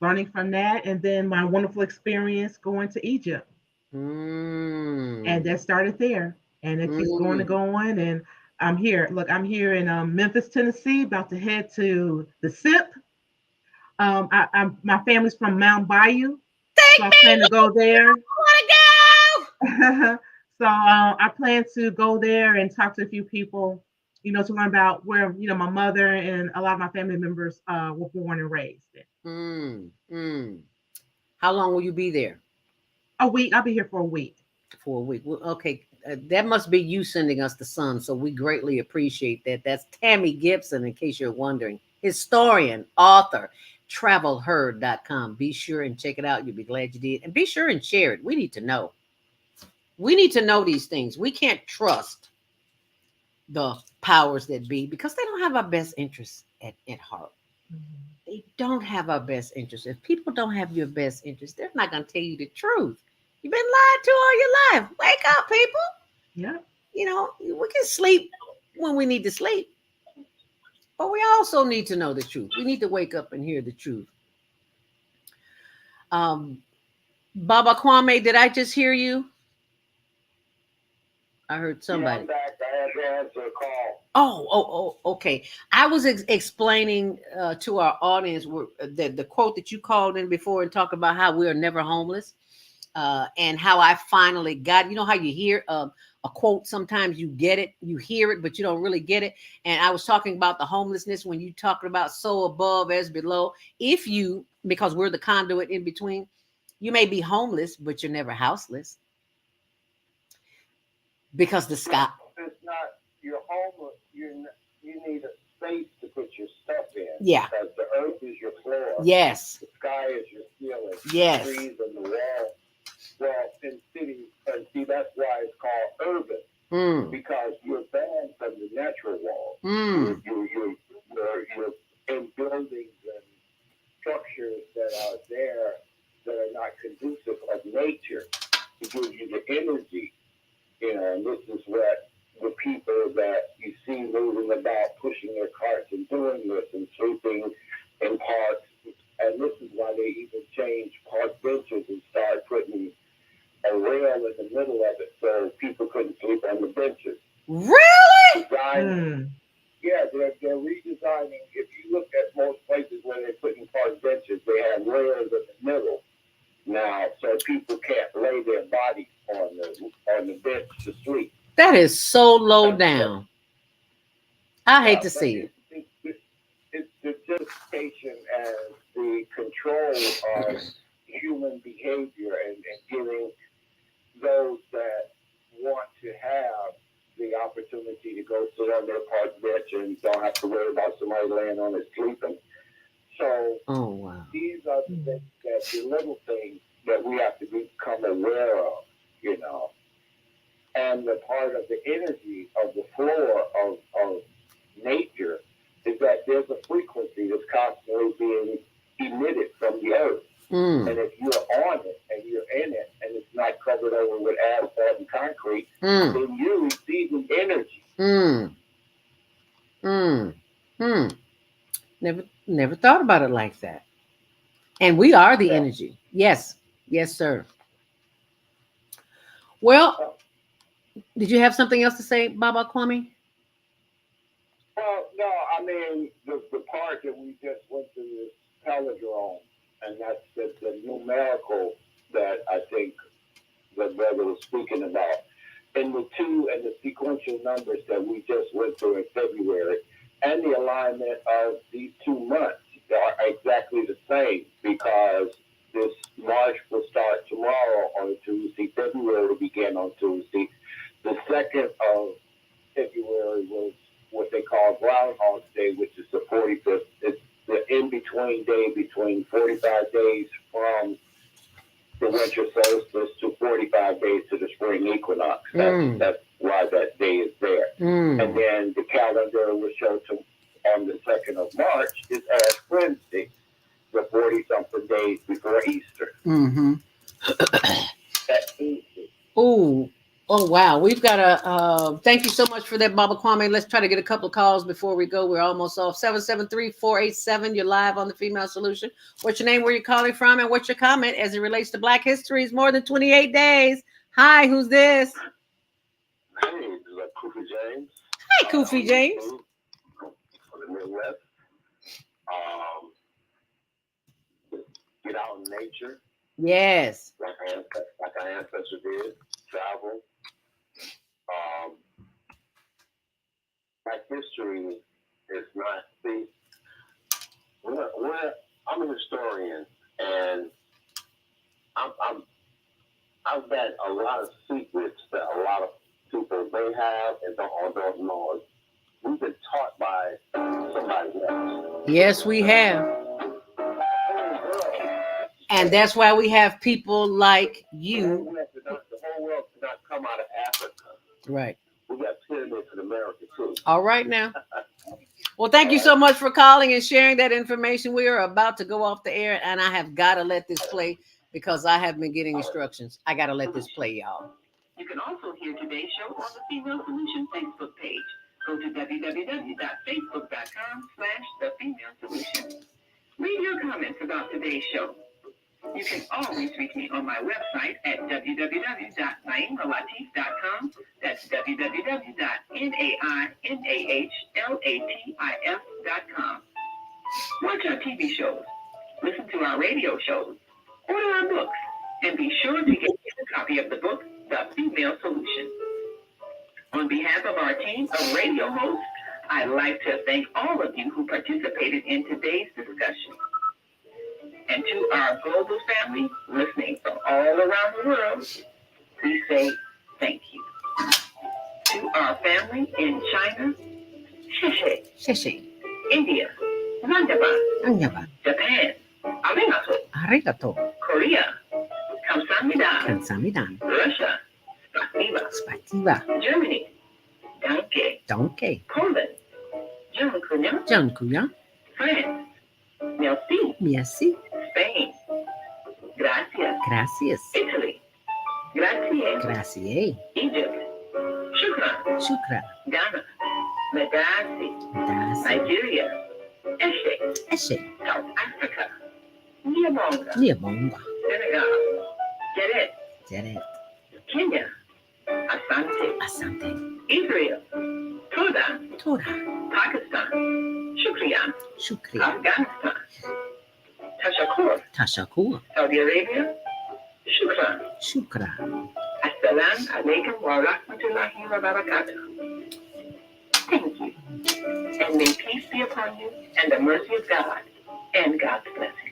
learning from that, and then my wonderful experience going to Egypt. And that started there. And it keeps going and going. And I'm here. Look, I'm here in Memphis, Tennessee, about to head to the SIP. My family's from Mount Bayou, so I plan to go there. So I plan to go there and talk to a few people, to learn about where my mother and a lot of my family members were born and raised. How long will you be there? A week. I'll be here for a week. For a week. Well, okay. That must be you sending us the sun, so we greatly appreciate that. That's Tammy Gibson, in case you're wondering. Historian, author, travelherd.com. Be sure and check it out. You'll be glad you did. And be sure and share it. We need to know. We need to know these things. We can't trust the powers that be because they don't have our best interests at heart. They don't have our best interests. If people don't have your best interests, they're not going to tell you the truth. You've been lied to all your life. Wake up, people. Yeah. We can sleep when we need to sleep, but we also need to know the truth. We need to wake up and hear the truth. Baba Kwame, did I just hear you? I heard somebody. Yeah, I'm back. I had to answer a call. Oh, okay. I was explaining to our audience the quote that you called in before and talked about how we are never homeless. And how I finally got, how you hear a quote, sometimes you get it, you hear it, but you don't really get it. And I was talking about the homelessness when you talking about so above as below. Because we're the conduit in between, you may be homeless, but you're never houseless. Because the sky. It's not, you're homeless, you need a space to put your stuff in. Yeah. Because the earth is your floor. Yes. The sky is your ceiling. Yes. The trees and the wall. Well, in cities, and see, that's why it's called urban, because you're banned from the natural world. You're in buildings and structures that are there that are not conducive of nature to give you the energy, and this is what the people that you see moving about, pushing their carts and doing this and sleeping in parks, and this is why they even changed park benches and started putting a rail in the middle of it so people couldn't sleep on the benches. Really? Yeah, they're redesigning. If you look at most places where they're putting park benches, they have rails in the middle now, so people can't lay their bodies on the bench to sleep. That is so low down. I hate to see it. It's the justification and the control of human behavior and giving those that want to have the opportunity to go sit on their park bench and don't have to worry about somebody laying on it sleeping. So these are the things the little things that we have to become aware of, And the part of the energy of the floor of nature is that there's a frequency that's constantly being emitted from the earth. And if you're on it and you're in it and it's not covered over with asphalt and concrete, then you're receiving energy. Never thought about it like that. And we are the energy. Yes, sir. Well, did you have something else to say, Baba Kwame? Well, no, I mean, the part that we just went through is palindrome, and that's the numerical that I think the brother was speaking about. And the two and the sequential numbers that we just went through in February, and the alignment of these 2 months are exactly the same, because this March will start tomorrow on a Tuesday. February will begin on Tuesday. The 2nd of February was what they call Groundhog Day, which is the 45th. It's the in-between day between 45 days from the winter solstice to 45 days to the spring equinox. That's why that day is there. And then the calendar will show on the 2nd of March is Ash Wednesday, the 40-something days before Easter. That's Tuesday. Oh, wow. We've got a, thank you so much for that, Baba Kwame. Let's try to get a couple of calls before we go. We're almost off. 773-487. You're live on the Female Solution. What's your name, where you're calling from, and what's your comment as it relates to Black History? It's more than 28 days. Hi, who's this? Hey, this is Kofi James. Hi, Kofi James. From the Midwest. Get out in nature. Yes. Like our ancestors did. Travel. Black history is not, see, I'm a historian, and I've got a lot of secrets that a lot of people may have and don't know. We've been taught by somebody else. Yes, we have. And that's why we have people like you. The whole world did not come out of Africa. Right. We got pyramids in America, too. All right now. Well, thank you so much for calling and sharing that information. We are about to go off the air, and I have got to let this play because I have been getting instructions. I got to let this play, y'all. You can also hear today's show on the Female Solution Facebook page. Go to www.facebook.com/The Female Solution. Leave your comments about today's show. You can always reach me on my website at www.naimalatif.com. That's www.naimalatif.com. Watch our TV shows, listen to our radio shows, order our books, and be sure to get a copy of the book, The Female Solution. On behalf of our team of radio hosts, I'd like to thank all of you who participated in today's discussion. And to our global family listening from all around the world, we say thank you. To our family in China, Sheshe. Sheshe. India, Zanzibar. Zanzibar. Japan, Arigato. Arigato. Korea, Kamsahamnida. Kamsahamnida. Russia, Spasiba. Spasiba. Germany, Danke. Danke. Poland, Dziękuję. Dziękuję. France, Merci. Merci. Spain, Gracias. Gracias. Italy, Grazie. Gracias. Egypt, Shukran. Shukran. Ghana, Medasi. Medasi. Nigeria, Eshe. Eshe. South Africa, Niabonga. Niabonga. Senegal, Geret. Geret. Kenya, Asante. Asante. Israel, Toda. Toda. Pakistan, Shukriya. Shukriya. Afghanistan, Tashakur. Tashakur. Saudi Arabia, Shukran. Shukran. Assalamu alaikum wa rahmatullahi wa barakatuh. Thank you. And may peace be upon you and the mercy of God and God's blessings.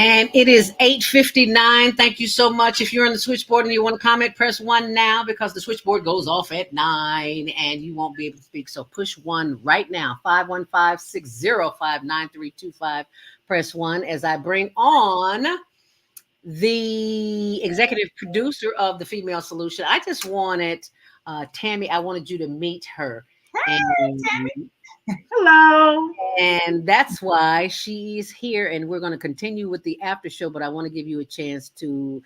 And it is 8:59. Thank you so much. If you're on the switchboard and you want to comment, press 1 now because the switchboard goes off at 9 and you won't be able to speak. So push 1 right now. 515-605-9325. Press 1 as I bring on the executive producer of the Female Solution. I just wanted Tammy, I wanted you to meet her. Hey, Tammy. Hello. And that's why she's here. And we're going to continue with the after show, but I want to give you a chance to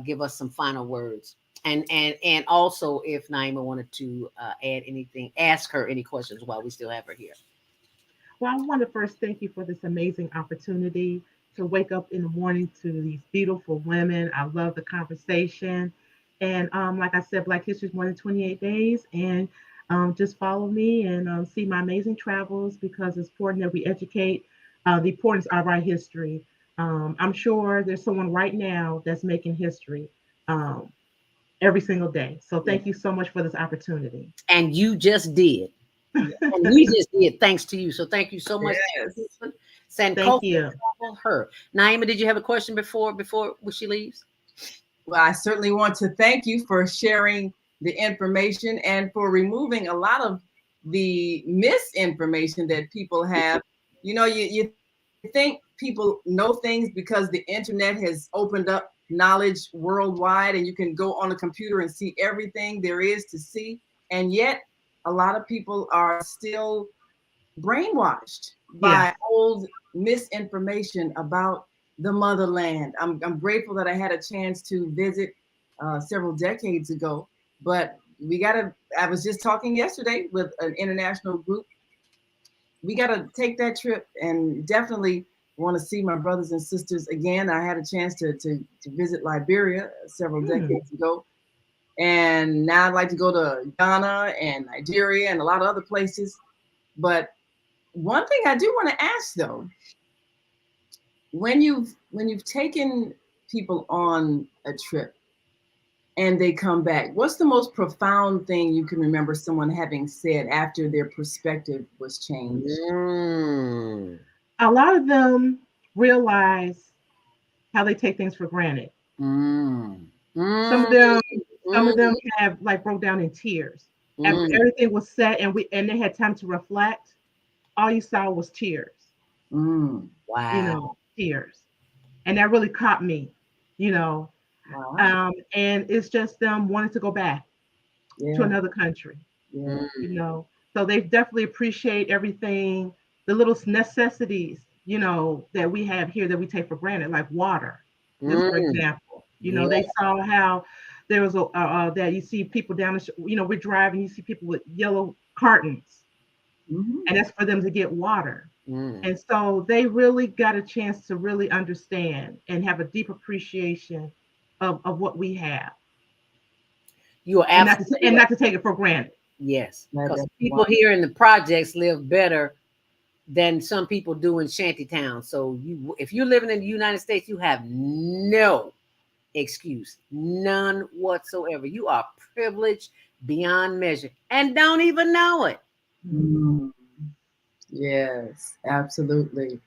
give us some final words. And also, if Naima wanted to add anything, ask her any questions while we still have her here. Well, I want to first thank you for this amazing opportunity to wake up in the morning to these beautiful women. I love the conversation. And like I said, Black History is more than 28 days. And just follow me and see my amazing travels because it's important that we educate the importance of our history. I'm sure there's someone right now that's making history every single day. So thank you so much for this opportunity. And you just did. And we just did thanks to you. So thank you so much. Yes. Thank you. Her. Naima, did you have a question before she leaves? Well, I certainly want to thank you for sharing the information and for removing a lot of the misinformation that people have. You know, you think people know things because the internet has opened up knowledge worldwide and you can go on a computer and see everything there is to see. And yet a lot of people are still brainwashed by old misinformation about the motherland. I'm grateful that I had a chance to visit several decades ago, but I was just talking yesterday with an international group. We got to take that trip and definitely want to see my brothers and sisters again. I had a chance to visit Liberia several decades ago. And now I'd like to go to Ghana and Nigeria and a lot of other places. But one thing I do want to ask though, when you've taken people on a trip and they come back, what's the most profound thing you can remember someone having said after their perspective was changed? A lot of them realize how they take things for granted. Some of them have like broke down in tears. After everything was said and they had time to reflect, all you saw was tears. Wow. You know, tears. And that really caught me, you know. Wow. And it's just them wanting to go back to another country. You know. So they definitely appreciate everything, the little necessities, you know, that we have here that we take for granted, like water, just for example. You know, they saw how there was that you see people down the you know, we're driving, you see people with yellow cartons. And that's for them to get water. And so they really got a chance to really understand and have a deep appreciation of what we have. You are absolutely and not to take it for granted. Yes, because people here in the projects live better than some people do in shanty towns. So if you're living in the United States, you have no excuse, none whatsoever. You are privileged beyond measure and don't even know it. Yes, absolutely.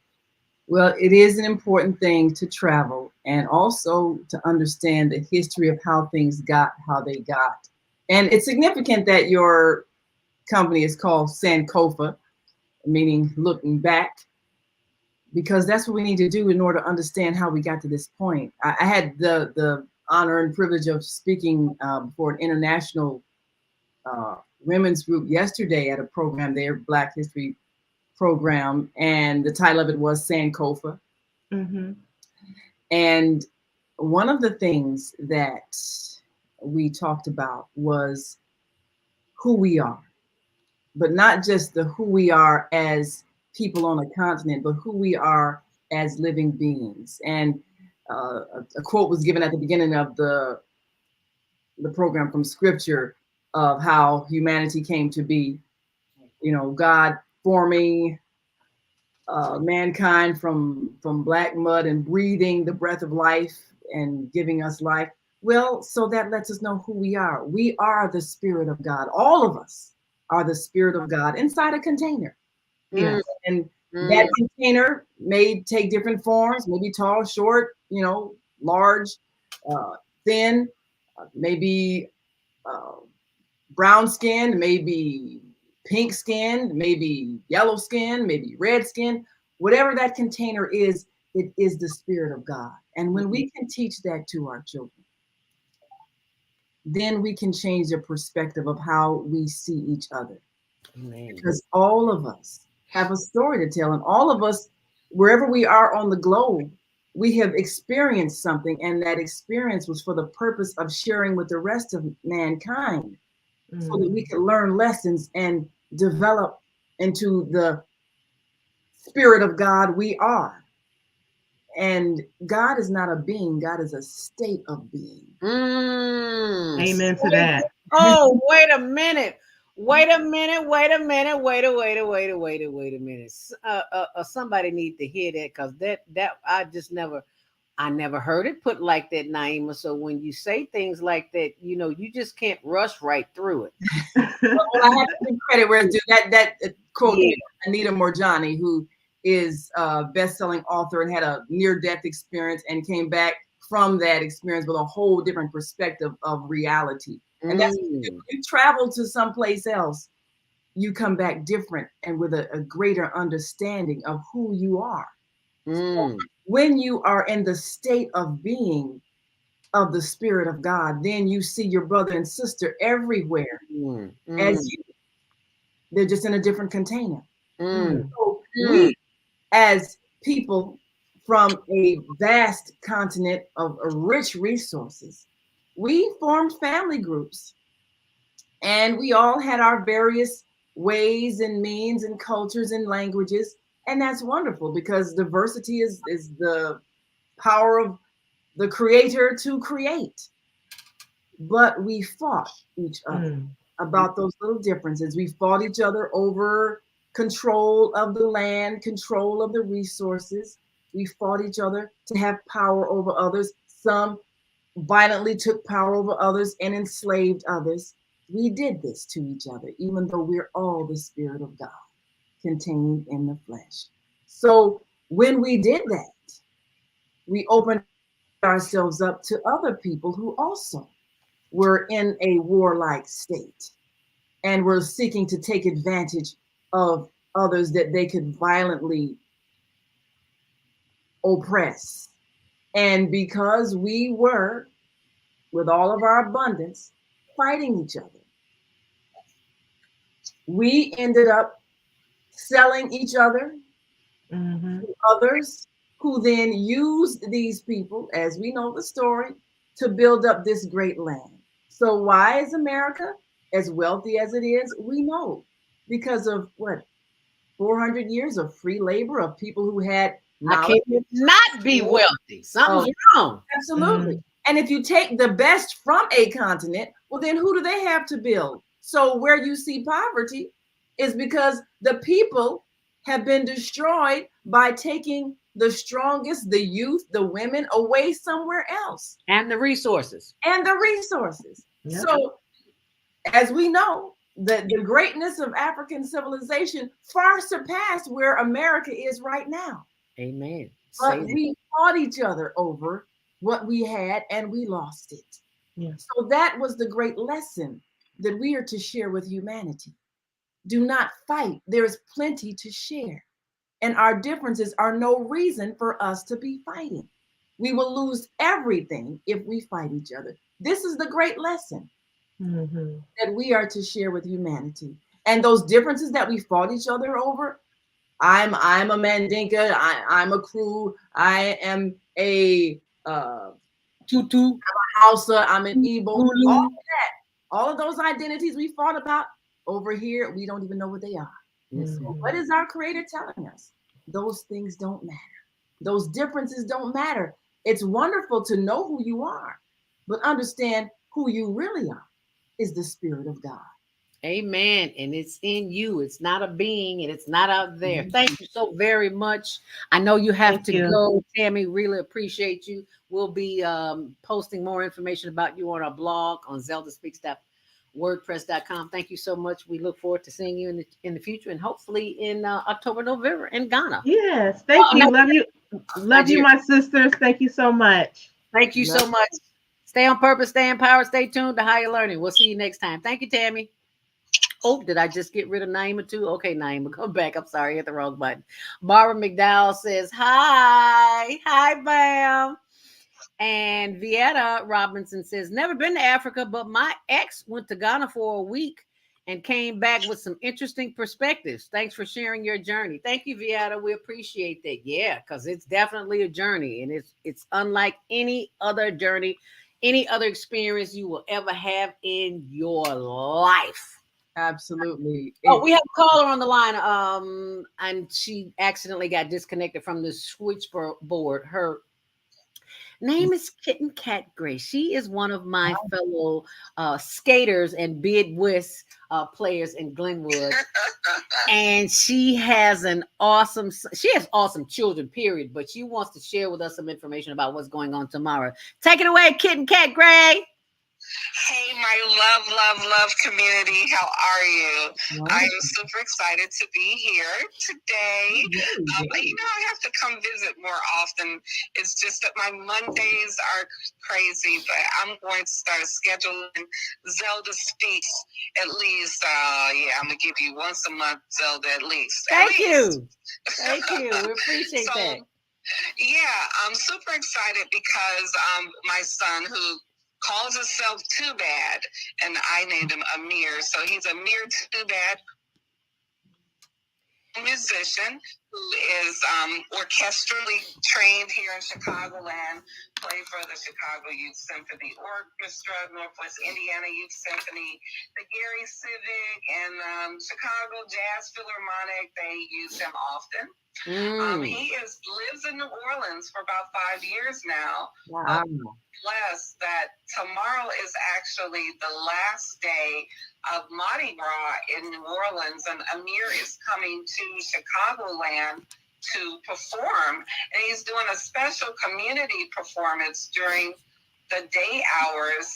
Well, it is an important thing to travel and also to understand the history of how things got how they got. And it's significant that your company is called Sankofa, meaning looking back, because that's what we need to do in order to understand how we got to this point. I had the honor and privilege of speaking for an international women's group yesterday at a program there, Black History program, and the title of it was Sankofa. And one of the things that we talked about was who we are, but not just the who we are as people on a continent, but who we are as living beings. And a quote was given at the beginning of the program from scripture of how humanity came to be, you know, God forming mankind from black mud and breathing the breath of life and giving us life. Well, so that lets us know who we are. We are the Spirit of God. All of us are the Spirit of God inside a container. And That container may take different forms, maybe tall, short, large, thin, maybe brown skin, maybe pink skin, maybe yellow skin, maybe red skin. Whatever that container is, it is the Spirit of God. And when we can teach that to our children, then we can change the perspective of how we see each other. Amen. Because all of us have a story to tell, and all of us, wherever we are on the globe, we have experienced something, and that experience was for the purpose of sharing with the rest of mankind, so that we could learn lessons and develop into the Spirit of God we are. And God is not a being, God is a state of being. Amen to that. Oh, wait a minute. Somebody need to hear that, because that I never heard it put like that, Naima. So when you say things like that, you just can't rush right through it. Well, I have to give credit where it's due. That quote, Anita Morjani, who is a best-selling author and had a near-death experience and came back from that experience with a whole different perspective of reality. And that's when you travel to someplace else, you come back different and with a greater understanding of who you are. So when you are in the state of being of the Spirit of God, then you see your brother and sister everywhere as you. They're just in a different container. So we, as people from a vast continent of rich resources, we formed family groups, and we all had our various ways and means and cultures and languages. And that's wonderful, because diversity is the power of the Creator to create. But we fought each other about those little differences. We fought each other over control of the land, control of the resources. We fought each other to have power over others. Some violently took power over others and enslaved others. We did this to each other, even though we're all the Spirit of God contained in the flesh. So when we did that, we opened ourselves up to other people who also were in a warlike state and were seeking to take advantage of others that they could violently oppress. And because we were, with all of our abundance, fighting each other, we ended up selling each other to others, who then used these people, as we know the story, to build up this great land. So why is America as wealthy as it is? We know because of 400 years of free labor, of people who had knowledge. I can't not be wealthy. Something's wrong. Absolutely. And if you take the best from a continent, well, then who do they have to build? So where you see poverty is because the people have been destroyed by taking the strongest, the youth, the women away somewhere else. And the resources. Yep. So as we know, the greatness of African civilization far surpassed where America is right now. Amen. But we fought each other over what we had, and we lost it. Yes. So that was the great lesson that we are to share with humanity. Do not fight. There's plenty to share. And our differences are no reason for us to be fighting. We will lose everything if we fight each other. This is the great lesson that we are to share with humanity. And those differences that we fought each other over, I'm a Mandinka, I'm a Kru, I am a Tutu, I'm a Hausa, I'm an Igbo, all of those identities we fought about over here, we don't even know what they are. So what is our Creator telling us? Those things don't matter. Those differences don't matter. It's wonderful to know who you are, but understand who you really are is the Spirit of God. Amen. And it's in you. It's not a being, and it's not out there. Thank you so very much. I know you have to go, Tammy. Really appreciate you. We'll be posting more information about you on our blog on ZeldaSpeaks.org. wordpress.com. Thank you so much. We look forward to seeing you in the future, and hopefully in October, November in Ghana. Yes, thank you. No, Love you. Love you, my sisters. Thank you so much. Thank you so much. Stay on purpose, stay empowered, stay tuned to Higher Learning. We'll see you next time. Thank you, Tammy. Oh, did I just get rid of Naima too? Okay, Naima, come back. I'm sorry, I hit the wrong button. Barbara McDowell says, hi. Hi, Bam. And Vieta Robinson says, never been to Africa, but my ex went to Ghana for a week and came back with some interesting perspectives. Thanks for sharing your journey. Thank you, Vieta. We appreciate that. Yeah, because it's definitely a journey, and it's unlike any other journey, any other experience you will ever have in your life. Absolutely. Oh, we have a caller on the line. And she accidentally got disconnected from the switchboard. Her name is Kitten Cat Gray. She is one of my fellow skaters and bid whist players in Glenwood. And she has awesome children, period. But she wants to share with us some information about what's going on tomorrow. Take it away, Kitten Cat Gray. Hey, my love community. How are you? I am super excited to be here today. I have to come visit more often. It's just that my Mondays are crazy, but I'm going to start scheduling ZeldaSpeaks at least. I'm going to give you once a month, Zelda, at least. Thank you. Thank you. We appreciate that. Yeah, I'm super excited because my son, who calls himself Too Bad, and I named him Amir. So he's Amir Too Bad, musician who is orchestrally trained here in Chicagoland, played for the Chicago Youth Symphony Orchestra, Northwest Indiana Youth Symphony, the Gary Civic, and Chicago Jazz Philharmonic. They use him often. He lives in New Orleans for about 5 years now. Wow. Blessed that tomorrow is actually the last day of Mardi Gras in New Orleans, and Amir is coming to Chicagoland to perform, and he's doing a special community performance during the day hours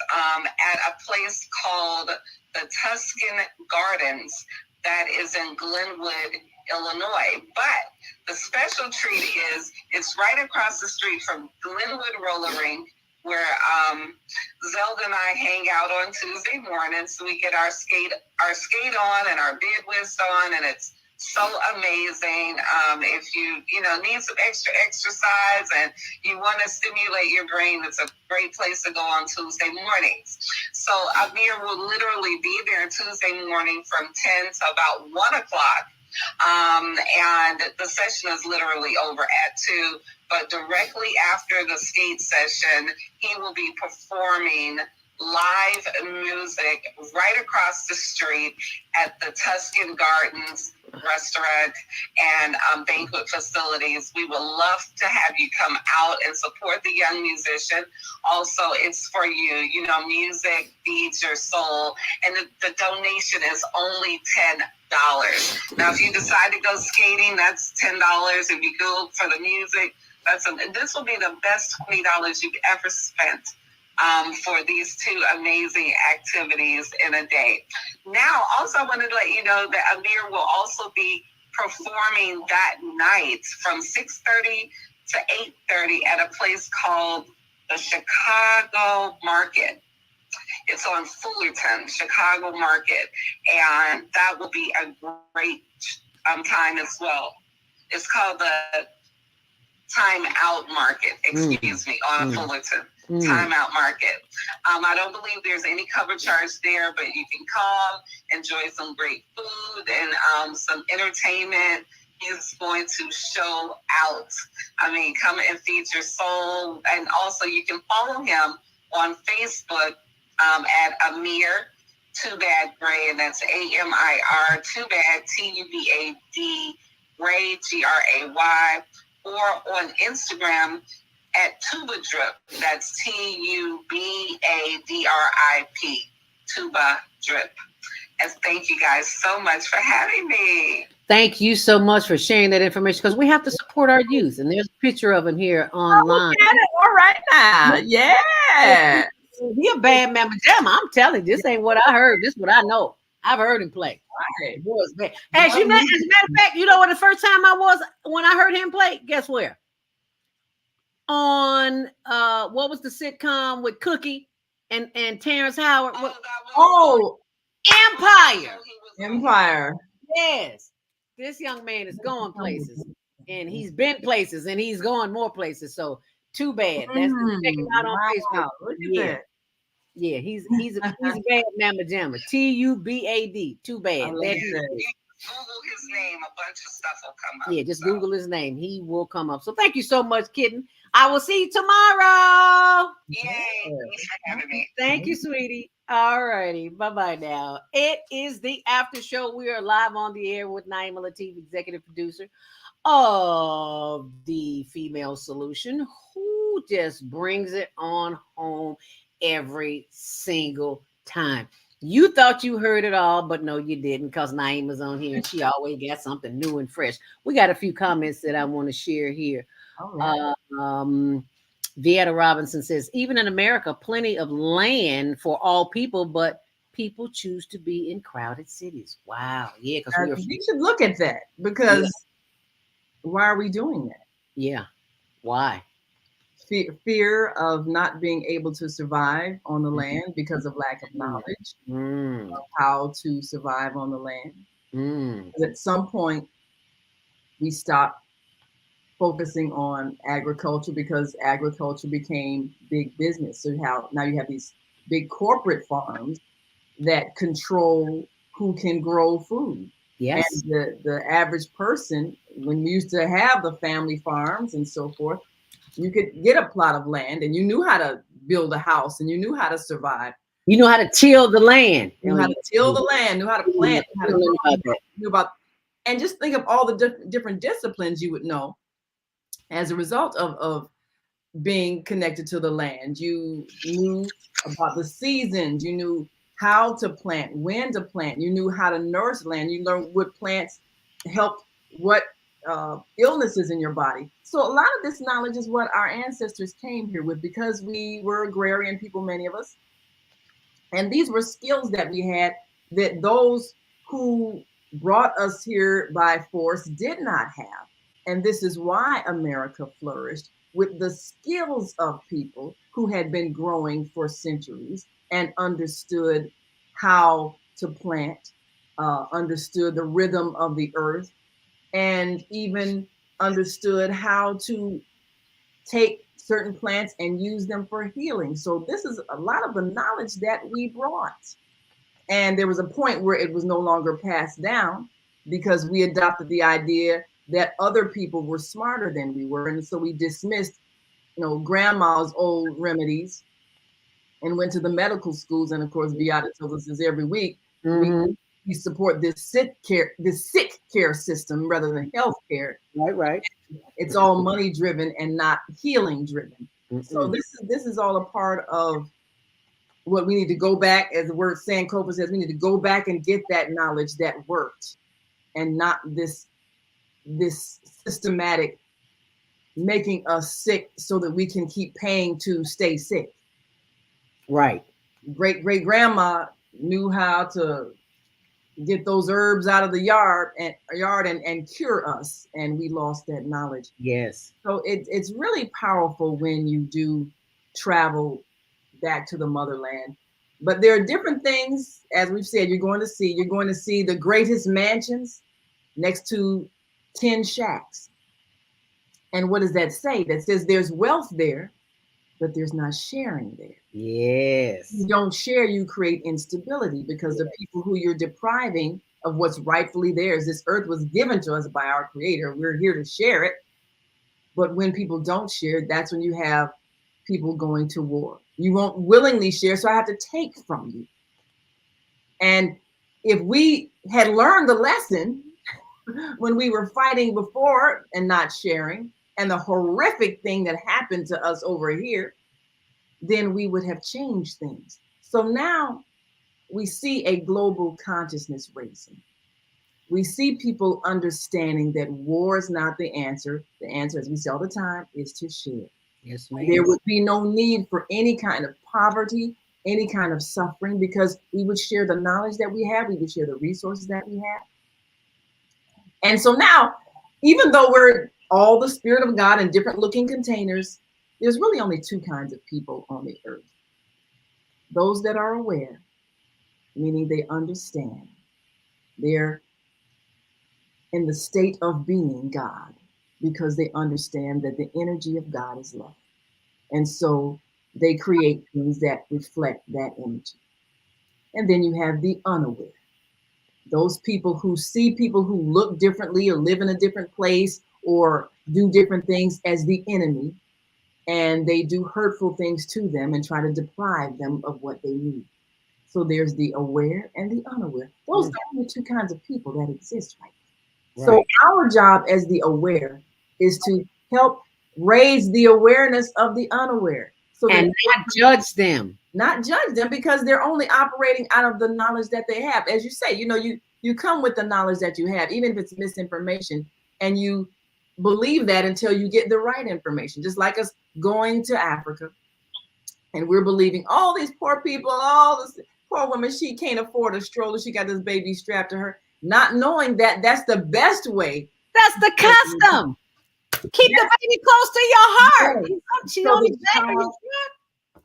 at a place called the Tuscan Gardens that is in Glenwood, Illinois. But the special treat is it's right across the street from Glenwood Roller Rink, where Zelda and I hang out on Tuesday mornings. So we get our skate on and our bid whist on, and it's so amazing. If you need some extra exercise and you want to stimulate your brain, it's a great place to go on Tuesday mornings. So Amir will literally be there Tuesday morning from 10 to about 1 o'clock. And the session is literally over at 2. But directly after the skate session, he will be performing live music right across the street at the Tuscan Gardens restaurant and banquet facilities. We would love to have you come out and support the young musician. Also, it's for you. Music feeds your soul, and the donation is only $10. Now, if you decide to go skating, that's $10. If you go for the music, this will be the best $20 you've ever spent for these two amazing activities in a day. Now, also, I wanted to let you know that Amir will also be performing that night from 6:30 to 8:30 at a place called the Chicago Market. It's on Fullerton, Chicago Market, and that will be a great time as well. It's called the Time Out Market, on Fullerton. Time Out Market. I don't believe there's any cover charge there, but you can come, enjoy some great food and some entertainment. He's going to show out. Come and feed your soul. And also you can follow him on Facebook at Amir Too Bad Gray, and that's AMIR Too Bad TUBAD Gray GRAY, or on Instagram at Tuba Drip. That's TUBADRIP, Tuba Drip. And thank you guys so much for having me. Thank you so much for sharing that information, because we have to support our youth. And there's a picture of him here online. Look at it all right now. Yeah. He a bad mamma jamma. I'm telling you, this ain't what I heard. This is what I know. I've heard him play. Right. Was bad. As a matter of fact, you know what? The first time when I heard him play, guess where? On what was the sitcom with Cookie and Terrence Howard? Empire. Empire. Yes. This young man is going places, and he's been places, and he's going more places. So too bad. That's check him out on Facebook. Look at that. Yeah, he's a bad mamma jamma. TUBAD. Too bad. Google his name, a bunch of stuff will come up. Yeah, just Google his name. He will come up. So thank you so much, kitten. I will see you tomorrow. Yay. Thanks for having me. Thank you, sweetie. All righty. Bye-bye now. It is the after show. We are live on the air with Naima Latif, executive producer of The Female Solution, who just brings it on home every single time. You thought you heard it all, but no, you didn't, because Naima's on here and she always got something new and fresh. We got a few comments that I want to share here. Right. Vieta Robinson says, even in America, plenty of land for all people, but people choose to be in crowded cities. Wow. Yeah, because we should look at that, because why are we doing that? Yeah. Why? Fear of not being able to survive on the land because of lack of knowledge of how to survive on the land. At some point, we stopped focusing on agriculture because agriculture became big business. So now you have these big corporate farms that control who can grow food. Yes. And the average person, when we used to have the family farms and so forth, you could get a plot of land and you knew how to build a house and you knew how to survive. You know how to till the land. You knew how to till the land, knew how to plant, knew about, and just think of all the different disciplines you would know as a result of being connected to the land. You knew about the seasons, you knew how to plant, when to plant, you knew how to nurse land, you learned what plants helped what illnesses in your body. So a lot of this knowledge is what our ancestors came here with, because we were agrarian people, many of us. And these were skills that we had that those who brought us here by force did not have. And this is why America flourished, with the skills of people who had been growing for centuries and understood how to plant, understood the rhythm of the earth, and even understood how to take certain plants and use them for healing. So this is a lot of the knowledge that we brought. And there was a point where it was no longer passed down because we adopted the idea that other people were smarter than we were. And so we dismissed, grandma's old remedies and went to the medical schools. And of course, Beata tells us this every week. We support this sick care system rather than health care. Right. It's all money driven and not healing driven. So this is all a part of what we need to go back, as the word Sankofa says, we need to go back and get that knowledge that worked, and not this systematic making us sick so that we can keep paying to stay sick. Right. Great grandma knew how to get those herbs out of the yard and cure us, and we lost that knowledge. Yes. So it's really powerful when you do travel back to the motherland. But there are different things, as we've said, you're going to see the greatest mansions next to 10 shacks. And what does that say? That says there's wealth there, but there's not sharing there. Yes. You don't share, you create instability, because the people who you're depriving of what's rightfully theirs, this earth was given to us by our creator. We're here to share it. But when people don't share, that's when you have people going to war. You won't willingly share, so I have to take from you. And if we had learned the lesson when we were fighting before and not sharing, and the horrific thing that happened to us over here, then we would have changed things. So now we see a global consciousness raising. We see people understanding that war is not the answer. The answer, as we say all the time, is to share. Yes, ma'am. There would be no need for any kind of poverty, any kind of suffering, because we would share the knowledge that we have, we would share the resources that we have. And so now, even though we're all the Spirit of God in different looking containers, there's really only two kinds of people on the earth. Those that are aware, meaning they understand. They're in the state of being God because they understand that the energy of God is love. And so they create things that reflect that energy. And then you have the unaware. Those people who see people who look differently or live in a different place or do different things as the enemy, and they do hurtful things to them and try to deprive them of what they need. So there's the aware and the unaware. Those are the only two kinds of people that exist right now. So our job as the aware is to help raise the awareness of the unaware. So and not judge them. Not judge them, because they're only operating out of the knowledge that they have. As you say, you come with the knowledge that you have, even if it's misinformation, and you believe that until you get the right information. Just like us going to Africa, and we're believing all these poor people, all this poor woman, she can't afford a stroller, she got this baby strapped to her, not knowing that that's the best way. That's the custom. Keep the baby close to your heart. Right. She on the back of your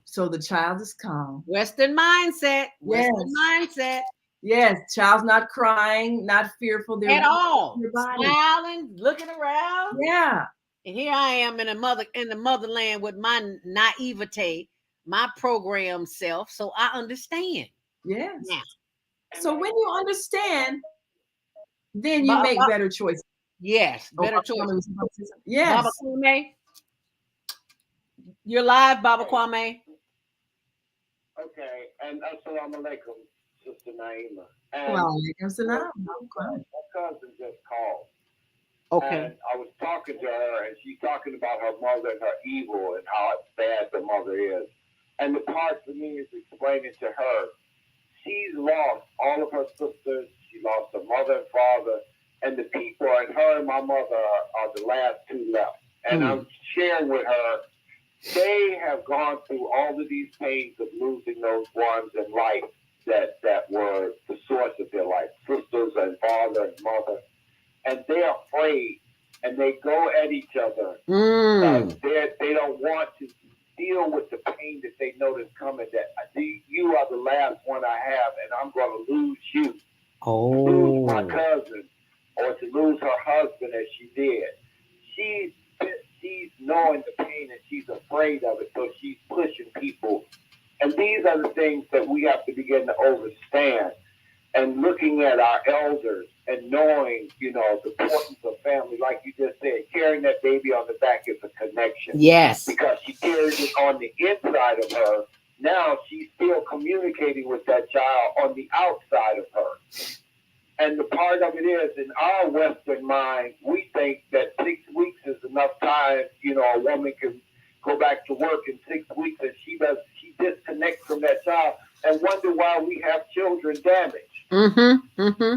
So the child is calm. Western mindset. Western mindset. Yes, child's not crying, not fearful. They're at all. Smiling, looking around. Yeah. And here I am in the motherland with my naivete, my programmed self. So I understand. Yes. Yeah. So when you understand, then you make better choices. Yes, better choices. Yes. Baba Kwame, you're live, Baba Kwame. Okay, and assalamu alaikum, Sister Naima. Walaikum salam. My cousin just called. Okay. And I was talking to her, and she's talking about her mother and her evil and how bad the mother is. And the part for me is explaining to her, she's lost all of her sisters. She lost her mother and father, and the people, and her and my mother are the last two left. And I'm sharing with her, they have gone through all of these pains of losing those ones in life that were the source of their life, sisters and father and mother. And they're afraid, and they go at each other. They don't want to deal with the pain that they know is coming, that you are the last one I have, and I'm going to lose you. To lose my cousin, or to lose her husband as she did. She's knowing the pain, and she's afraid of it, so she's pushing people. And these are the things that we have to begin to understand. And looking at our elders and knowing, the importance of family, like you just said, carrying that baby on the back is a connection. Yes. Because she carries it on the inside of her. Now she's still communicating with that child on the outside of her. And the part of it is, in our Western mind, we think that 6 weeks is enough time, a woman can go back to work in 6 weeks, and she disconnects from that child and wonder why we have children damaged.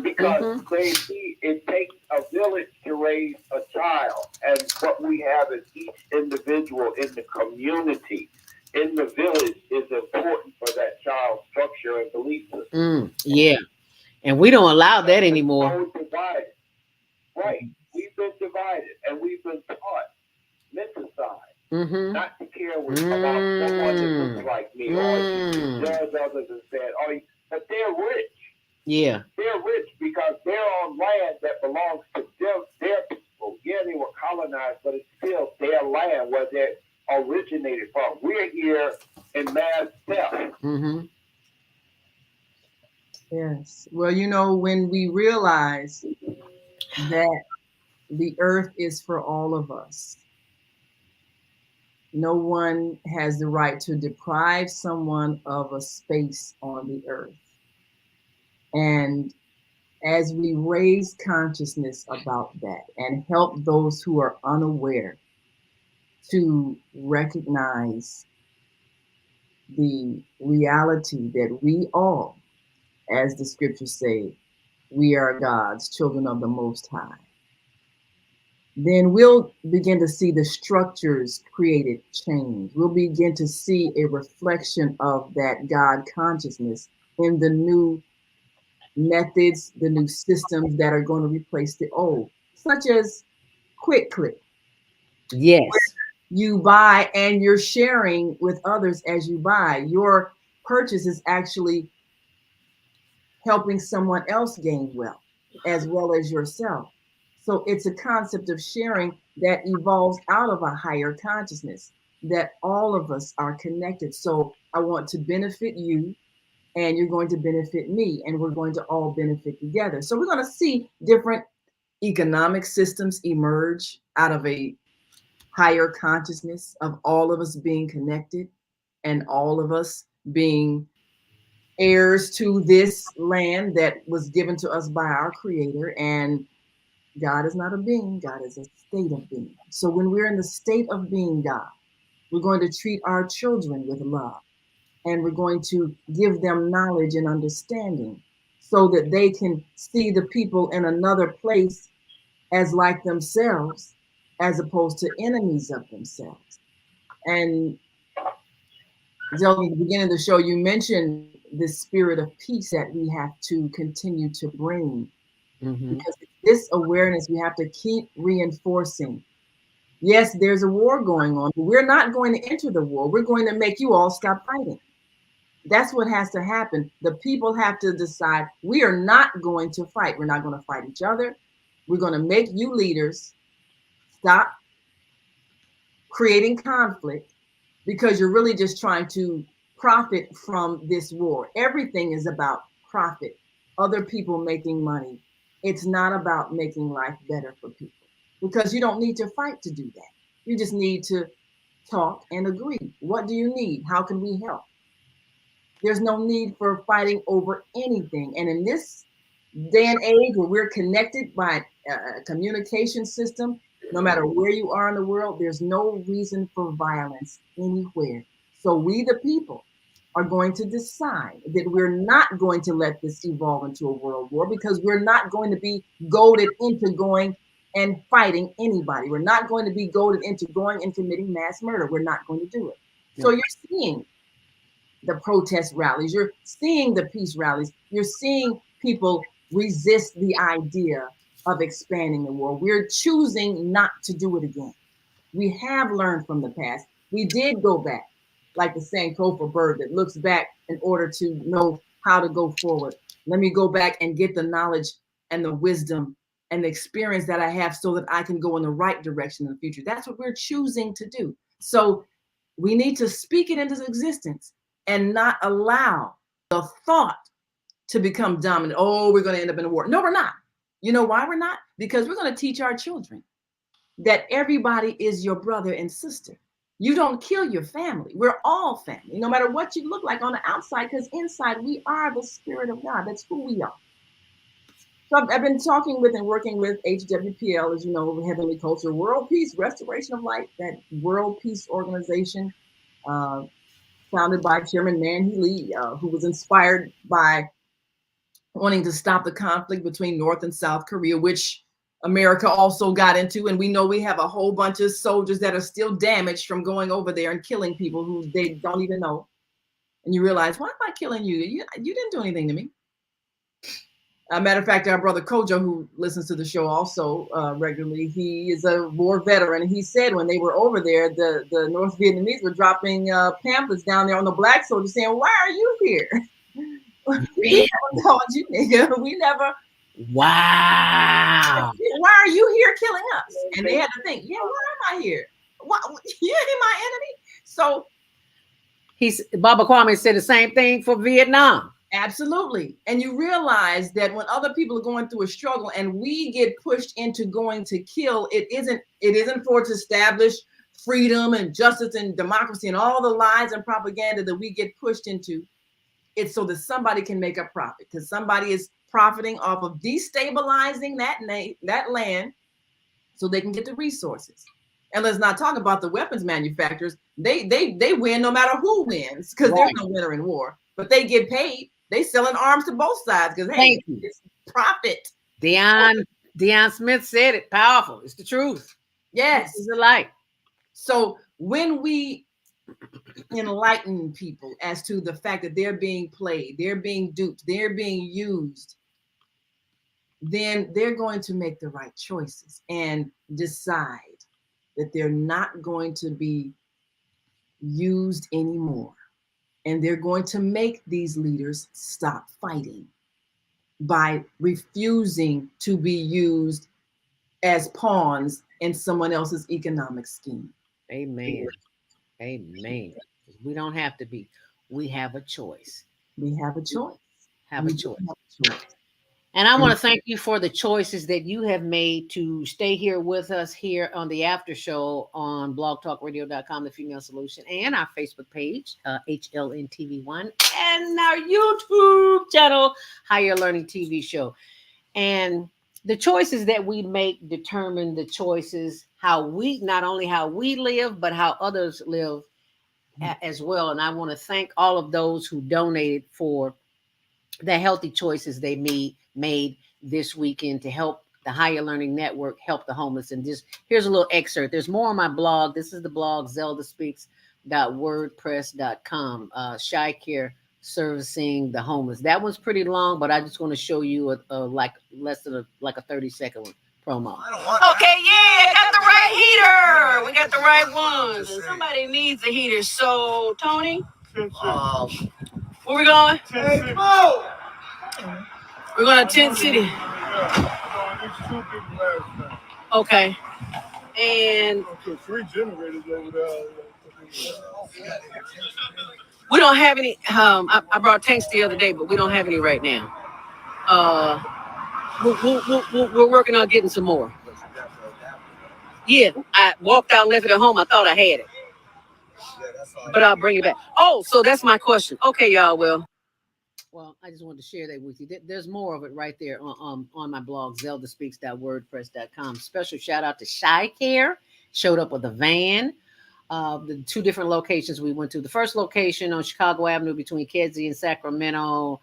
Because they see it takes a village to raise a child, and what we have is each individual in the community, in the village, is important for that child's structure and belief system. Yeah, and we don't allow that anymore. We're divided. Right, we've been divided, and we've been taught, menticide, not to care about someone that looks like me, or to judge others and say, but they're rich. Yeah. They're rich because they're on land that belongs to their people. Yeah, they were colonized, but it's still their land where they originated from. We're here in mass theft. Yes. Well, when we realize that the earth is for all of us, no one has the right to deprive someone of a space on the earth. And as we raise consciousness about that and help those who are unaware to recognize the reality that we all, as the scriptures say, we are God's children of the Most High. then we'll begin to see the structures created change. We'll begin to see a reflection of that God consciousness in the new methods, the new systems that are going to replace the old, such as Quick Click. Yes. You buy and you're sharing with others as you buy. Your purchase is actually helping someone else gain wealth as well as yourself. So it's a concept of sharing that evolves out of a higher consciousness, that all of us are connected. So I want to benefit you, and you're going to benefit me, and we're going to all benefit together. So we're going to see different economic systems emerge out of a higher consciousness of all of us being connected and all of us being heirs to this land that was given to us by our creator. And God is not a being, God is a state of being. So when we're in the state of being God, we're going to treat our children with love, and we're going to give them knowledge and understanding so that they can see the people in another place as like themselves, as opposed to enemies of themselves. And Zelda, at the beginning of the show, you mentioned this spirit of peace that we have to continue to bring. Because this awareness we have to keep reinforcing. Yes, there's a war going on, but we're not going to enter the war. We're going to make you all stop fighting. That's what has to happen. The people have to decide we are not going to fight. We're not going to fight each other. We're going to make you leaders stop creating conflict, because you're really just trying to profit from this war. Everything is about profit, other people making money. It's not about making life better for people, because you don't need to fight to do that. You just need to talk and agree. What do you need? How can we help? There's no need for fighting over anything. And in this day and age where we're connected by a communication system, no matter where you are in the world, there's no reason for violence anywhere. So we, the people, are going to decide that we're not going to let this evolve into a world war, because we're not going to be goaded into going and fighting anybody. We're not going to be goaded into going and committing mass murder. We're not going to do it. So you're seeing the protest rallies, you're seeing the peace rallies, you're seeing people resist the idea of expanding the war. We're choosing not to do it again. We have learned from the past. We did go back, like the Sankofa bird that looks back in order to know how to go forward. Let me go back and get the knowledge and the wisdom and the experience that I have so that I can go in the right direction in the future. That's what we're choosing to do. So we need to speak it into existence and not allow the thought to become dominant. Oh, we're going to end up in a war. No, we're not. You know why we're not? Because we're going to teach our children that everybody is your brother and sister. You don't kill your family. We're all family, no matter what you look like on the outside, because inside we are the spirit of God. That's who we are. So I've been talking with and working with HWPL, as you know, Heavenly Culture, World Peace, Restoration of Light, that World Peace organization founded by Chairman Manhy Lee, who was inspired by wanting to stop the conflict between North and South Korea, which America also got into. And we know we have a whole bunch of soldiers that are still damaged from going over there and killing people who they don't even know. And you realize, why am I killing you? You didn't do anything to me. Matter of fact, our brother Kojo, who listens to the show also regularly, he is a war veteran. He said when they were over there, the North Vietnamese were dropping pamphlets down there on the black soldiers saying, why are you here? We never told you, nigga. We never. Wow. Why are you here killing us? And they had to think, yeah, why am I here? Why, you ain't my enemy. So Baba Kwame said the same thing for Vietnam. Absolutely. And you realize that when other people are going through a struggle and we get pushed into going to kill, it isn't for to establish freedom and justice and democracy and all the lies and propaganda that we get pushed into. It's so that somebody can make a profit, because somebody is profiting off of destabilizing that land so they can get the resources. And let's not talk about the weapons manufacturers. They win no matter who wins, because there's no winner in war, but they get paid. They selling arms to both sides because, hey, it's profit. Dion, Deion Smith said it. Powerful. It's the truth. Yes. It's the light. So when we enlighten people as to the fact that they're being played, they're being duped, they're being used, then they're going to make the right choices and decide that they're not going to be used anymore. And they're going to make these leaders stop fighting by refusing to be used as pawns in someone else's economic scheme. Amen. Amen. We don't have to be. We have a choice. We have a choice. Have a choice. And I want to thank you for the choices that you have made to stay here with us here on the after show on blogtalkradio.com, The Female Solution, and our Facebook page, HLNTV1, and our YouTube channel, Higher Learning TV Show. And the choices that we make determine the choices, not only how we live, but how others live as well. And I want to thank all of those who donated for the healthy choices they made this weekend to help the Higher Learning Network help the homeless. And just here's a little excerpt. There's more on my blog. This is the blog, ZeldaSpeaks.wordpress.com. Shy Care Servicing the Homeless. That was pretty long, but I just want to show you like less than a 30-second promo. Okay, yeah, got the right heater. We got the right ones. Somebody needs a heater. So, Tony, where we going? We're going to Tent City. Okay. And Free generators over there. we don't have any. I brought tanks the other day, but we don't have any right now. We're working on getting some more. Yeah, I walked out and left it at home. I thought I had it, but I'll bring it back. Oh, so that's my question. Okay, y'all. Well, I just wanted to share that with you. There's more of it right there on my blog, ZeldaSpeaks.wordpress.com. Special shout out to Shy Care. Showed up with a van. The two different locations we went to. The first location on Chicago Avenue between Kedzie and Sacramento.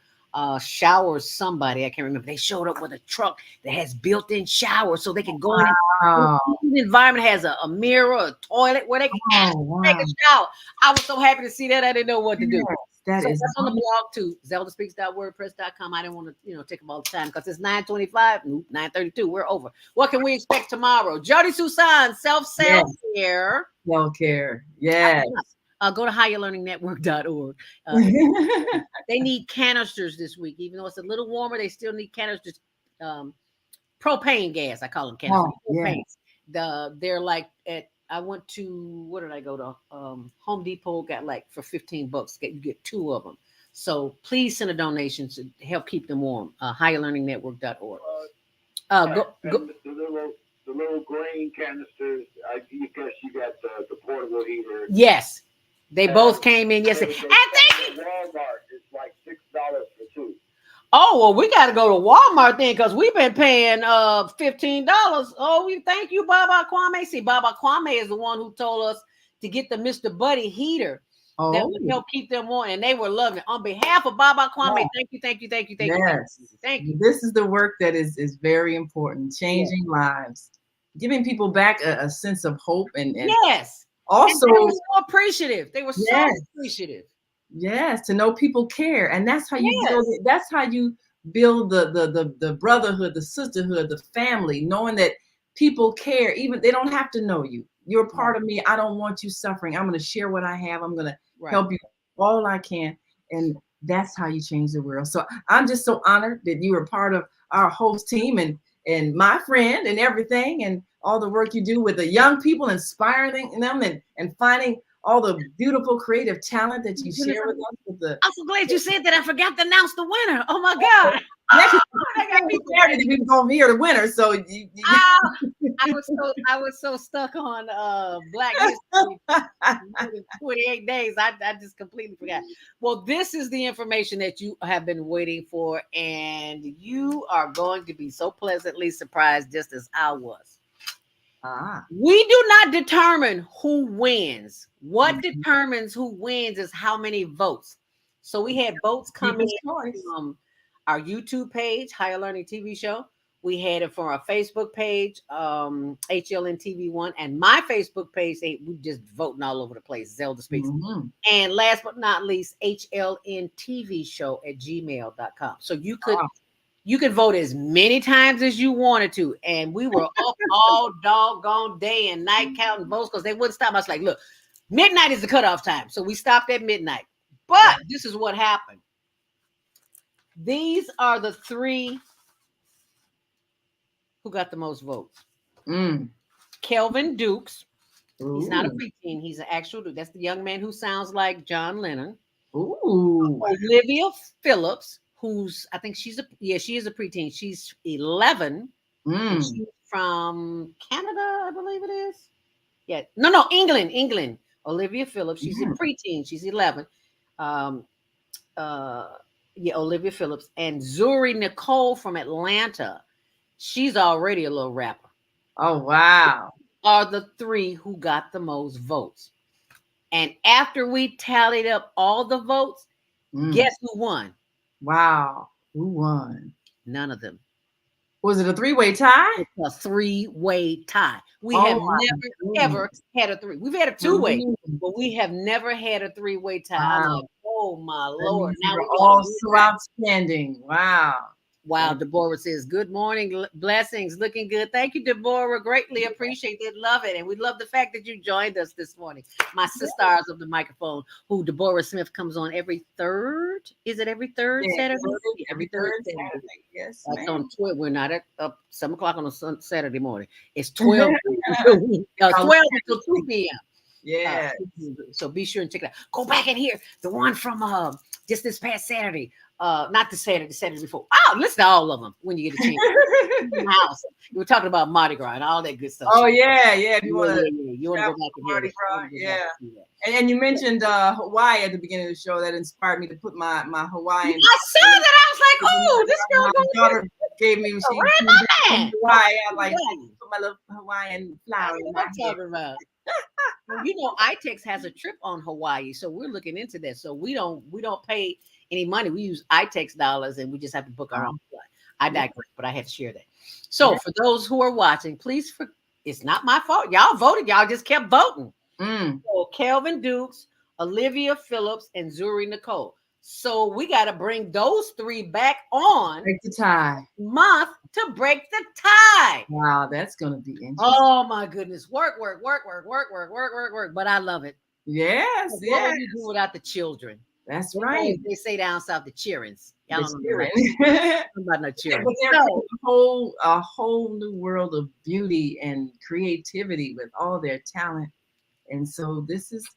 Showers somebody, I can't remember. They showed up with a truck that has built-in showers so they can go in. The environment has a mirror, a toilet where they can take a shower. I was so happy to see that. I didn't know what to do. That's on the blog too, ZeldaSpeaks.wordpress.com. I didn't want to take up all the time because it's 9:25, 9:32. We're over. What can we expect tomorrow? Jody Susan, self-care. Self-care, yes. Go to higherlearningnetwork.org. They need canisters this week. Even though it's a little warmer, they still need canisters. Propane gas, I call them canisters. They're like I went to, where did I go to? Home Depot, got like for $15. You get two of them. So please send a donation to help keep them warm. Higherlearningnetwork.org. The little grain canisters, I guess you got the portable heater. Yes. They both came in yesterday. And thank you. Walmart is like $6 for two. Oh, well, we got to go to Walmart then because we've been paying $15. Oh, we thank you, Baba Kwame. See, Baba Kwame is the one who told us to get the Mr. Buddy heater that would help keep them warm, and they were loving it. On behalf of Baba Kwame, thank you. Thank you. This is the work that is very important, changing lives, giving people back a sense of hope and yes. Also, and they were so appreciative. They were so appreciative. Yes, to know people care, and that's how you build it. That's how you build the brotherhood, the sisterhood, the family, knowing that people care. Even they don't have to know you. You're a part of me. I don't want you suffering. I'm going to share what I have. I'm going to help you all I can, and that's how you change the world. So I'm just so honored that you were part of our host team and my friend and everything, and all the work you do with the young people, inspiring them and finding all the beautiful creative talent that you share with us. I'm so glad you said that. I forgot to announce the winner. Oh my God. I got people ready to be going to hear the winner. So I was so stuck on Black History 28 days. I just completely forgot. Well, this is the information that you have been waiting for, and you are going to be so pleasantly surprised, just as I was. We do not determine who wins. What determines who wins is how many votes. So we had votes coming in from our YouTube page, Higher Learning TV Show. We had it for our Facebook page, HLNTV1, and my Facebook page. We just voting all over the place. ZeldaSpeaks. Mm-hmm. And last but not least, HLNTVshow@gmail.com. So you could vote as many times as you wanted to. And we were up all doggone day and night counting votes because they wouldn't stop. I was like, look, midnight is the cutoff time. So we stopped at midnight. But this is what happened. These are the 3 who got the most votes. Kelvin Dukes. Ooh. He's not a preteen. He's an actual dude. That's the young man who sounds like John Lennon. Ooh. Olivia Phillips, I think she is a preteen. She's 11. And she's from Canada, I believe it is. Yeah. No, England. Olivia Phillips. She's a preteen. She's 11. Olivia Phillips. And Zuri Nicole from Atlanta. She's already a little rapper. Oh, wow. Are the 3 who got the most votes. And after we tallied up all the votes, guess who won? Wow. Who won? None of them. Was it a 3-way tie? It's a 3-way tie. We have never, ever had a 3. We've had a 2-way, but we have never had a 3-way tie. Wow. I'm like, oh my Lord. Now we're all so outstanding. Wow. Wow, Deborah says, good morning, blessings, looking good. Thank you, Deborah. Greatly appreciate it. Love it. And we love the fact that you joined us this morning. My sisters of the microphone, who Deborah Smith comes on every 3rd. Is it every 3rd Saturday? Every 3rd Saturday. Yes. That's on 12. We're not at 7 o'clock on a Saturday morning. It's 12, 12 until 2 p.m. Yeah. So be sure and check it out. Go back and hear the one from just this past Saturday. Not the Saturday before. Oh, listen to all of them when you get a chance. In the house. We were talking about Mardi Gras and all that good stuff. Oh yeah. If you want to, you want to go back and Mardi Gras, yeah. And you mentioned Hawaii at the beginning of the show. That inspired me to put my Hawaiian. I saw that. I was like, oh, this girl. My daughter gave me from Hawaii. I like put my little Hawaiian flower. That's what I'm talking about. Well, you know, iTex has a trip on Hawaii, so we're looking into that. So we don't pay any money. We use iTex dollars, and we just have to book our own flight. I digress, but I had to share that. So for those who are watching, please, it's not my fault. Y'all voted. Y'all just kept voting. So Kelvin Dukes, Olivia Phillips, and Zuri Nicole. So we got to bring those 3 back on. Break the tie. Month to break the tie. Wow, that's going to be interesting. Oh my goodness. Work. But I love it. Yes. What would you do without the children? That's right. They say down south, the cheerings. Y'all don't know about no cheering. But there's a whole new world of beauty and creativity with all their talent. And so this is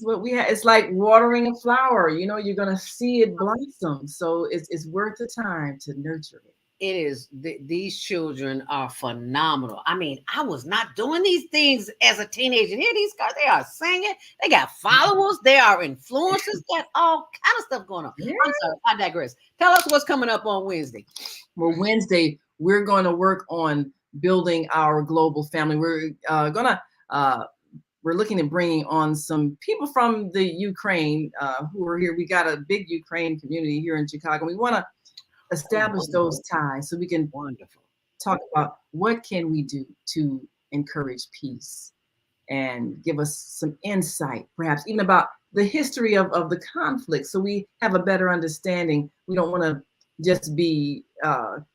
what we have. It's like watering a flower. You know, you're going to see it blossom. So it's worth the time to nurture it. It is. These children are phenomenal. I mean, I was not doing these things as a teenager. Here, these guys, they are singing. They got followers. They are influencers. Got all kind of stuff going on. Yeah. I'm sorry, I digress. Tell us what's coming up on Wednesday. Well, Wednesday, we're going to work on building our global family. We're looking at bringing on some people from the Ukraine who are here. We got a big Ukraine community here in Chicago. We want to establish those ties so we can talk about what can we do to encourage peace and give us some insight, perhaps even about the history of the conflict, so we have a better understanding. We don't want to just be kind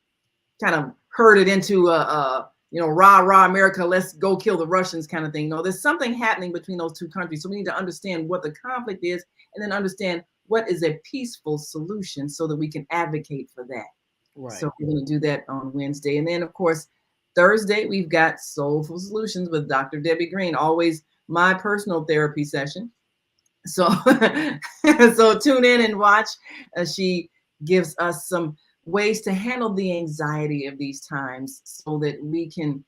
of herded into rah America, let's go kill the Russians kind of thing. No, there's something happening between those two countries, so we need to understand what the conflict is and then understand what is a peaceful solution so that we can advocate for that. Right. So we're going to do that on Wednesday. And then, of course, Thursday, we've got Soulful Solutions with Dr. Debbie Green, always my personal therapy session. So, so tune in and watch as she gives us some ways to handle the anxiety of these times so that we can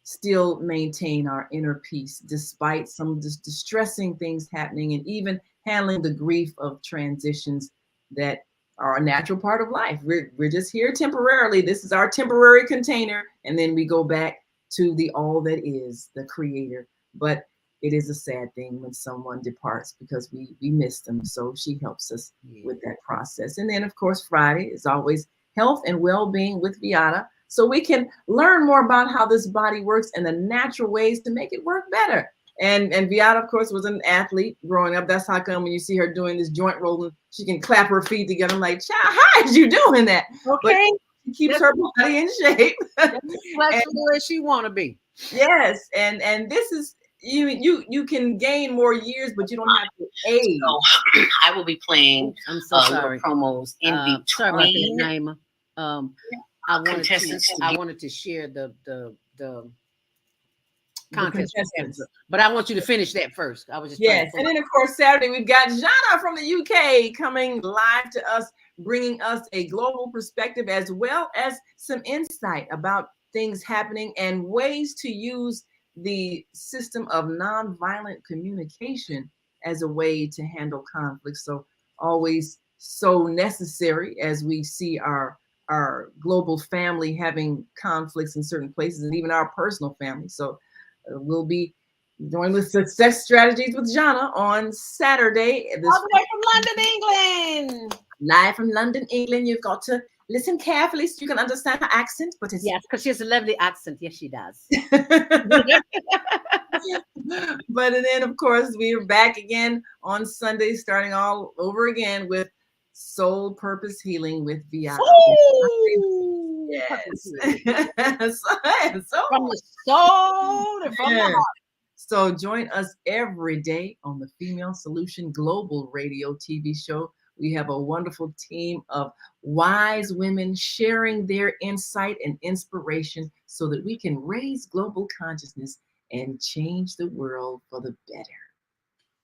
still maintain our inner peace despite some distressing things happening, and even handling the grief of transitions that are a natural part of life. We're just here temporarily. This is our temporary container. And then we go back to the all that is, the creator. But it is a sad thing when someone departs because we miss them. So she helps us with that process. And then, of course, Friday is always health and well-being with Viata. so we can learn more about how this body works and the natural ways to make it work better. And Viata, of course, was an athlete growing up. That's how come when you see her doing this joint rolling, she can clap her feet together. I'm like, child, how is you doing that? Okay. But she keeps her body in shape. Flexible as she want to be. Yes, and this is you can gain more years, but you don't have to age. So, I will be playing little promos in between. Sorry about that, Naima. I wanted to share the contest, but I want you to finish that first. I was just yes, and then of course Saturday we've got Jana from the UK coming live to us, bringing us a global perspective as well as some insight about things happening and ways to use the system of nonviolent communication as a way to handle conflict. So always so necessary as we see our global family having conflicts in certain places and even our personal family. So we'll be joined with Success Strategies with Jana on Saturday. All the way from London, England. Live from London, England. You've got to listen carefully so you can understand her accent. But it's yes, because she has a lovely accent. Yes, she does. But then, of course, we're back again on Sunday, starting all over again with Soul Purpose Healing with Viata. Yes. So, from the soul and from the heart. So join us every day on the Female Solution Global Radio TV show. We have a wonderful team of wise women sharing their insight and inspiration so that we can raise global consciousness and change the world for the better.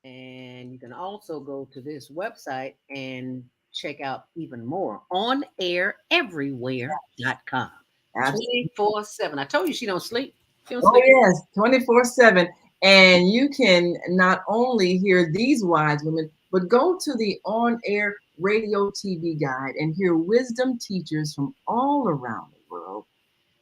And you can also go to this website and check out even more onaireverywhere.com. 24/7. I told you she don't sleep. She don't sleep. Yes, 24/7. And you can not only hear these wise women, but go to the On Air Radio TV Guide and hear wisdom teachers from all around the world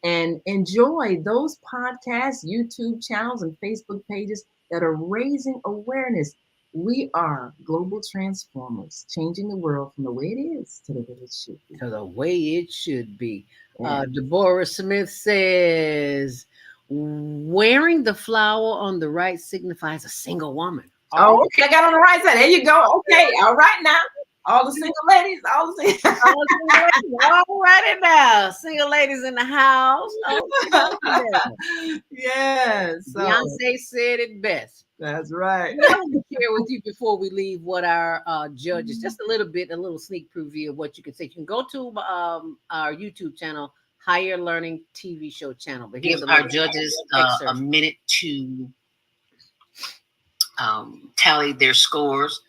and enjoy those podcasts, YouTube channels, and Facebook pages that are raising awareness. We are global transformers, changing the world from the way it is to the way it should be. To the way it should be. Deborah Smith says, wearing the flower on the right signifies a single woman. Oh, okay. I got on the right side. There you go. Okay. All right now. All the single ladies. All right now. Single ladies in the house. Yes. So, Beyonce said it best. That's right. I want to share with you before we leave what our judges, just a little sneak preview of what you can say. You can go to our YouTube channel, Higher Learning TV show channel. But give our judges a minute to tally their scores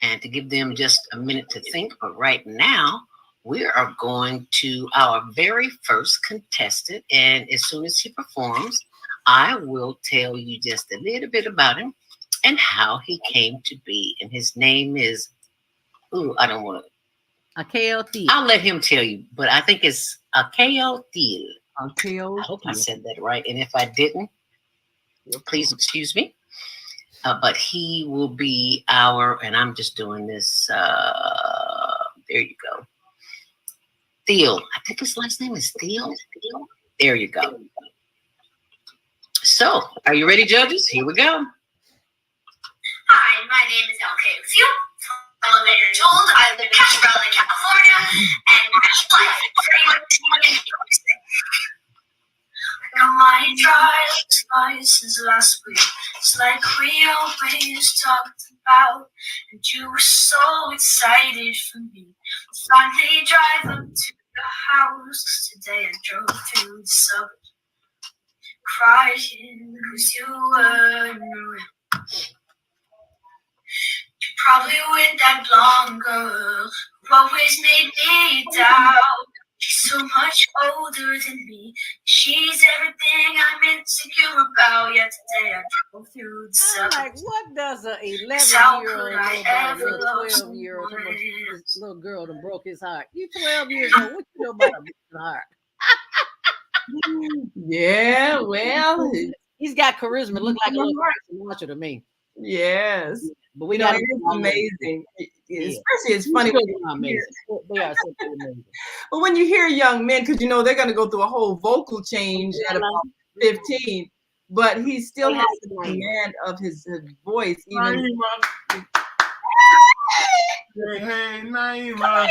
and to give them just a minute to think. But right now, we are going to our very first contestant. And as soon as he performs, I will tell you just a little bit about him and how he came to be. And his name is, I don't want to. Akeo Thiel. I'll let him tell you, but I think it's Akeo Thiel. I hope I said that right. And if I didn't, please excuse me. But he will be and I'm just doing this. There you go. Thiel. I think his last name is Thiel. There you go. So, are you ready, judges? Here we go. Hi, my name is Akeo Thiel. I'm 11 years old. I live in California, and my life is pretty much I got my drive since last week. It's like we always talked about, and you were so excited for me. Finally drive up to the house. Today I drove through the suburbs, crying because you weren't around. You're probably with that blonde girl who always made me doubt. She's so much older than me. She's everything I'm insecure about. Yet today I drove through the suburbs. Like, what does a 11-year-old know about a 12-year-old? This little girl that broke his heart. You 12 years old. What you know about a broken heart? Yeah, well, he's got charisma. Look like a little watcher to me. Yes. But we You know, got it is amazing. Especially it's funny when you amazing. They are simply amazing. But when you hear young men, because you know they're going to go through a whole vocal change at about 15, but he still has the command of his voice, even. Hey, Naima.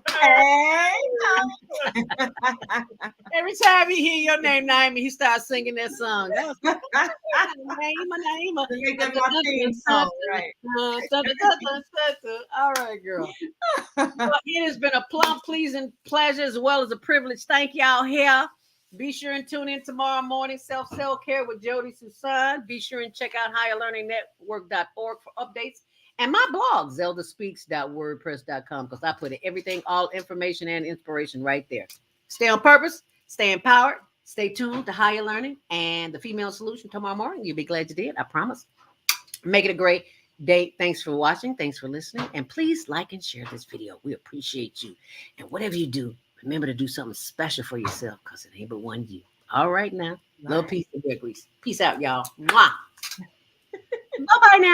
Hey, Naima. Every time he hear your name, Naima, he starts singing that song. That was Naima. Make that my theme song, right? All right, girl. Well, it has been a plump, pleasing pleasure as well as a privilege. Thank y'all here. Be sure and tune in tomorrow morning, Self-Care with Jody Susan. Be sure and check out higherlearningnetwork.org for updates. And my blog, ZeldaSpeaks.wordpress.com, because I put everything, all information and inspiration right there. Stay on purpose, stay empowered, stay tuned to Higher Learning and the Female Solution tomorrow morning. You'll be glad you did, I promise. Make it a great day. Thanks for watching. Thanks for listening. And please like and share this video. We appreciate you. And whatever you do, remember to do something special for yourself because it ain't but one you. All right now. Love, peace, and great. Peace out, y'all. Mwah. Bye-bye now.